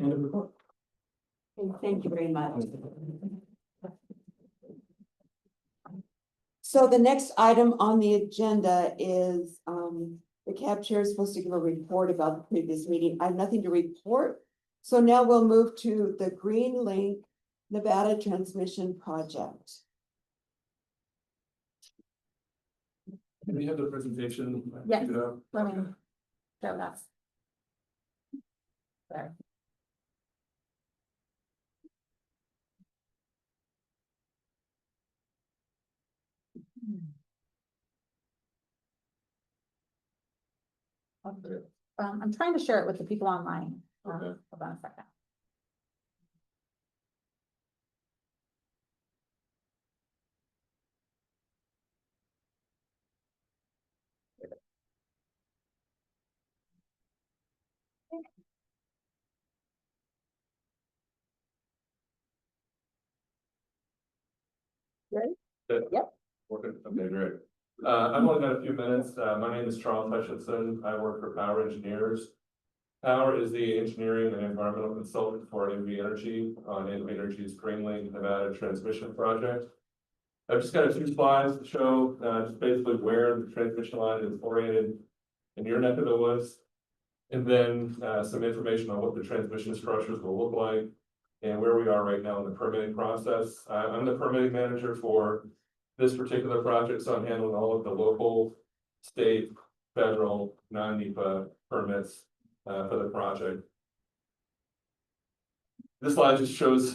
End of report. Thank you very much. So the next item on the agenda is, the cab chair is supposed to give a report about the previous meeting. I have nothing to report. So now we'll move to the Green Link Nevada Transmission Project. Can we have the presentation? Yes. Let me show that. There. I'm trying to share it with the people online. Okay. Hold on a second. Ready? Yep. Okay, great. I've only got a few minutes. My name is Charles Hutchinson. I work for Power Engineers. Power is the engineering and environmental consultant for NV Energy on NV Energy's Green Link Nevada Transmission Project. I've just got a few slides to show just basically where the transmission line is oriented in your neck of the woods. And then some information on what the transmission structures will look like and where we are right now in the permitting process. I'm the permitting manager for this particular project, so I'm handling all of the local, state, federal, non-NEPA permits for the project. This slide just shows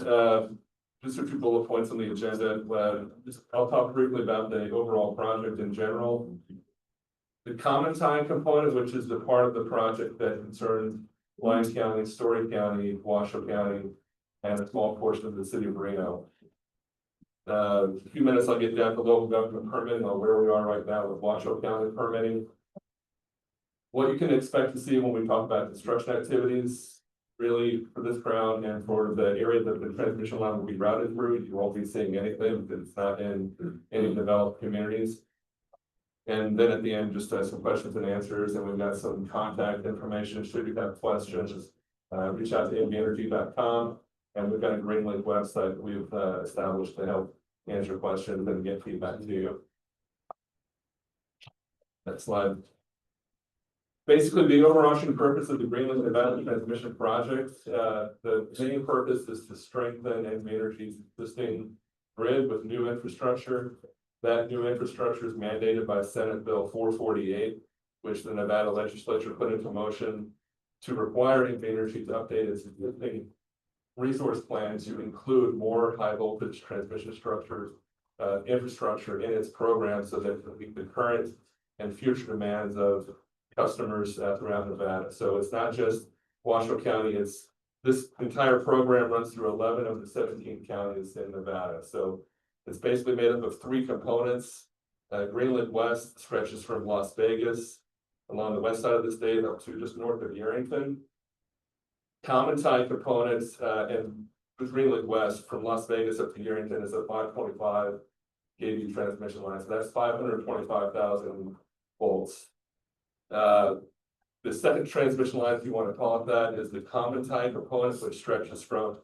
just a few bullet points on the agenda. I'll talk briefly about the overall project in general. The common time component, which is the part of the project that concerns Lyons County, Story County, Washoe County, and a small portion of the city of Reno. A few minutes, I'll get down to local government permitting on where we are right now with Washoe County permitting. What you can expect to see when we talk about construction activities, really for this crowd and for the area that the transmission line will be routed through, you won't be seeing anything because it's not in any developed communities. And then at the end, just some questions and answers, and we've got some contact information. Should you have questions, reach out to nvenergy.com, and we've got a Green Link website that we've established to help answer questions and get feedback to you. Next slide. Basically, the overarching purpose of the Green Link Nevada Transmission Project, the main purpose is to strengthen NV Energy's existing grid with new infrastructure. That new infrastructure is mandated by Senate Bill 448, which the Nevada legislature put into motion to require NV Energy to update its existing resource plan to include more high voltage transmission structures, infrastructure in its program so that it can meet the current and future demands of customers throughout Nevada. So it's not just Washoe County, it's this entire program runs through 11 of the 17 counties in Nevada. So It's basically made up of three components. Greenland West stretches from Las Vegas along the west side of the state up to just north of Yerington. Common tie components and Greenland West from Las Vegas up to Yerington is a 525 kV transmission line, so that's 525,000 volts. The second transmission line, if you want to call it that, is the common tie component, which stretches from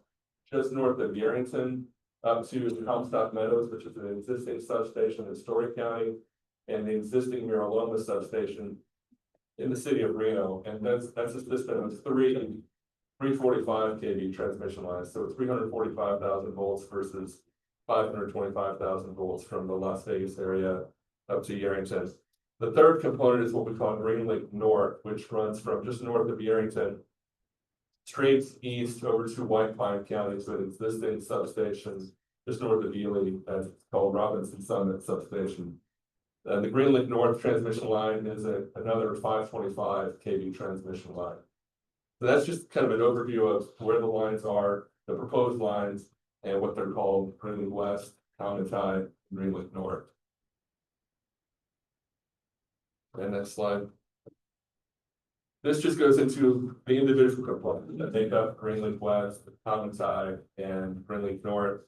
just north of Yerington up to Comstock Meadows, which is an existing substation in Story County, and the existing Miraloma substation in the city of Reno. And that's a system of three 345 kV transmission lines, so 345,000 volts versus 525,000 volts from the Las Vegas area up to Yerington. The third component is what we call Greenlink North, which runs from just north of Yerington straight east over to White Pine County to an existing substation just north of Ely, that's called Robinson Summit Substation. The Greenlink North transmission line is another 525 kV transmission line. So that's just kind of an overview of where the lines are, the proposed lines, and what they're called: Greenlink West, Common Tie, Greenlink North. And next slide. This just goes into the individual components that make up Greenlink West, Common Tie, and Greenlink North.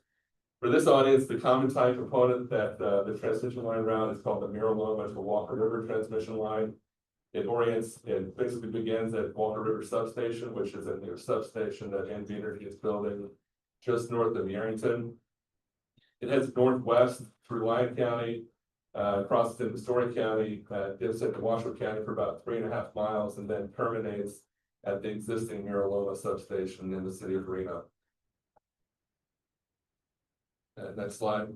For this audience, the Common Tie component that the transmission line route is called the Miraloma to Walker River transmission line. It basically begins at Walker River Substation, which is a new substation that NV Energy is building just north of Yerington. It heads northwest through Lyon County, crosses into Story County, dips into Washoe County for about 3.5 miles, and then terminates at the existing Miraloma substation in the city of Reno. Next slide.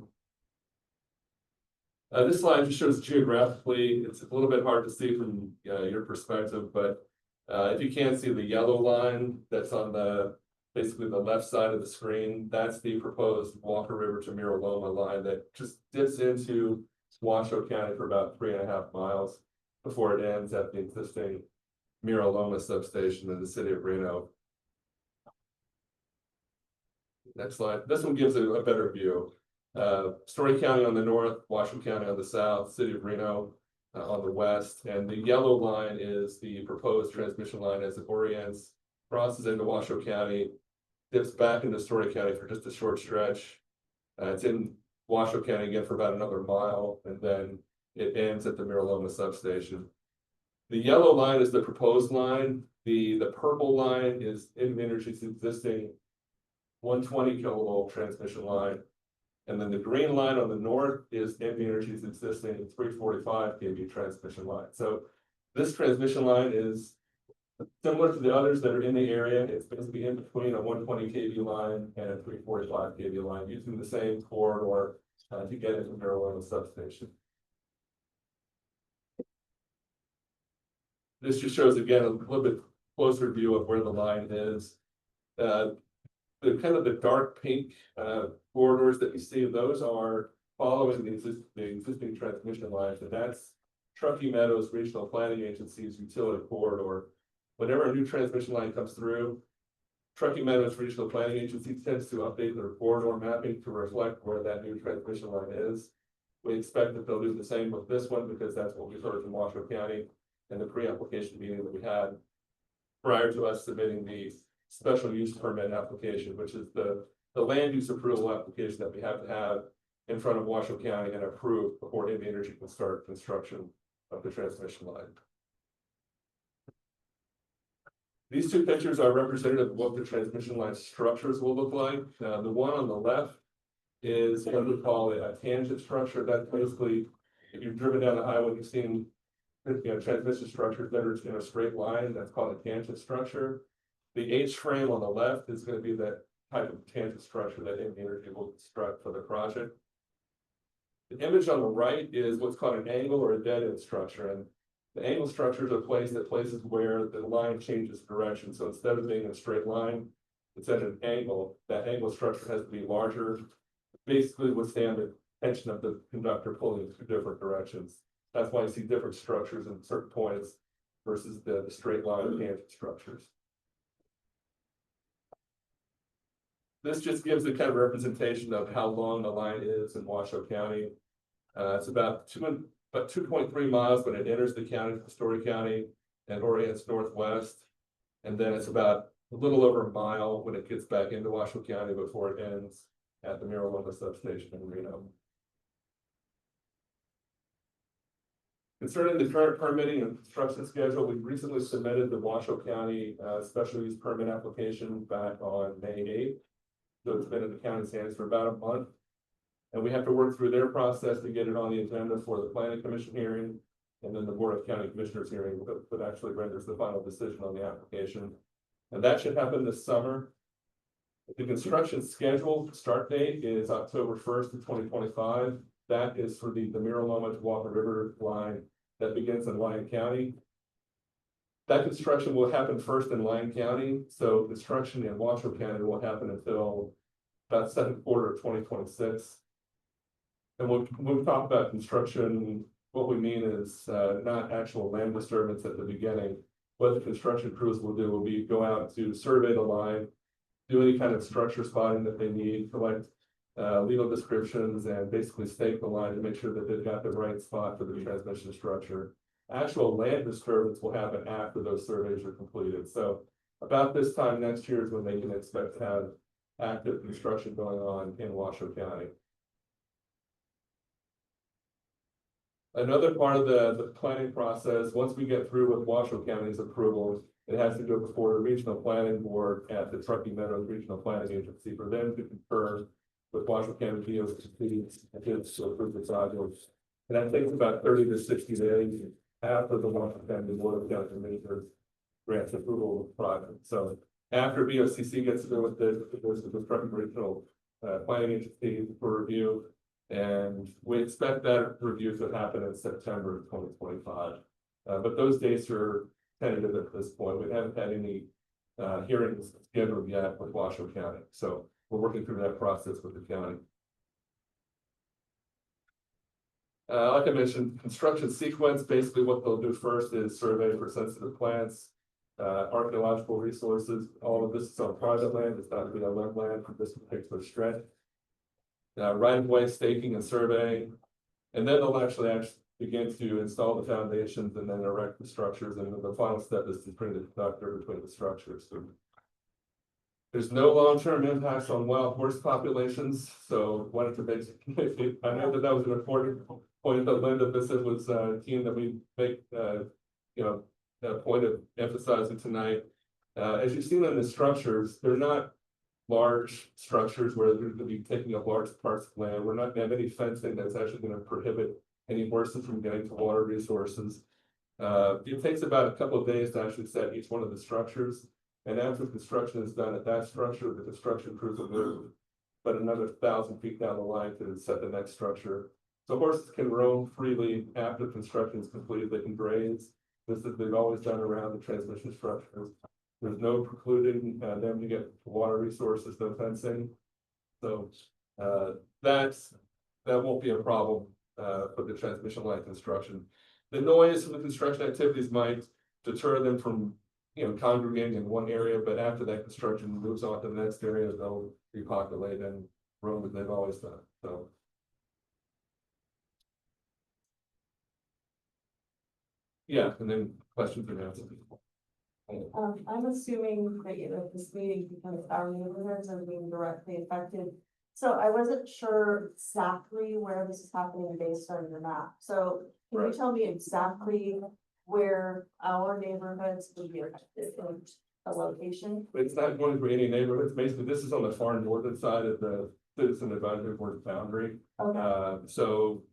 This slide just shows geographically. It's a little bit hard to see from your perspective, but if you can see the yellow line that's on basically the left side of the screen, that's the proposed Walker River to Miraloma line that just dips into Washoe County for about 3.5 miles before it ends at the existing Miraloma substation in the city of Reno. Next slide. This one gives a better view. Story County on the north, Washoe County on the south, city of Reno on the west, and the yellow line is the proposed transmission line as it orients, crosses into Washoe County, dips back into Story County for just a short stretch. It's in Washoe County again for about another mile, and then it ends at the Miraloma substation. The yellow line is the proposed line. The purple line is NV Energy's existing 120 kilovolt transmission line. And then the green line on the north is NV Energy's existing 345 kV transmission line. So this transmission line is similar to the others that are in the area. It's basically in between a 120 kV line and a 345 kV line, using the same corridor to get into Miraloma substation. This just shows again a little bit closer view of where the line is. The kind of the dark pink corridors that you see, those are following the existing transmission lines, and that's Truckee Meadows Regional Planning Agency's utility corridor. Whenever a new transmission line comes through, Truckee Meadows Regional Planning Agency tends to update their corridor mapping to reflect where that new transmission line is. We expect that they'll do the same with this one, because that's what we heard from Washoe County in the pre-application meeting that we had prior to us submitting the special use permit application, which is the land use approval application that we have to have in front of Washoe County and approved before NV Energy can start construction of the transmission line. These two pictures are representative of what the transmission line structures will look like. The one on the left is what we call a tangent structure. That's basically, if you've driven down the highway, you've seen transmission structures that are in a straight line. That's called a tangent structure. The H frame on the left is going to be that type of tangent structure that NV Energy will construct for the project. The image on the right is what's called an angle or a dead end structure. And the angle structures are placed at places where the line changes direction. So instead of being a straight line, it's at an angle. That angle structure has to be larger, basically withstand the tension of the conductor pulling in two different directions. That's why you see different structures in certain points versus the straight line tangent structures. This just gives a kind of representation of how long the line is in Washoe County. It's about 2.3 miles when it enters the county from Story County and orients northwest. And then it's about a little over a mile when it gets back into Washoe County before it ends at the Miraloma substation in Reno. Concerning the current permitting and construction schedule, we recently submitted the Washoe County special use permit application back on May 8th. So it's been in the county's hands for about a month. And we have to work through their process to get it on the agenda for the planning commission hearing. And then the board of county commissioners hearing that actually renders the final decision on the application. And that should happen this summer. The construction schedule start date is October 1st of 2025. That is for the Miraloma to Walker River line that begins in Lyon County. That construction will happen first in Lyon County, so construction in Washoe County will happen until about second quarter of 2026. And when we talk about construction, what we mean is not actual land disturbance at the beginning. What the construction crews will do will be go out to survey the line, do any kind of structure spotting that they need, collect legal descriptions, and basically stake the line to make sure that they've got the right spot for the transmission structure. Actual land disturbance will happen after those surveys are completed. So about this time next year is when they can expect to have active construction going on in Washoe County. Another part of the planning process, once we get through with Washoe County's approval, it has to go before the regional planning board at the Truckee Meadows Regional Planning Agency for them to concur with Washoe County DOT and to approve the project. And that takes about 30 to 60 days after the Washoe County Board of County Commissioners grants approval of the project. So after BOCC gets to go with this, it goes to the Truckee Regional Planning Agency for review. And we expect that review to happen in September of 2025. But those dates are tentative at this point. We haven't had any hearings scheduled yet with Washoe County. So we're working through that process with the county. Like I mentioned, construction sequence, basically what they'll do first is survey for sensitive plants, archaeological resources. All of this is on private land. It's not BLM land for this particular stretch. Right of way staking and surveying, and then they'll actually begin to install the foundations and then erect the structures. And then the final step is to bring the conductor between the structures. So there's no long-term impacts on wild horse populations. So wanted to basically, I know that was an important point that Linda Bissett was keen that we make, a point of emphasizing tonight. As you've seen in the structures, they're not large structures where they're going to be taking up large parts of land. We're not going to have any fencing that's actually going to prohibit any horses from getting to water resources. It takes about a couple of days to actually set each one of the structures. And after construction is done at that structure, the construction crews will move but another 1,000 feet down the line to set the next structure. So horses can roam freely after construction is completed. They can graze. This is they've always done around the transmission structures. There's no precluding them to get water resources, no fencing. So that won't be a problem for the transmission line construction. The noise from the construction activities might deter them from congregating in one area, but after that construction moves on to the next area, they'll repopulate and roam as they've always done. So yeah, and then questions and answers. I'm assuming that you're at this meeting because our neighborhoods are being directly affected. So I wasn't sure exactly where this is happening based on your map. So can you tell me exactly where our neighborhoods would be affected in a location? It's not going for any neighborhoods. Basically, this is on the far northern side of the Citizen Advisory Board boundary. Okay. So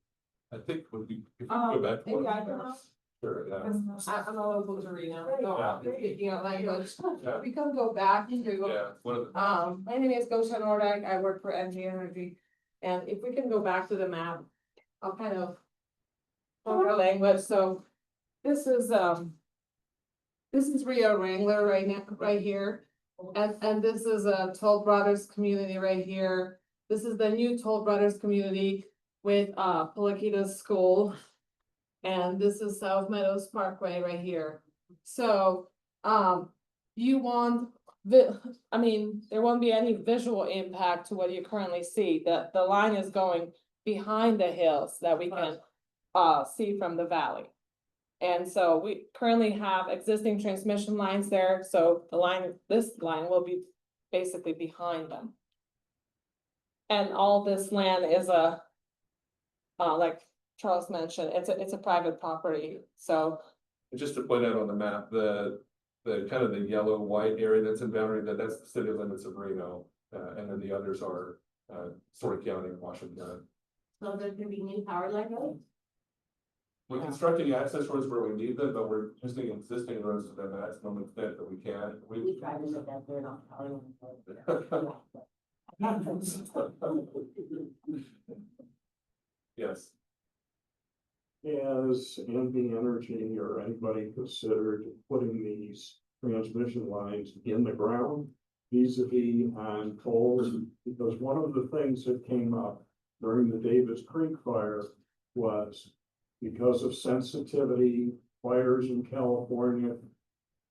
I think if you go back. Maybe I can help. Sure, yeah. I'm a local Serena. Yeah. Speaking of language, Yeah. we can go back to, Yeah, one of the. my name is Gosha Nordak. I work for NG Energy. And if we can go back to the map, I'll kind of talk our language. So this is Rio Wrangler right now, right here. And this is a Toll Brothers community right here. This is the new Toll Brothers community with Palaquita School. And this is South Meadows Parkway right here. So you want I mean, there won't be any visual impact to what you currently see. The line is going behind the hills that we can see from the valley. And so we currently have existing transmission lines there, so this line will be basically behind them. And all this land is like Charles mentioned, it's a private property, so. And just to point out on the map, the kind of the yellow white area that's in boundary, that's the city limits of Reno. And then the others are Sort County and Washington County. So there could be new power lines? We're constructing access roads where we need them, but we're using existing roads to the maximum extent that we can. We try to get that there, not power Yes. Has NV Energy or anybody considered putting these transmission lines in the ground vis-a-vis on poles? Because one of the things that came up during the Davis Creek fire was because of sensitivity, fires in California,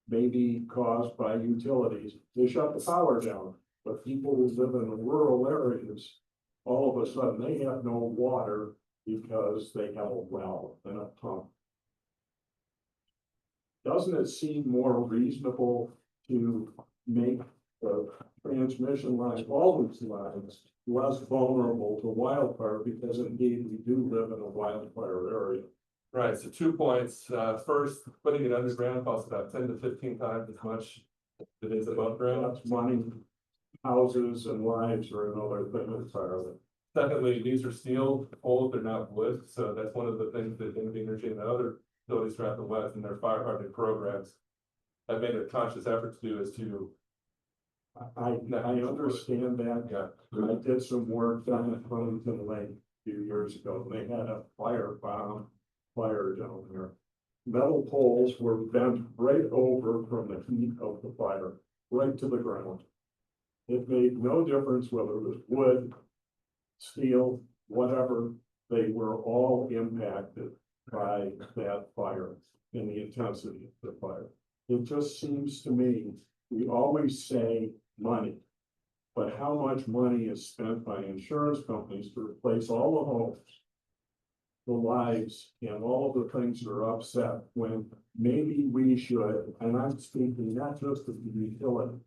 maybe caused by utilities, they shut the power down. But people who live in the rural areas, all of a sudden, they have no water because they have a well and a pump. Doesn't it seem more reasonable to make the transmission lines, all these lines, less vulnerable to wildfire, because indeed we do live in a wildfire area? Right, so 2 points. First, putting it underground costs about 10 to 15 times as much as it is above ground. That's money. Houses and lives are another thing entirely. Secondly, these are steel poles, they're not wood, so that's one of the things that NV Energy and the other utilities throughout the West in their fire hardening programs have made a conscious effort to do is to. I understand that. Yeah. I did some work down at Huntington Lake a few years ago. They had a fire down there. Metal poles were bent right over from the heat of the fire, right to the ground. It made no difference whether it was wood, steel, whatever, they were all impacted by that fire and the intensity of the fire. It just seems to me, we always say money, but how much money is spent by insurance companies to replace all the homes, the lives, and all of the things that are upset, when maybe we should, and I'm speaking not just of the utility,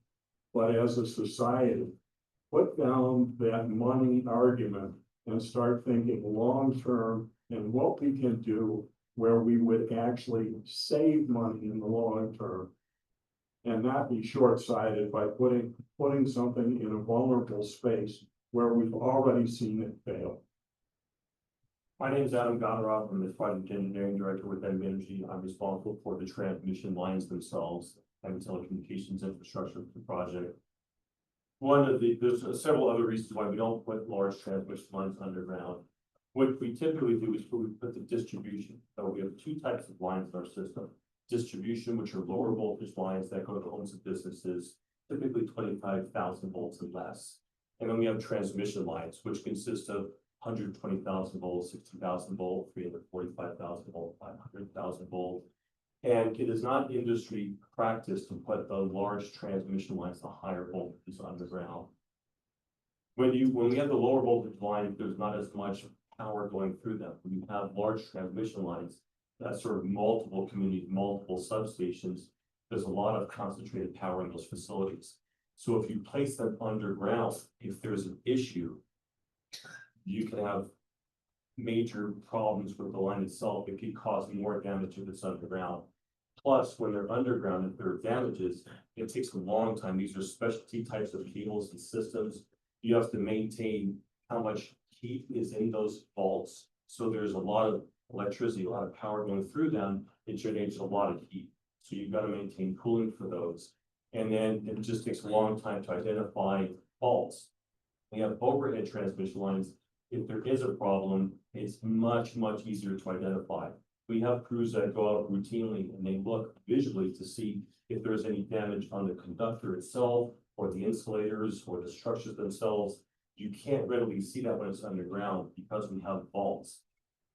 but as a society, put down that money argument and start thinking long-term and what we can do where we would actually save money in the long term. And not be short-sighted by putting something in a vulnerable space where we've already seen it fail. My name is Adam Goddard. I'm the project engineering director with NV Energy. I'm responsible for the transmission lines themselves and telecommunications infrastructure for the project. There's several other reasons why we don't put large transmission lines underground. What we typically do is we put the distribution. So we have two types of lines in our system. Distribution, which are lower voltage lines that go to homes and businesses, typically 25,000 volts and less. And then we have transmission lines, which consist of 120,000 volts, 60,000 volt, 345,000 volt, 500,000 volt. And it is not industry practice to put the large transmission lines, the higher voltages underground. When we have the lower voltage line, there's not as much power going through them. When you have large transmission lines, that sort of multiple communities, multiple substations, there's a lot of concentrated power in those facilities. So if you place them underground, if there's an issue, you can have major problems with the line itself. It could cause more damage if it's underground. Plus, when they're underground, if there are damages, it takes a long time. These are specialty types of cables and systems. You have to maintain how much heat is in those vaults. So there's a lot of electricity, a lot of power going through them. It generates a lot of heat. So you've got to maintain cooling for those. And then it just takes a long time to identify faults. We have overhead transmission lines. If there is a problem, it's much, much easier to identify. We have crews that go out routinely and they look visually to see if there's any damage on the conductor itself or the insulators or the structures themselves. You can't readily see that when it's underground because we have vaults.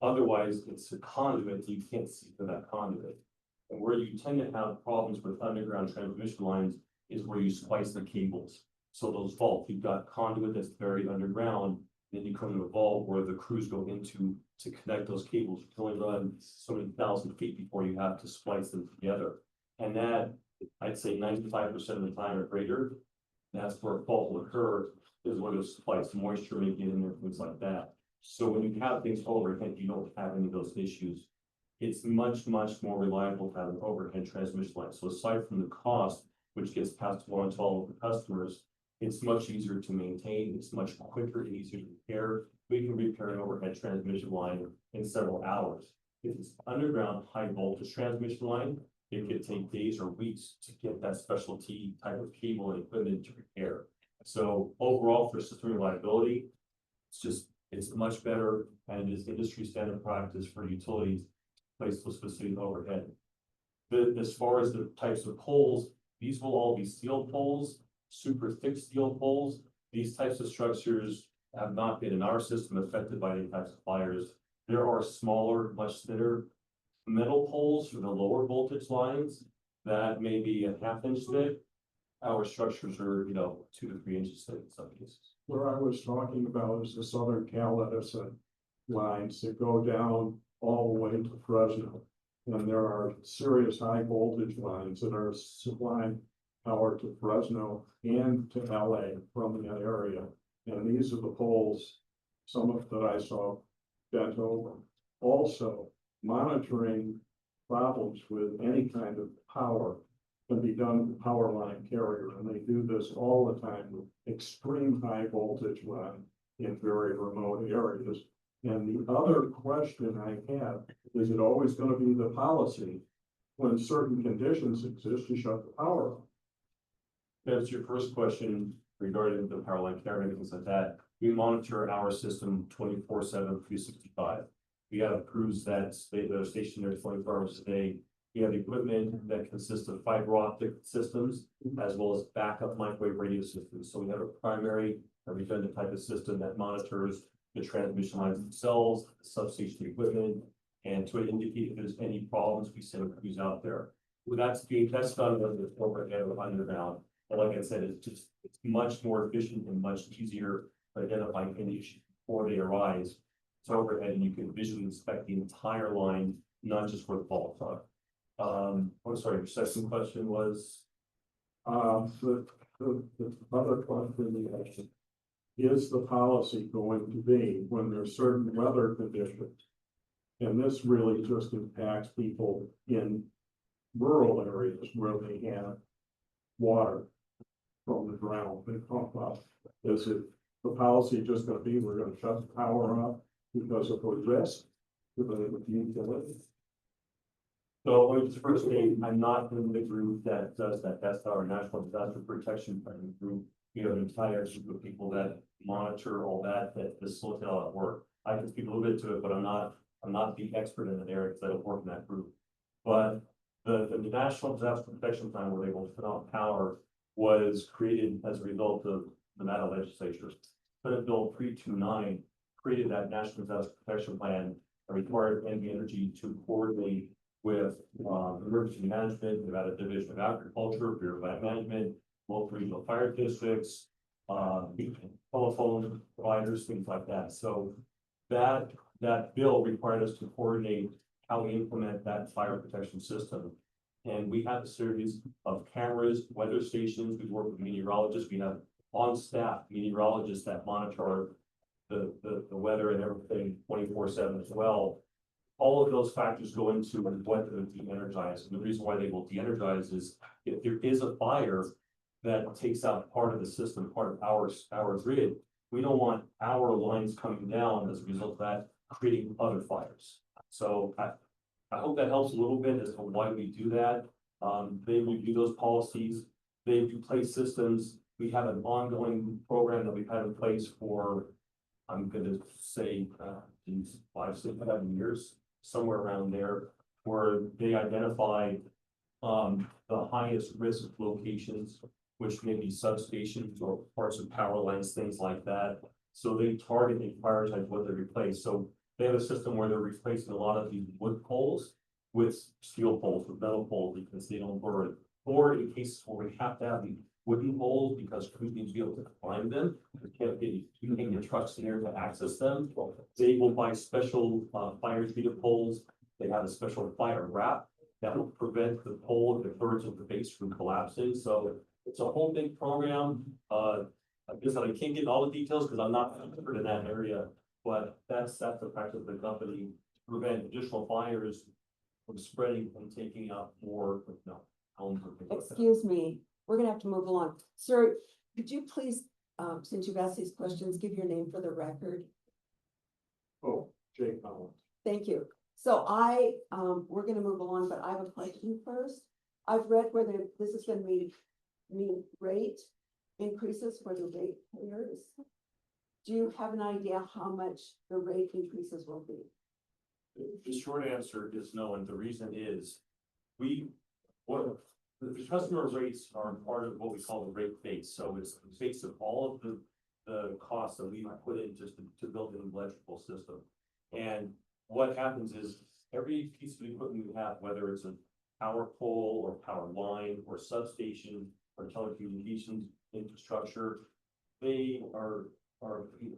Otherwise, it's a conduit, you can't see through that conduit. And where you tend to have problems with underground transmission lines is where you splice the cables. So those vaults, you've got conduit that's buried underground, then you come to a vault where the crews go into to connect those cables. You can only run so many thousand feet before you have to splice them together. And that, I'd say 95% of the time or greater, that's where a fault will occur, is where those splice, moisture may get in there, things like that. So when you have things overhead, you don't have any of those issues. It's much more reliable to have an overhead transmission line. So aside from the cost, which gets passed along to all of the customers, it's much easier to maintain, it's much quicker and easier to repair. We can repair an overhead transmission line in several hours. If it's underground high voltage transmission line, it could take days or weeks to get that specialty type of cable and equipment to repair. So overall, for system reliability, it's much better, and it is industry standard practice for utilities to place those specific overhead. As far as the types of poles, these will all be steel poles, super thick steel poles. These types of structures have not been in our system affected by any types of fires. There are smaller, much thinner metal poles for the lower voltage lines that may be a ½ inch thick. Our structures are, 2 to 3 inches thick in some cases. Where I was talking about is the Southern Cal Edison lines that go down all the way to Fresno. And there are serious high voltage lines that are supplying power to Fresno and to LA from that area. And these are the poles, some of that I saw bent over. Also, monitoring problems with any kind of power can be done with power line carrier, and they do this all the time with extreme high voltage line in very remote areas. And the other question I have, is it always going to be the policy when certain conditions exist to shut the power off? That's your first question regarding the power line carrier and things like that. We monitor our system 24/7, 365. We have crews that are stationed there 24 hours a day. We have equipment that consists of fiber optic systems as well as backup microwave radio systems. So we have a primary or redundant type of system that monitors the transmission lines themselves, the substation equipment, and to indicate if there's any problems, we send crews out there. Well, that's done with the overhead or underground. But like I said, it's much more efficient and much easier to identify any issues before they arise. It's overhead, and you can visually inspect the entire line, not just where the faults are. I'm sorry, your second question was? The other question is the policy going to be when there's certain weather conditions? And this really just impacts people in rural areas where they have water from the ground they pump up. Is it the policy just going to be we're going to shut the power off because of the risk to the utility? So let me just first say, I'm not in the group that does that. That's our National Disaster Protection Planning group. We have an entire group of people that monitor all that facilitate all that work. I can speak a little bit to it, but I'm not the expert in that area because I don't work in that group. But the National Disaster Protection Plan, where they will turn off power, was created as a result of the Nevada legislature. Senate Bill 329 created that National Disaster Protection Plan and required NV Energy to coordinate with emergency management, Nevada Division of Agriculture, Bureau of Land Management, local regional fire districts, telephone providers, things like that. So that bill required us to coordinate how we implement that fire protection system. And we have a series of cameras, weather stations. We work with meteorologists. We have on staff meteorologists that monitor the weather and everything 24/7 as well. All of those factors go into whether to de-energize. And the reason why they will de-energize is if there is a fire that takes out part of the system, part of our grid, we don't want our lines coming down as a result of that, creating other fires. So I hope that helps a little bit as to why we do that. They review those policies. They replace systems. We have an ongoing program that we've had in place for, I'm going to say, 5, 6, 7 years, somewhere around there, where they identify the highest risk locations, which may be substations or parts of power lines, things like that. So they target and prioritize what they replace. So they have a system where they're replacing a lot of these wood poles with steel poles, with metal poles, because they don't burn. or in cases where we have to have the wooden poles because crews need to be able to climb them. We can't get, you can't get trucks in there to access them. They will buy special fire treated poles. They have a special fire wrap that will prevent the pole and the thirds of the base from collapsing. So it's a whole big program. I guess I can't get all the details because I'm not an expert in that area, but that's the practice of the company to prevent additional fires from spreading and taking out more, homes. Excuse me, we're gonna have to move along. Sir, could you please, since you've asked these questions, give your name for the record? Oh, Jake Collins. Thank you. So we're gonna move along, but I have a question first. I've read where this is gonna mean rate increases for the rate payers. Do you have an idea how much the rate increases will be? The short answer is no, and the reason is, the customer rates are part of what we call the rate base, so it's the base of all of the costs that we put in just to build an electrical system. And what happens is, every piece of equipment we have, whether it's a power pole or power line or substation or telecommunications infrastructure, they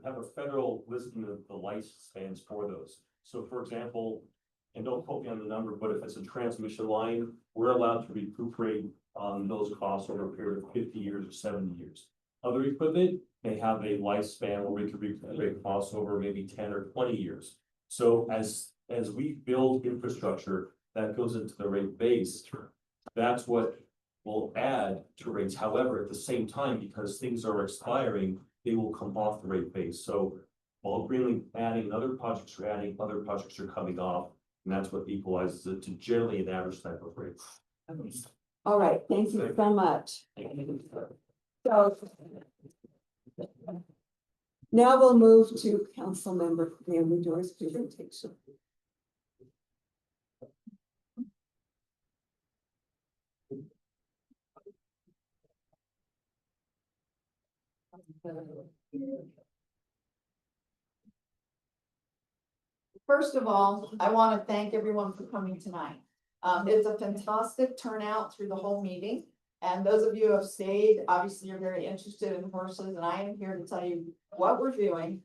have a federal listing of the lifespans for those. So for example, and don't quote me on the number, but if it's a transmission line, we're allowed to recuperate on those costs over a period of 50 years or 70 years. Other equipment, they have a lifespan where we can recuperate costs over maybe 10 or 20 years. So as we build infrastructure that goes into the rate base, that's what will add to rates. However, at the same time, because things are expiring, they will come off the rate base. So while really adding other projects are adding, other projects are coming off, and that's what equalizes it to generally an average type of rate. All right, thank you so much. So now we'll move to Councilmember Naomi Doyle's presentation. First of all, I want to thank everyone for coming tonight. It's a fantastic turnout through the whole meeting. And those of you who have stayed, obviously you're very interested in horses, and I am here to tell you what we're doing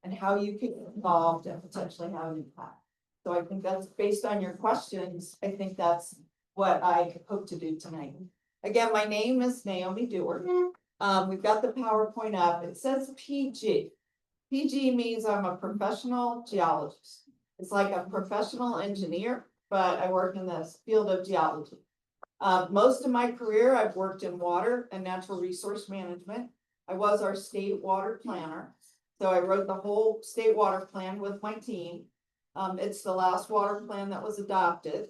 and how you can get involved and potentially have an impact. So I think that's based on your questions. I think that's what I hope to do tonight. Again, my name is Naomi Dewar. We've got the PowerPoint up. It says PG. PG means I'm a professional geologist. It's like a professional engineer, but I work in the field of geology. Most of my career, I've worked in water and natural resource management. I was our state water planner. So I wrote the whole state water plan with my team. It's the last water plan that was adopted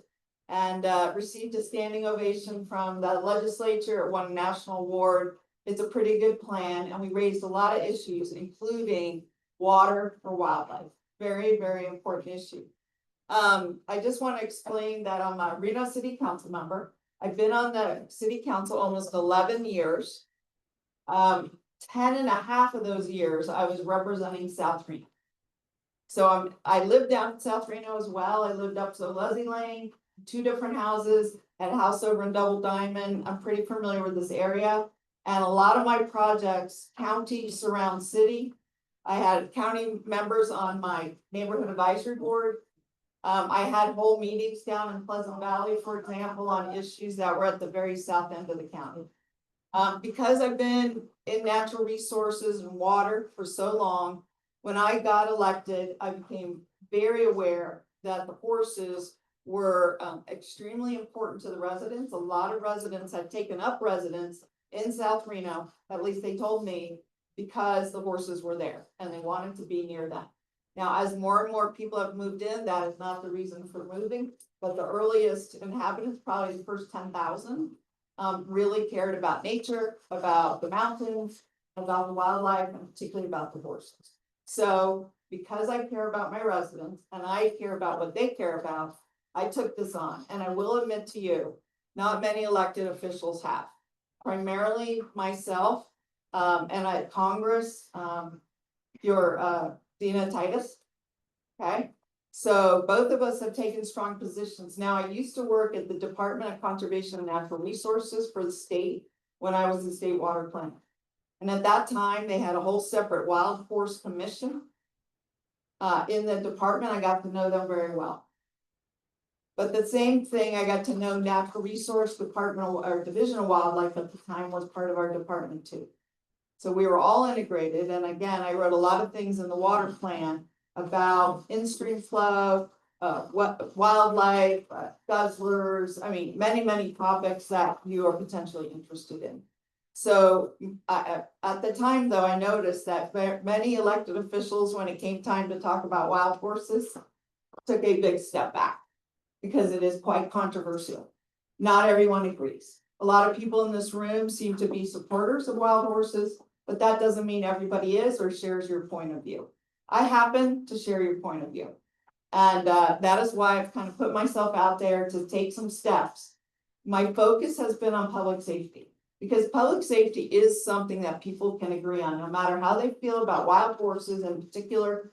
and received a standing ovation from the legislature. It won a national award. It's a pretty good plan, and we raised a lot of issues, including water for wildlife. Very, very important issue. I just want to explain that I'm a Reno City Council member. I've been on the city council almost 11 years. 10 and a half of those years, I was representing South Reno. So I lived down in South Reno as well. I lived up to Leslie Lane, 2 different houses, had a house over in Double Diamond. I'm pretty familiar with this area. And a lot of my projects, county surround city. I had county members on my neighborhood advisory board. I had whole meetings down in Pleasant Valley, for example, on issues that were at the very south end of the county. Because I've been in natural resources and water for so long, when I got elected, I became very aware that the horses were extremely important to the residents. A lot of residents had taken up residence in South Reno, at least they told me, because the horses were there and they wanted to be near them. Now, as more and more people have moved in, that is not the reason for moving, but the earliest inhabitants, probably the first 10,000, really cared about nature, about the mountains, about the wildlife, and particularly about the horses. So because I care about my residents and I care about what they care about, I took this on, and I will admit to you, not many elected officials have. Primarily myself, and at Congress, your Dina Titus, okay? So both of us have taken strong positions. Now, I used to work at the Department of Conservation and Natural Resources for the state when I was the state water plant. And at that time, they had a whole separate wild horse commission. In the department, I got to know them very well. But the same thing, I got to know Natural Resource Department or Division of Wildlife at the time was part of our department too. So we were all integrated, and again, I wrote a lot of things in the water plan about in-stream flow, what wildlife, guzzlers, I mean, many topics that you are potentially interested in. So at the time though, I noticed that many elected officials, when it came time to talk about wild horses, took a big step back because it is quite controversial. Not everyone agrees. A lot of people in this room seem to be supporters of wild horses, but that doesn't mean everybody is or shares your point of view. I happen to share your point of view. And that is why I've kind of put myself out there to take some steps. My focus has been on public safety, because public safety is something that people can agree on, no matter how they feel about wild horses in particular.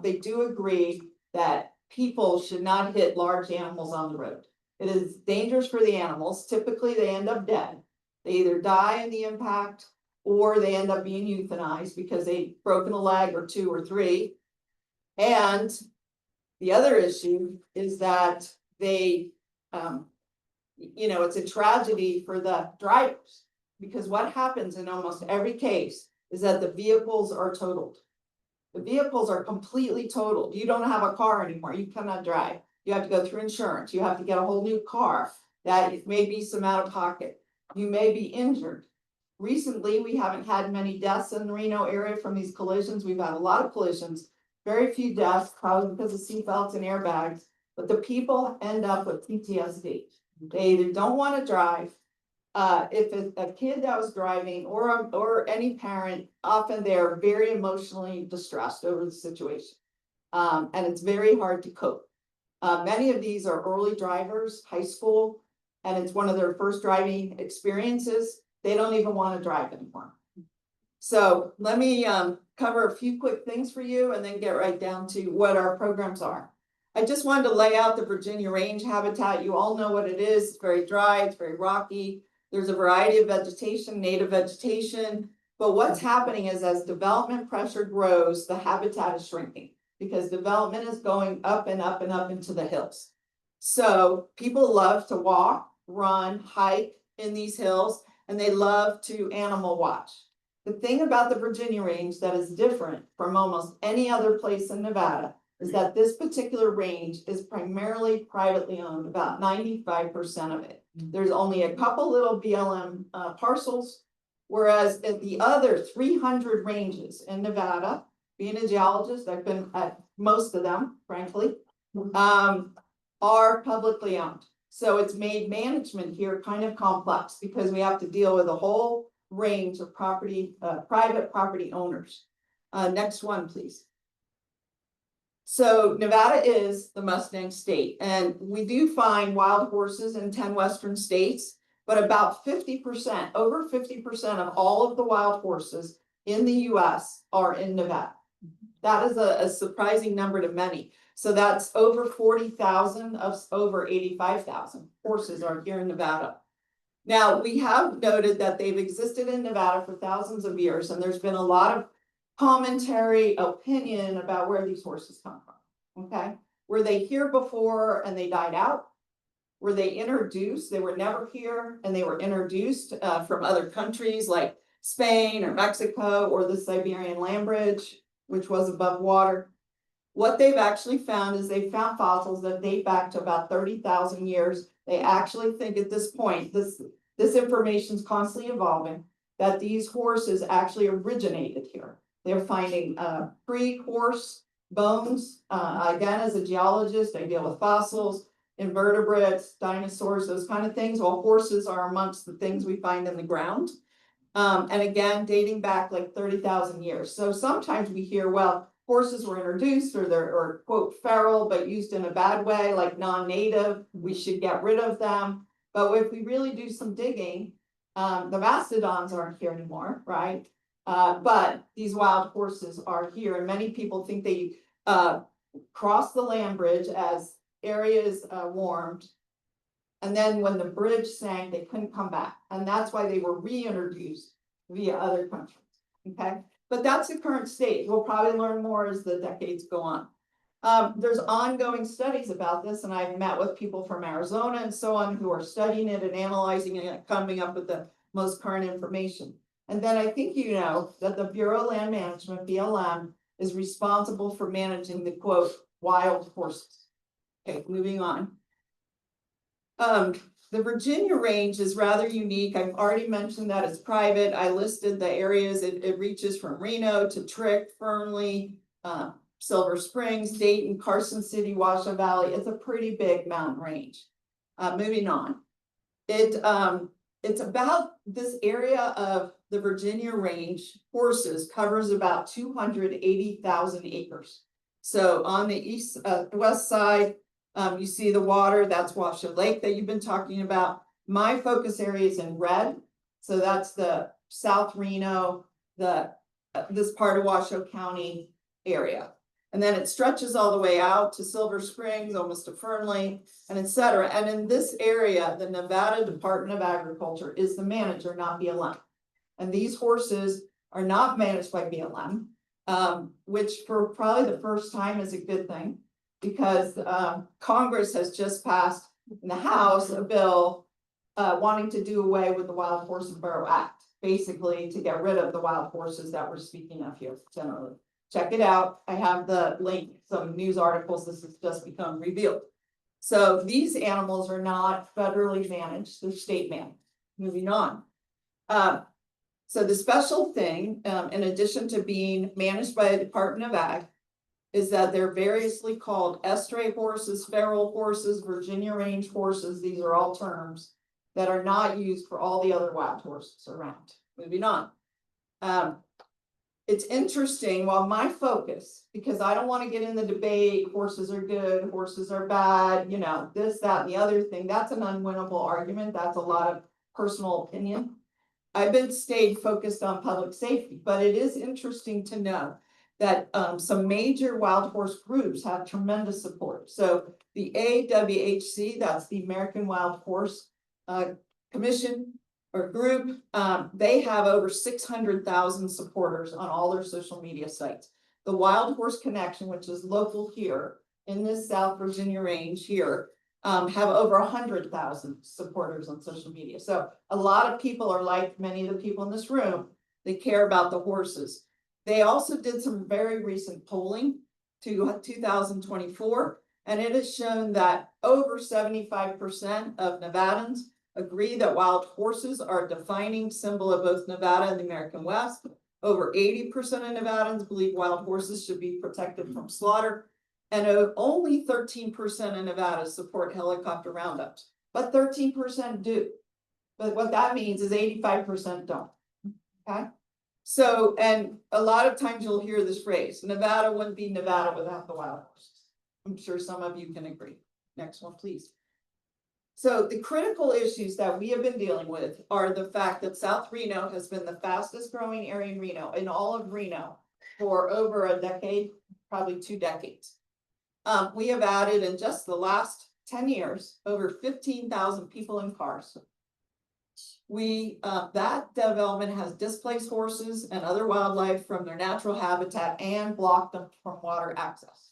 They do agree that people should not hit large animals on the road. It is dangerous for the animals. Typically, they end up dead. They either die in the impact or they end up being euthanized because they've broken a leg or two or three. And the other issue is that they, it's a tragedy for the drivers, because what happens in almost every case is that the vehicles are totaled. The vehicles are completely totaled. You don't have a car anymore. You cannot drive. You have to go through insurance. You have to get a whole new car. That may be some out of pocket. You may be injured. Recently, we haven't had many deaths in the Reno area from these collisions. We've had a lot of collisions, very few deaths, probably because of seatbelts and airbags, but the people end up with PTSD. They either don't want to drive. If it's a kid that was driving or any parent, often they're very emotionally distressed over the situation. And it's very hard to cope. Many of these are early drivers, high school, and it's one of their first driving experiences. They don't even want to drive anymore. So let me cover a few quick things for you and then get right down to what our programs are. I just wanted to lay out the Virginia range habitat. You all know what it is. It's very dry, it's very rocky. There's a variety of vegetation, native vegetation. But what's happening is as development pressure grows, the habitat is shrinking because development is going up and up and up into the hills. So people love to walk, run, hike in these hills, and they love to animal watch. The thing about the Virginia range that is different from almost any other place in Nevada is that this particular range is primarily privately owned, about 95% of it. There's only a couple little BLM parcels, whereas at the other 300 ranges in Nevada, being a geologist, I've been at most of them, frankly, are publicly owned. So it's made management here kind of complex because we have to deal with a whole range of property, private property owners. Next one, please. So Nevada is the Mustang state, and we do find wild horses in 10 Western states, but about 50%, over 50% of all of the wild horses in the US are in Nevada. That is a surprising number to many. So that's over 40,000 of over 85,000 horses are here in Nevada. Now, we have noted that they've existed in Nevada for thousands of years, and there's been a lot of commentary, opinion about where these horses come from, okay? Were they here before and they died out? Were they introduced? They were never here and they were introduced from other countries like Spain or Mexico or the Siberian land bridge, which was above water. What they've actually found is they found fossils that date back to about 30,000 years. They actually think at this point, this information is constantly evolving, that these horses actually originated here. They're finding pre-horse bones. Again, as a geologist, I deal with fossils, invertebrates, dinosaurs, those kind of things. Well, horses are amongst the things we find in the ground. And again, dating back like 30,000 years. So sometimes we hear, well, horses were introduced or quote feral, but used in a bad way, like non-native, we should get rid of them. But if we really do some digging, the mastodons aren't here anymore, right? But these wild horses are here, and many people think they cross the land bridge as areas warmed. And then when the bridge sank, they couldn't come back, and that's why they were reintroduced via other countries, okay? But that's the current state. We'll probably learn more as the decades go on. There's ongoing studies about this, and I've met with people from Arizona and so on who are studying it and analyzing it and coming up with the most current information. And then I think you know that the Bureau of Land Management, BLM, is responsible for managing the quote, wild horses. Okay, moving on. The Virginia range is rather unique. I've already mentioned that it's private. I listed the areas. It reaches from Reno to Trick, Fernley, Silver Springs, Dayton, Carson City, Washoe Valley. It's a pretty big mountain range. Moving on. It's about this area of the Virginia range horses covers about 280,000 acres. So on the west side, you see the water, that's Washoe Lake that you've been talking about. My focus area is in red. So that's the South Reno, this part of Washoe County area. And then it stretches all the way out to Silver Springs, almost to Fernley, and etc. And in this area, the Nevada Department of Agriculture is the manager, not BLM. And these horses are not managed by BLM, which for probably the first time is a good thing, because Congress has just passed in the House a bill wanting to do away with the Wild Horse and Burro Act, basically to get rid of the wild horses that we're speaking of here generally. Check it out. I have the link, some news articles. This has just become revealed. So these animals are not federally managed, they're state managed. Moving on. So the special thing, in addition to being managed by the Department of Ag, is that they're variously called estray horses, feral horses, Virginia range horses. These are all terms that are not used for all the other wild horses around. Moving on. It's interesting, while my focus, because I don't want to get in the debate, horses are good, horses are bad, you know, this, that, and the other thing, that's an unwinnable argument. That's a lot of personal opinion. I've stayed focused on public safety, but it is interesting to know that some major wild horse groups have tremendous support. So the AWHC, that's the American Wild Horse Commission or group, they have over 600,000 supporters on all their social media sites. The Wild Horse Connection, which is local here in this South Virginia range here, have over 100,000 supporters on social media. So a lot of people are like many of the people in this room, they care about the horses. They also did some very recent polling to 2024, and it has shown that over 75% of Nevadans agree that wild horses are a defining symbol of both Nevada and the American West. Over 80% of Nevadans believe wild horses should be protected from slaughter, and only 13% of Nevada support helicopter roundups, but 13% do. But what that means is 85% don't, okay? So, and a lot of times you'll hear this phrase, Nevada wouldn't be Nevada without the wild horses. I'm sure some of you can agree. Next one, please. So the critical issues that we have been dealing with are the fact that South Reno has been the fastest growing area in Reno, in all of Reno, for over a decade, probably 2 decades. We have added in just the last 10 years, over 15,000 people in cars. That development has displaced horses and other wildlife from their natural habitat and blocked them from water access.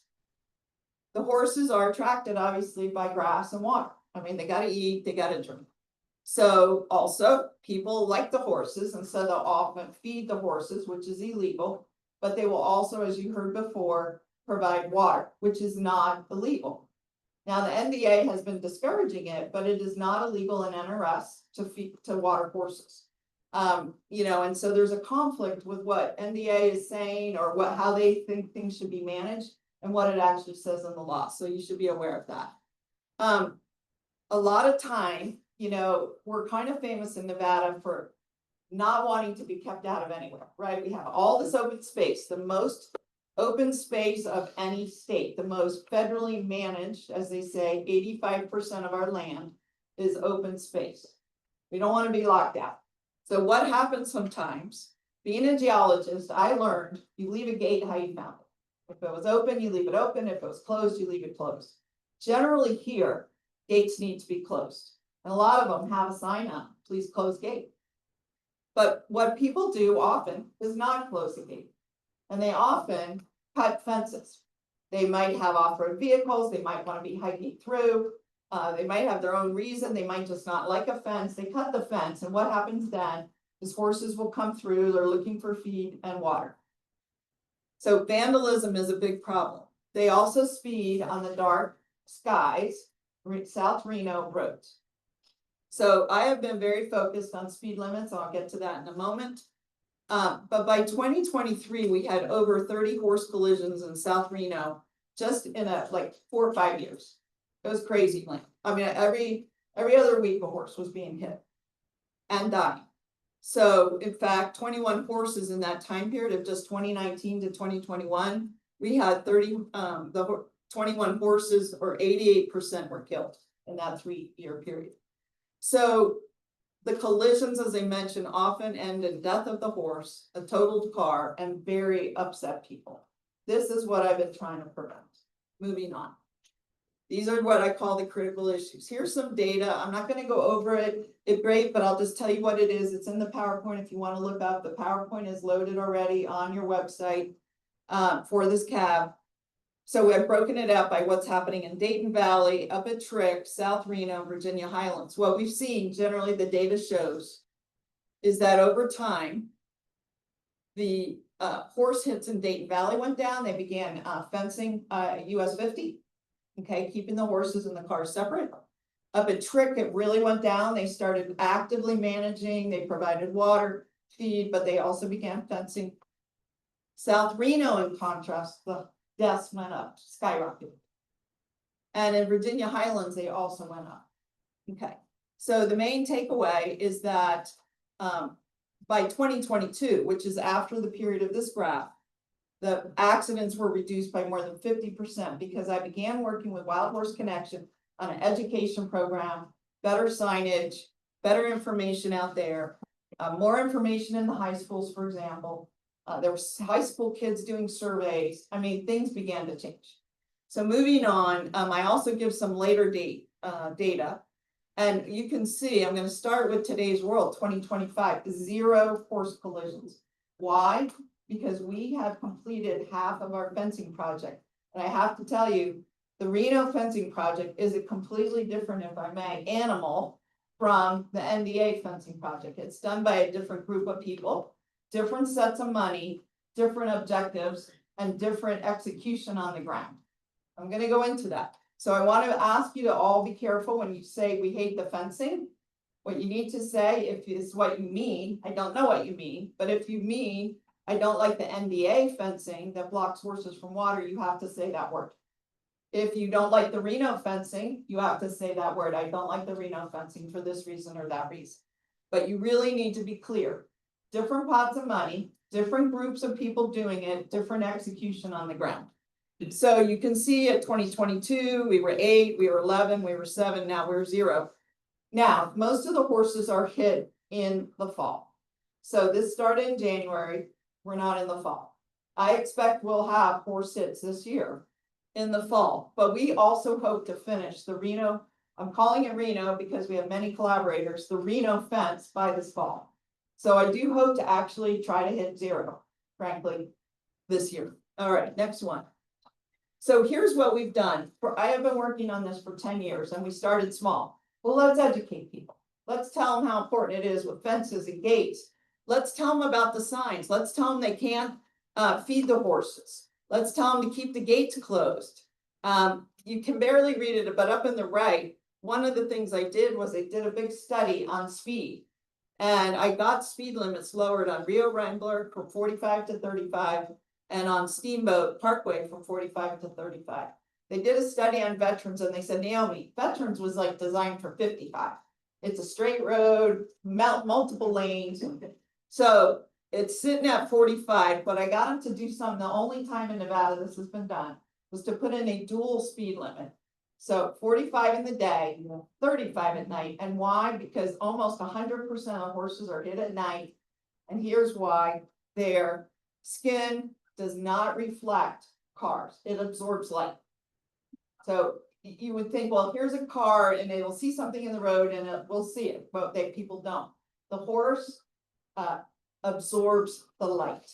The horses are attracted obviously by grass and water. I mean, they got to eat, they got to drink. So also people like the horses, and so they'll often feed the horses, which is illegal, but they will also, as you heard before, provide water, which is not illegal. Now the NDA has been discouraging it, but it is not illegal in NRS to water horses. You know, and so there's a conflict with what NDA is saying or how they think things should be managed and what it actually says in the law. So you should be aware of that. A lot of time, you know, we're kind of famous in Nevada for not wanting to be kept out of anywhere, right? We have all this open space, the most open space of any state, the most federally managed, as they say, 85% of our land is open space. We don't want to be locked out. So what happens sometimes, being a geologist, I learned you leave a gate how you found it. If it was open, you leave it open. If it was closed, you leave it closed. Generally here, gates need to be closed. And a lot of them have a sign up, please close gate. But what people do often is not close the gate. And they often cut fences. They might have off-road vehicles, they might want to be hiking through. They might have their own reason, they might just not like a fence, they cut the fence, and what happens then is horses will come through, they're looking for feed and water. So vandalism is a big problem. They also speed on the dark skies, South Reno roads. So I have been very focused on speed limits, I'll get to that in a moment. But by 2023, we had over 30 horse collisions in South Reno, just in like 4 or 5 years. It was crazy, like, I mean, every other week a horse was being hit and dying. So in fact, 21 horses in that time period of just 2019 to 2021, we had 21 horses, or 88% were killed in that 3-year period. So the collisions, as I mentioned, often end in death of the horse, a totaled car, and very upset people. This is what I've been trying to prevent. Moving on. These are what I call the critical issues. Here's some data. I'm not going to go over it. It's great, but I'll just tell you what it is. It's in the PowerPoint if you want to look up. The PowerPoint is loaded already on your website for this cab. So I've broken it out by what's happening in Dayton Valley, up at Trick, South Reno, Virginia Highlands. What we've seen, generally the data shows, is that over time, the horse hits in Dayton Valley went down. They began fencing US 50, okay, keeping the horses and the cars separate. Up at Trick, it really went down. They started actively managing. They provided water, feed, but they also began fencing. South Reno, in contrast, the deaths went up, skyrocketed. And in Virginia Highlands, they also went up. Okay, so the main takeaway is that by 2022, which is after the period of this graph, the accidents were reduced by more than 50% because I began working with Wild Horse Connection on an education program, better signage, better information out there, more information in the high schools, for example. There were high school kids doing surveys. I mean, things began to change. So moving on, I also give some later data. And you can see, I'm going to start with today's world, 2025, 0 horse collisions. Why? Because we have completed half of our fencing project. And I have to tell you, the Reno fencing project is a completely different, if I may, animal from the NDA fencing project. It's done by a different group of people, different sets of money, different objectives, and different execution on the ground. I'm going to go into that. So I want to ask you to all be careful when you say we hate the fencing. What you need to say, if it's what you mean, I don't know what you mean, but if you mean I don't like the NDA fencing that blocks horses from water, you have to say that word. If you don't like the Reno fencing, you have to say that word. I don't like the Reno fencing for this reason or that reason. But you really need to be clear. Different pots of money, different groups of people doing it, different execution on the ground. So you can see at 2022, we were 8, we were 11, we were 7, now we're 0. Now, most of the horses are hit in the fall. So this started in January, we're not in the fall. I expect we'll have horse hits this year in the fall, but we also hope to finish the Reno, I'm calling it Reno because we have many collaborators, the Reno fence by this fall. So I do hope to actually try to hit 0, frankly, this year. All right, next one. So here's what we've done. I have been working on this for 10 years and we started small. Well, let's educate people. Let's tell them how important it is with fences and gates. Let's tell them about the signs. Let's tell them they can't feed the horses. Let's tell them to keep the gates closed. You can barely read it, but up in the right, one of the things I did was I did a big study on speed. And I got speed limits lowered on Rio Wrangler from 45 to 35 and on Steamboat Parkway from 45 to 35. They did a study on veterans and they said, Naomi, veterans was like designed for 55. It's a straight road, multiple lanes. So it's sitting at 45, but I got them to do something. The only time in Nevada this has been done was to put in a dual speed limit. So 45 in the day, 35 at night. And why? Because almost 100% of horses are hit at night. And here's why: their skin does not reflect cars, it absorbs light. So you would think, well, here's a car and it will see something in the road and it will see it, but people don't. The horse absorbs the light.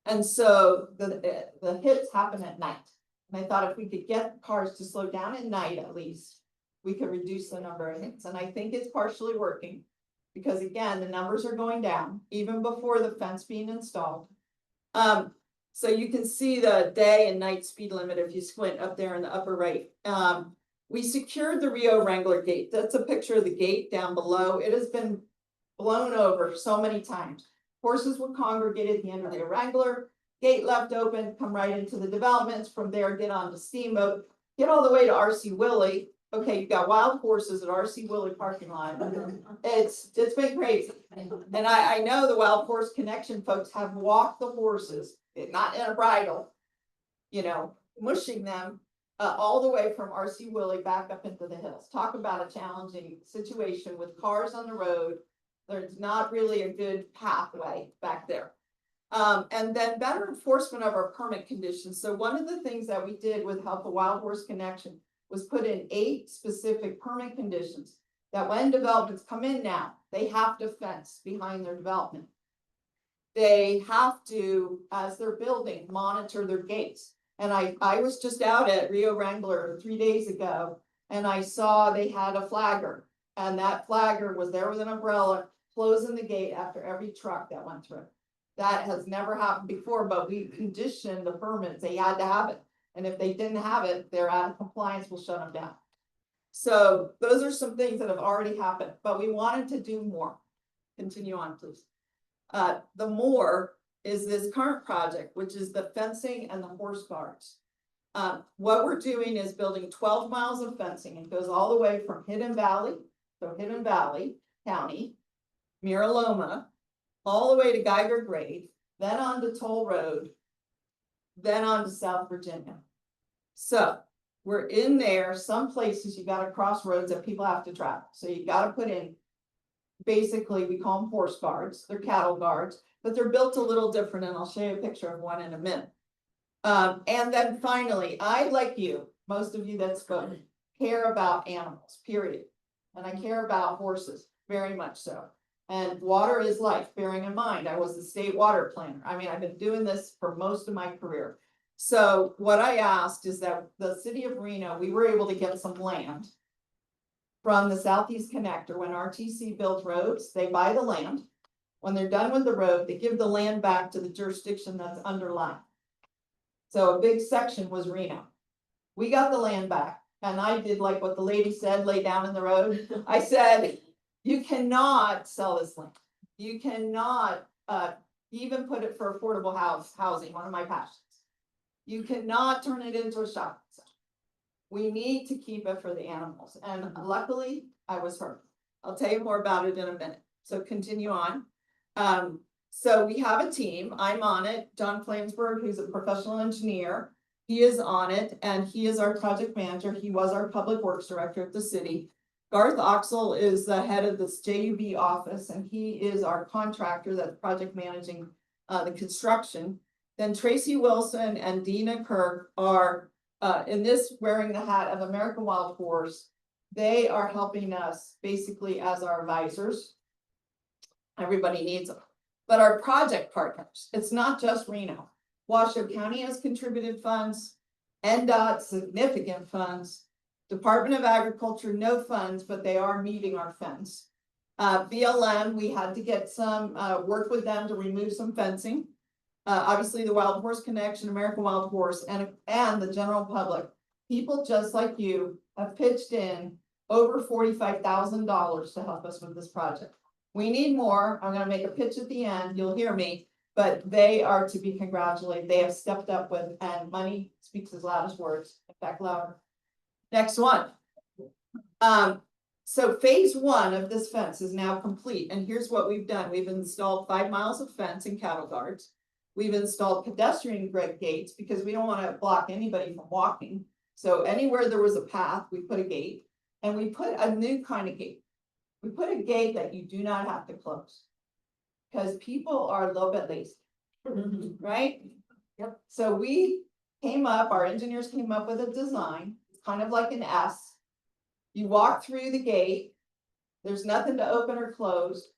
And so the hits happen at night. And I thought if we could get cars to slow down at night, at least, we could reduce the number of hits. And I think it's partially working. Because again, the numbers are going down even before the fence being installed. So you can see the day and night speed limit if you squint up there in the upper right. We secured the Rio Wrangler gate. That's a picture of the gate down below. It has been blown over so many times. Horses would congregate at the end of the Wrangler, gate left open, come right into the developments. From there, get on to Steamboat, get all the way to RC Willie. Okay, you've got wild horses at RC Willie parking lot. It's been crazy. And I know the Wild Horse Connection folks have walked the horses, not in a bridle, mushing them all the way from RC Willie back up into the hills. Talk about a challenging situation with cars on the road. There's not really a good pathway back there. And then better enforcement of our permit conditions. So one of the things that we did with Help the Wild Horse Connection was put in 8 specific permit conditions that when developments come in now, they have to fence behind their development. They have to, as they're building, monitor their gates. And I was just out at Rio Wrangler 3 days ago, and I saw they had a flagger, and that flagger was there with an umbrella, closing the gate after every truck that went through. That has never happened before, but we conditioned the permits, they had to have it. And if they didn't have it, they're out of compliance, we'll shut them down. So those are some things that have already happened, but we wanted to do more. Continue on, please. The more is this current project, which is the fencing and the horse guards. What we're doing is building 12 miles of fencing. It goes all the way from Hidden Valley, so Hidden Valley County, Mira Loma, all the way to Geiger Grade, then on to Toll Road, then on to South Virginia. So we're in there, some places you got to cross roads that people have to travel. So you got to put in, basically we call them horse guards, they're cattle guards, but they're built a little different, and I'll show you a picture of one in a minute. And then finally, I, like you, most of you that spoke, care about animals, period. And I care about horses, very much so. And water is life, bearing in mind, I was the state water planner. I mean, I've been doing this for most of my career. So what I asked is that the city of Reno, we were able to get some land from the Southeast Connector. When RTC builds roads, they buy the land. When they're done with the road, they give the land back to the jurisdiction that's underlying. So a big section was Reno. We got the land back, and I did like what the lady said, lay down in the road. I said, you cannot sell this land. You cannot even put it for affordable housing, one of my passions. You cannot turn it into a shopping center. We need to keep it for the animals. And luckily, I was heard. I'll tell you more about it in a minute. So continue on. So we have a team. I'm on it. John Flamsburg, who's a professional engineer, he is on it, and he is our project manager. He was our public works director at the city. Garth Oxel is the head of this JUB office, and he is our contractor that's project managing the construction. Then Tracy Wilson and Dina Kirk are in this wearing the hat of American Wild Horse. They are helping us basically as our advisors. Everybody needs them. But our project partners, it's not just Reno. Washoe County has contributed funds, NDOT significant funds, Department of Agriculture, no funds, but they are meeting our fence. BLM, we had to get some work with them to remove some fencing. Obviously the Wild Horse Connection, American Wild Horse, and the general public. People just like you have pitched in over $45,000 to help us with this project. We need more. I'm going to make a pitch at the end. You'll hear me, but they are to be congratulated. They have stepped up with, and money speaks as loud as words, in fact, louder. Next one. So phase 1 of this fence is now complete. And here's what we've done. We've installed 5 miles of fence and cattle guards. We've installed pedestrian gates because we don't want to block anybody from walking. So anywhere there was a path, we put a gate, and we put a new kind of gate. We put a gate that you do not have to close because people are a little bit lazy, right? Yep. So we came up, our engineers came up with a design, kind of like an S. You walk through the gate, there's nothing to open or close.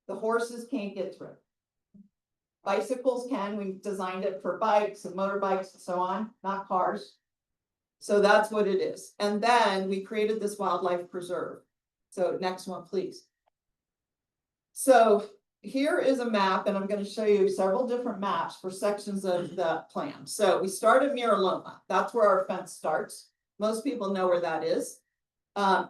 The horses can't get through. Bicycles can, we designed it for bikes and motorbikes and so on, not cars. So that's what it is. And then we created this wildlife preserve. So next one, please. So here is a map, and I'm going to show you several different maps for sections of the plan. So we start at Miraloma. That's where our fence starts. Most people know where that is.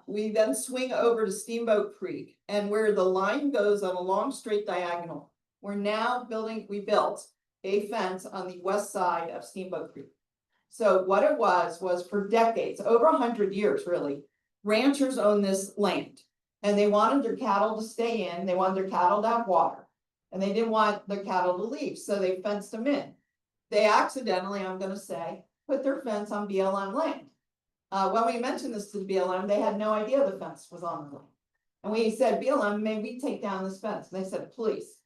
We then swing over to Steamboat Creek, and where the line goes on a long straight diagonal, we're now we built a fence on the west side of Steamboat Creek. So what it was for decades, over 100 years really, ranchers owned this land. And they wanted their cattle to stay in, they wanted their cattle to have water. And they didn't want their cattle to leave, so they fenced them in. They accidentally, I'm gonna say, put their fence on BLM land. When we mentioned this to the BLM, they had no idea the fence was on the land. And we said, BLM, may we take down this fence? And they said, please,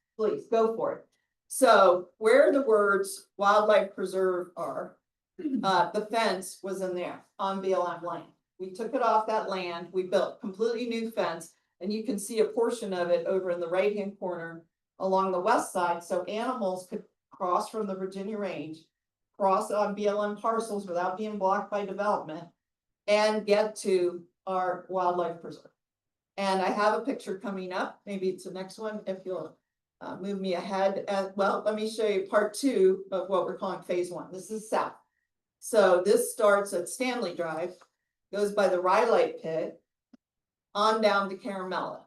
go for it. So where the words wildlife preserve are, the fence was in there on BLM land. We took it off that land, we built completely new fence, and you can see a portion of it over in the right-hand corner along the west side, so animals could cross from the Virginia range, cross on BLM parcels without being blocked by development, and get to our wildlife preserve. And I have a picture coming up, maybe it's the next one, if you'll move me ahead. Well, let me show you part 2 of what we're calling phase 1. This is south. So this starts at Stanley Drive, goes by the Rhyolite Pit, on down to Caramella.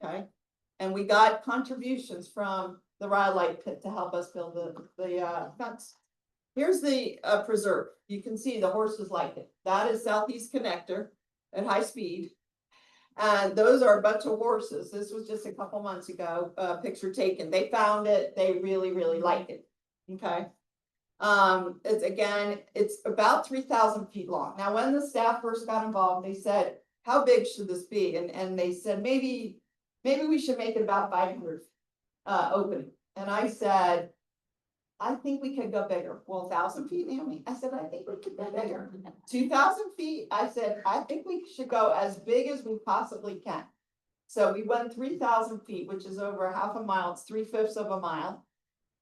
Okay, and we got contributions from the Rhyolite Pit to help us build the fence. Here's the preserve. You can see the horses like it. That is Southeast Connector at high speed. And those are a bunch of horses. This was just a couple months ago, a picture taken. They found it. They really, really like it. Okay. It's about 3,000 feet long. Now, when the staff first got involved, they said, how big should this be? And they said, maybe we should make it about 500 opening. And I said, I think we could go bigger. Well, 1,000 feet, Naomi. I said, I think we could go bigger. 2,000 feet. I said, I think we should go as big as we possibly can. So we went 3,000 feet, which is over half a mile. It's 3/5 of a mile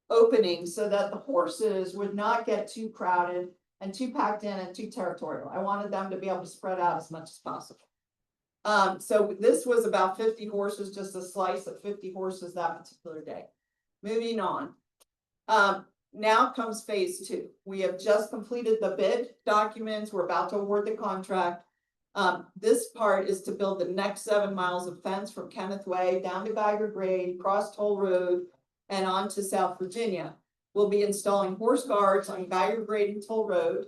opening, so that the horses would not get too crowded and too packed in and too territorial. I wanted them to be able to spread out as much as possible. So this was about 50 horses, just a slice of 50 horses that particular day. Moving on. Now comes phase 2. We have just completed the bid documents. We're about to award the contract. This part is to build the next 7 miles of fence from Kenneth Way down to Geiger Grade, cross Toll Road, and on to South Virginia. We'll be installing horse guards on Geiger Grade and Toll Road.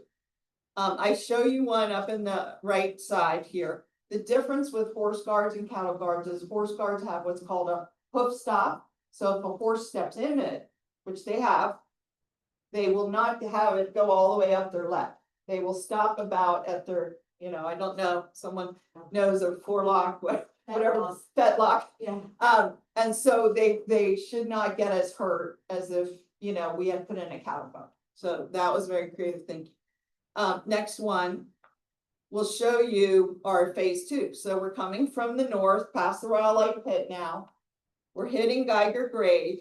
I show you one up in the right side here. The difference with horse guards and cattle guards is horse guards have what's called a hoof stop. So if a horse steps in it, which they have, they will not have it go all the way up their leg. They will stop about at their, I don't know, someone knows their forelock, whatever, fetlock. Yeah. And so they should not get as hurt as if, we had put in a cattle bone. So that was very creative thinking. Next one, we'll show you our phase 2. So we're coming from the north past the Rhyolite Pit now. We're hitting Geiger Grade.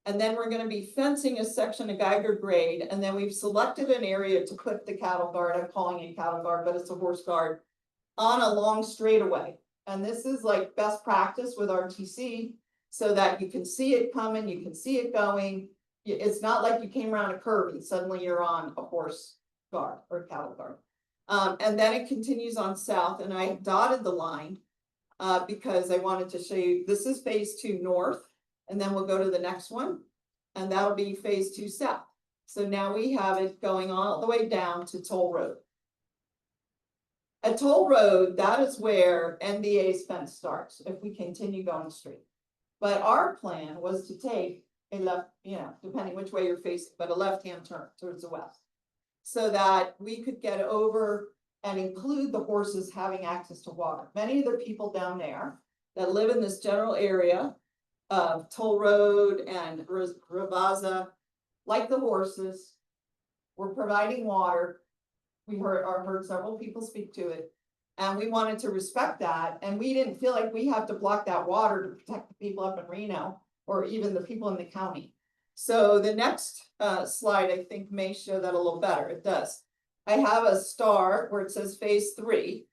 And then we're going to be fencing a section of Geiger Grade. And then we've selected an area to put the cattle guard. I'm calling it cattle guard, but it's a horse guard on a long straightaway. And this is like best practice with RTC so that you can see it coming, you can see it going. It's not like you came around a curve and suddenly you're on a horse guard or cattle guard. And then it continues on south, and I dotted the line because I wanted to show you, this is phase 2 north. And then we'll go to the next one, and that'll be phase 2 south. So now we have it going all the way down to Toll Road. At Toll Road, that is where NDA's fence starts if we continue going straight. But our plan was to take a left, depending which way you're facing, but a left-hand turn towards the west, so that we could get over and include the horses having access to water. Many of the people down there that live in this general area of Toll Road and Ravaza, like the horses, We're providing water. We heard several people speak to it. And we wanted to respect that, and we didn't feel like we have to block that water to protect the people up in Reno, or even the people in the county. So the next slide, I think, may show that a little better. It does. I have a star where it says phase 3,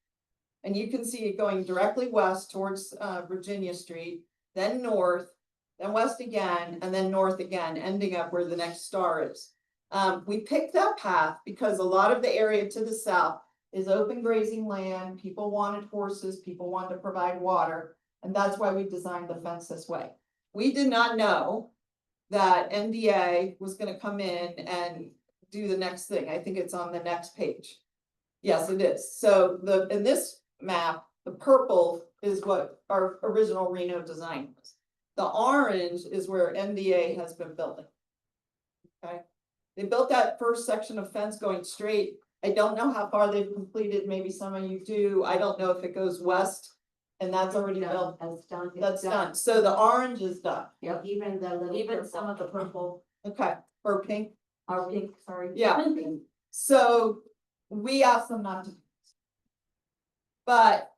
and you can see it going directly west towards Virginia Street, then north, then west again, and then north again, ending up where the next star is. We picked that path because a lot of the area to the south is open grazing land. People wanted horses, people wanted to provide water, and that's why we designed the fence this way. We did not know that NDA was gonna come in and do the next thing. I think it's on the next page. Yes, it is. So in this map, the purple is what our original Reno design was. The orange is where NDA has been building. Okay, they built that first section of fence going straight. I don't know how far they've completed, maybe some of you do, I don't know if it goes west, and that's already built. That's done. That's done, so the orange is done, Yep, even some of the purple, okay, or pink, or pink, sorry. yeah. So we asked them not to. But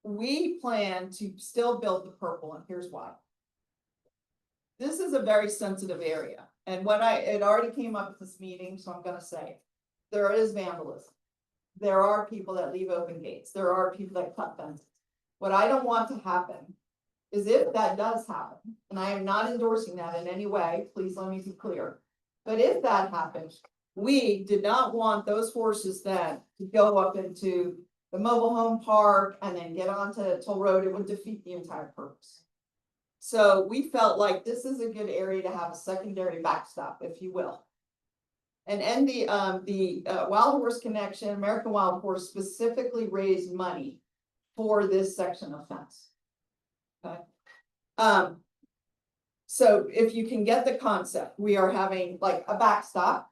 we plan to still build the purple, and here's why. This is a very sensitive area, and it already came up at this meeting, so I'm gonna say it. There is vandalism. There are people that leave open gates. There are people that cut fences. What I don't want to happen is if that does happen, and I am not endorsing that in any way, please let me be clear. But if that happens, we did not want those horses then to go up into the mobile home park and then get onto Toll Road. It would defeat the entire purpose. So we felt like this is a good area to have a secondary backstop, if you will. And the Wild Horse Connection, American Wild Horse specifically raised money for this section of fence. Okay. So if you can get the concept, we are having like a backstop,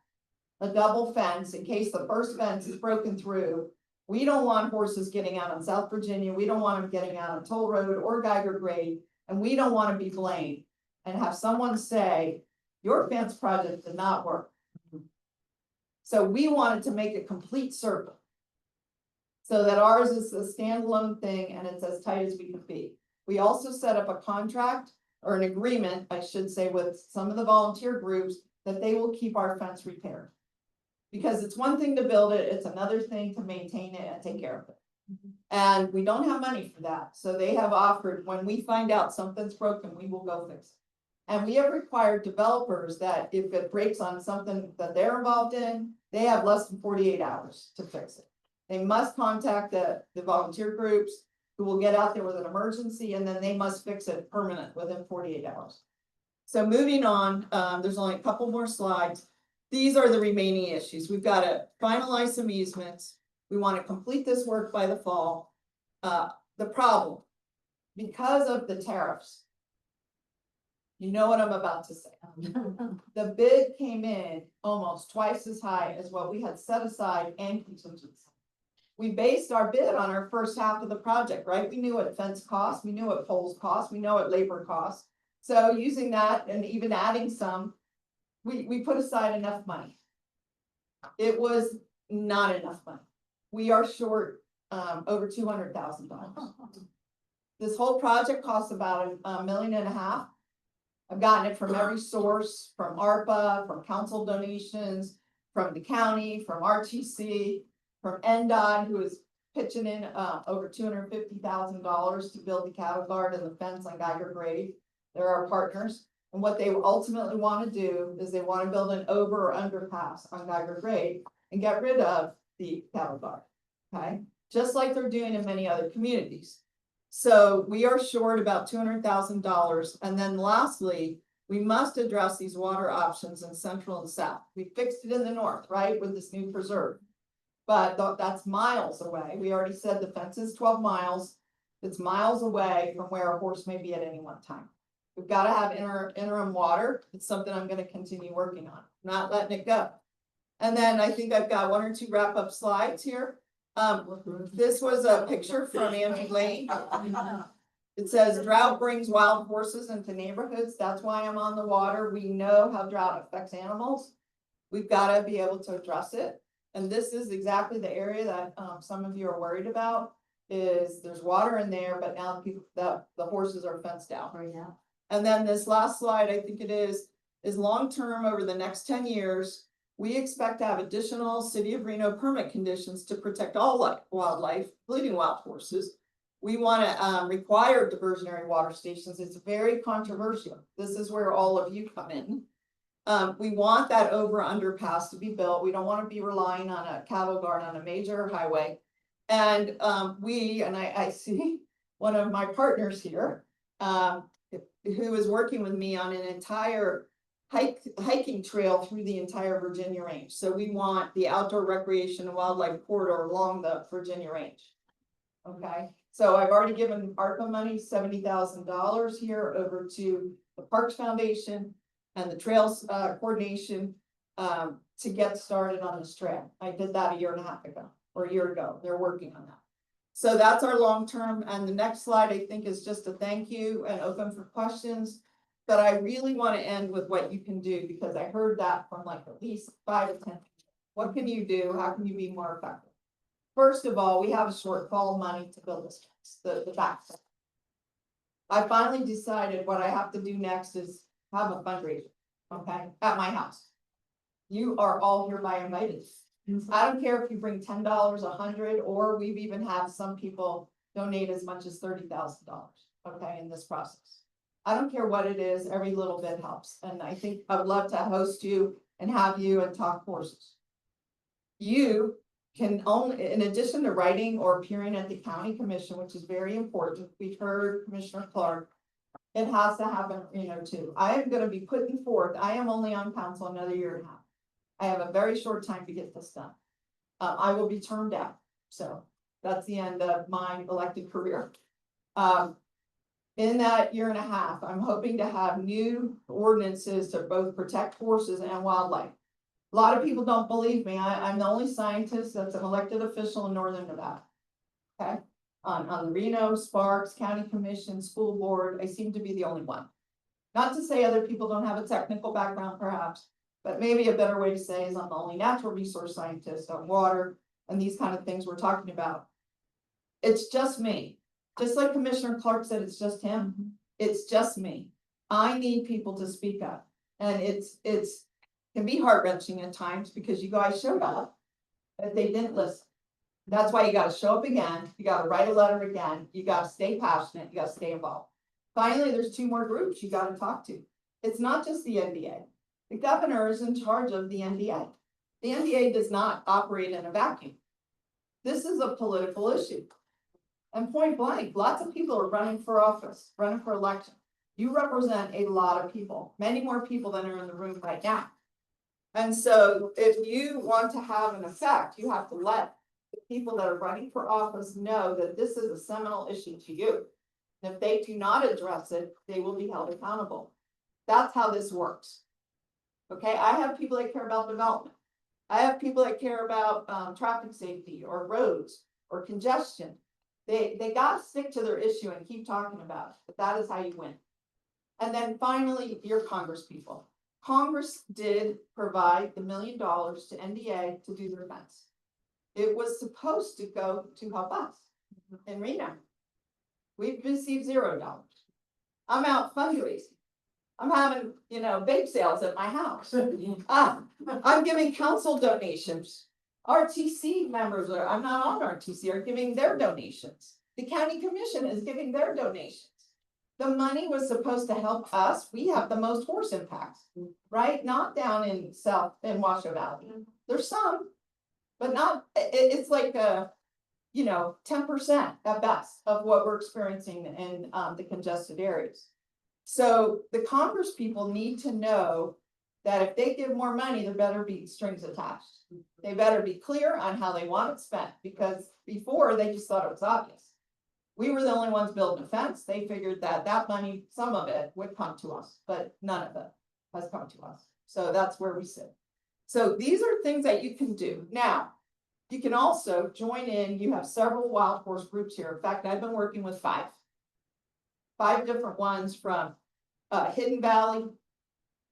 a double fence in case the first fence is broken through. We don't want horses getting out on South Virginia. We don't want them getting out on Toll Road or Geiger Grade, and we don't want to be blamed and have someone say, your fence project did not work. So we wanted to make a complete circle. So that ours is a standalone thing and it's as tight as we could be. We also set up a contract or an agreement, I should say, with some of the volunteer groups that they will keep our fence repaired. Because it's one thing to build it, it's another thing to maintain it and take care of it. And we don't have money for that. So they have offered, when we find out something's broken, we will go fix it. And we have required developers that if it breaks on something that they're involved in, they have less than 48 hours to fix it. They must contact the volunteer groups who will get out there with an emergency, and then they must fix it permanent within 48 hours. So moving on, there's only a couple more slides. These are the remaining issues. We've got to finalize some easements. We want to complete this work by the fall. The problem, because of the tariffs, you know what I'm about to say. The bid came in almost twice as high as what we had set aside and contingency. We based our bid on our first half of the project, right? We knew what fence cost, we knew what poles cost, we know what labor cost. So using that and even adding some, we put aside enough money. It was not enough money. We are short over $200,000. This whole project costs about $1.5 million. I've gotten it from every source, from ARPA, from council donations, from the county, from RTC, from NDOT, who is pitching in over $250,000 to build the cattle guard and the fence on Geiger Grade. They're our partners. And what they ultimately want to do is they want to build an over or underpass on Geiger Grade and get rid of the cattle guard. Okay, just like they're doing in many other communities. So we are short about $200,000. And then lastly, we must address these water options in central and south. We fixed it in the north, right, with this new preserve. But that's miles away. We already said the fence is 12 miles. It's miles away from where a horse may be at any one time. We've got to have interim water. It's something I'm going to continue working on, not letting it go. And then I think I've got 1 or 2 wrap-up slides here. This was a picture from Andy Lane. It says drought brings wild horses into neighborhoods. That's why I'm on the water. We know how drought affects animals. We've gotta be able to address it. And this is exactly the area that, some of you are worried about, is there's water in there, but now the horses are fenced out. Right now. And then this last slide, I think it is long-term over the next 10 years. We expect to have additional City of Reno permit conditions to protect all wildlife, including wild horses. We want to require diversionary water stations. It's very controversial. This is where all of you come in. We want that over underpass to be built. We don't want to be relying on a cattle guard on a major highway. And I see one of my partners here, who is working with me on an entire hiking trail through the entire Virginia range. So we want the outdoor recreation and wildlife corridor along the Virginia range. Okay, so I've already given ARPA money, $70,000 here over to the Parks Foundation and the Trails Coordination to get started on this trail. I did that a year and a half ago, or a year ago. They're working on that. So that's our long term. And the next slide, I think, is just a thank you and open for questions. But I really want to end with what you can do, because I heard that from like at least 5 to 10 people. What can you do? How can you be more effective? First of all, we have a shortfall of money to build this, the back. I finally decided what I have to do next is have a fundraiser, okay, at my house. You are all hereby invited. I don't care if you bring $10, $100, or we've even had some people donate as much as $30,000, okay, in this process. I don't care what it is, every little bit helps. And I think I would love to host you and have you and talk horses. You can only, in addition to writing or appearing at the county commission, which is very important, we've heard Commissioner Clark, it has to happen, too. I am going to be putting forth, I am only on council another year and a half. I have a very short time to get this done. I will be termed out. So that's the end of my elected career. In that year and a half, I'm hoping to have new ordinances to both protect horses and wildlife. A lot of people don't believe me. I'm the only scientist that's an elected official in Northern Nevada. Okay, on the Reno, Sparks, County Commission, School Board, I seem to be the only one. Not to say other people don't have a technical background, perhaps, but maybe a better way to say is I'm the only natural resource scientist on water and these kind of things we're talking about. It's just me. Just like Commissioner Clark said, it's just him. It's just me. I need people to speak up. And it's can be heart-wrenching at times because you guys showed up, but they didn't listen. That's why you gotta show up again. You gotta write a letter again. You gotta stay passionate. You gotta stay involved. Finally, there's 2 more groups you gotta talk to. It's not just the NDA. The governor is in charge of the NDA. The NDA does not operate in a vacuum. This is a political issue. And point blank, lots of people are running for office, running for election. You represent a lot of people, many more people than are in the room right now. And so if you want to have an effect, you have to let the people that are running for office know that this is a seminal issue to you. And if they do not address it, they will be held accountable. That's how this works. Okay, I have people that care about development. I have people that care about traffic safety or roads or congestion. They got to stick to their issue and keep talking about it, but that is how you win. And then finally, your Congress people. Congress did provide the $1 million to NDA to do their fence. It was supposed to go to help us in Reno. We've received $0. I'm out fundraising. I'm having, bake sales at my house. I'm giving council donations. RTC members I'm not on RTC, are giving their donations. The county commission is giving their donations. The money was supposed to help us. We have the most horse impacts, right? Not down in Washoe Valley. There's some, but not, it's like 10% at best of what we're experiencing in the congested areas. So the Congress people need to know that if they give more money, there better be strings attached. They better be clear on how they want it spent, because before they just thought it was obvious. We were the only ones building a fence. They figured that money, some of it would come to us, but none of it has come to us. So that's where we sit. So these are things that you can do. Now, you can also join in. You have several wild horse groups here. In fact, I've been working with 5 different ones from Hidden Valley,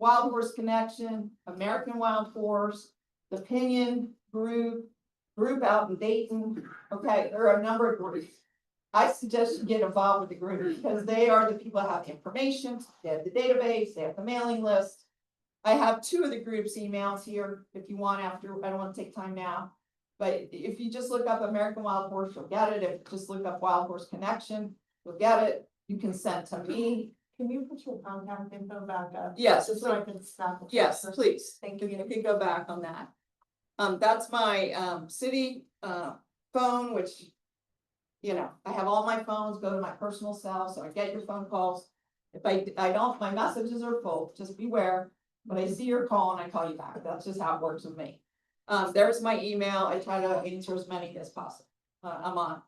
Wild Horse Connection, American Wild Horse, the Pinion Group, group out in Dayton. Okay, there are a number of groups. I suggest you get involved with the group because they are the people that have the information, they have the database, they have the mailing list. I have two of the group's emails here if you want after, I don't want to take time now. But if you just look up American Wild Horse, you'll get it. If you just look up Wild Horse Connection, you'll get it. You can send to me. Can you put your contact info back up? Yes, Just so I can stop. it. yes, please. Thank you. You can go back on that. That's my city phone, which, you know, I have all my phones go to my personal cell, so I get your phone calls. If I don't, my messages are full, just beware. But I see your call and I call you back. That's just how it works with me. There's my email. I try to answer as many as possible. I'm on.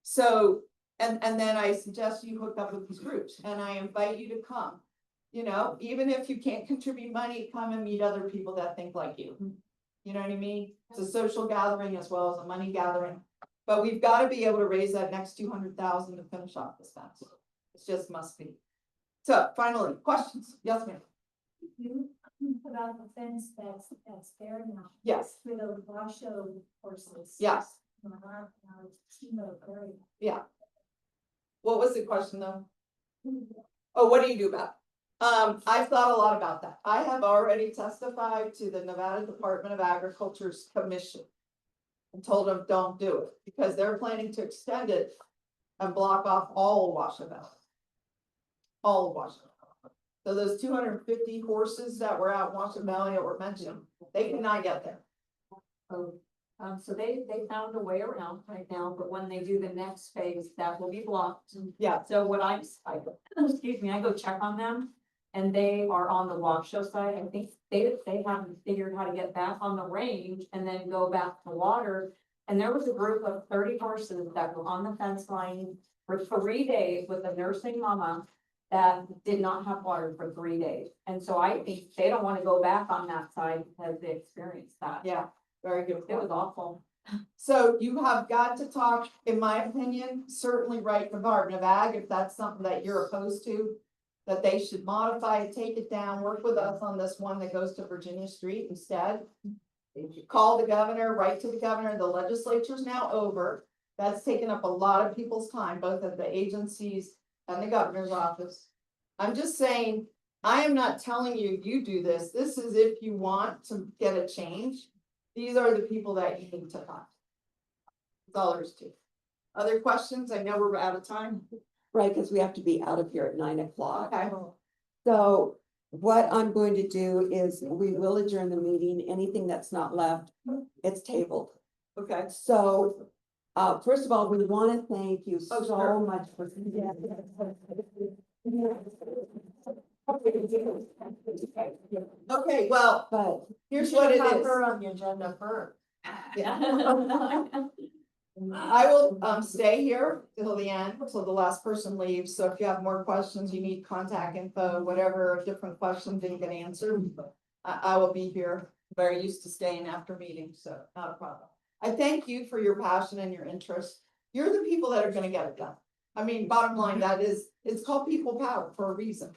So, and then I suggest you hook up with these groups and I invite you to come. You know, even if you can't contribute money, come and meet other people that think like you. You know what I mean? It's a social gathering as well as a money gathering. But we've got to be able to raise that next 200,000 to finish off this fence. It just must be. So finally, questions? Yes, ma'am. You about the fence that's there now. Yes. For the Washoe horses. Yes. In our Steamboat area. Yeah. What was the question though? Oh, what do you do about it? I've thought a lot about that. I have already testified to the Nevada Department of Agriculture's commission. And told them don't do it because they're planning to extend it and block off all of Washoe Valley. All of Washoe. So those 250 horses that were out in Washoe Valley that were mentioned, they cannot get there. So they found a way around right now, but when they do the next phase, that will be blocked. Yeah. So what excuse me, I go check on them and they are on the Washoe side. I think they haven't figured how to get back on the range and then go back to water. And there was a group of 30 horses that were on the fence line for 3 days with a nursing mama that did not have water for 3 days. And so I think they don't want to go back on that side because they experienced that. Yeah, very good. It was awful. So you have got to talk, in my opinion, certainly right Department of Ag, if that's something that you're opposed to, that they should modify it, take it down, work with us on this one that goes to Virginia Street instead. If you call the governor, write to the governor, the legislature's now over. That's taken up a lot of people's time, both at the agencies and the governor's office. I'm just saying, I am not telling you, you do this. This is if you want to get a change. These are the people that you need to find. That's all there is to it. Other questions? I know we're out of time. Right, because we have to be out of here at 9 o'clock. Okay. So what I'm going to do is we will adjourn the meeting. Anything that's not left, it's tabled. Okay. So, first of all, we want to thank you so sure. much for. Okay, well, But here's what it Have is. her on the agenda first. I will stay here till the end, till the last person leaves. So if you have more questions, you need contact info, whatever different questions that you can answer. I will be here. Very used to staying after meetings, so not a problem. I thank you for your passion and your interest. You're the people that are gonna get it done. I mean, bottom line, that is, it's called people power for a reason.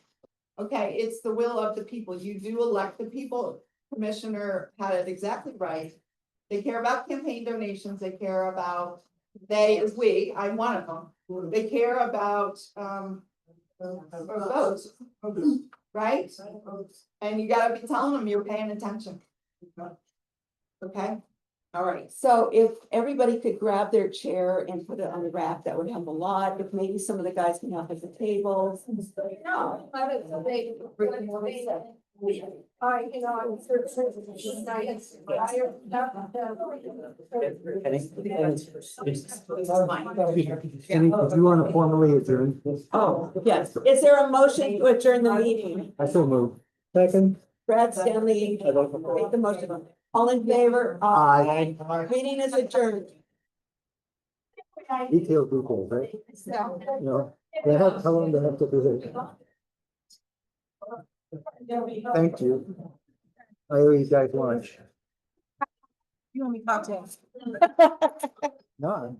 Okay, it's the will of the people. You do elect the people. Commissioner had it exactly right. They care about campaign donations, they care about, I'm one of them. They care about, votes, right? And you gotta be telling them you're paying attention. Okay, all right. so if everybody could grab their chair and put it on the rack, that would help a lot. If maybe some of the guys can help at the tables. No, but it's a big. You know, I'm sure it's nice. Do you want to formally adjourn? Oh, yes. Is there a motion to adjourn the meeting? I so move. Second. Brad Stanley made the motion. All in favor? Aye. Meeting is adjourned. Detailed rules, right? No. How long do they have to do it? Thank you. I owe you guys lunch. You want me cocktails? No,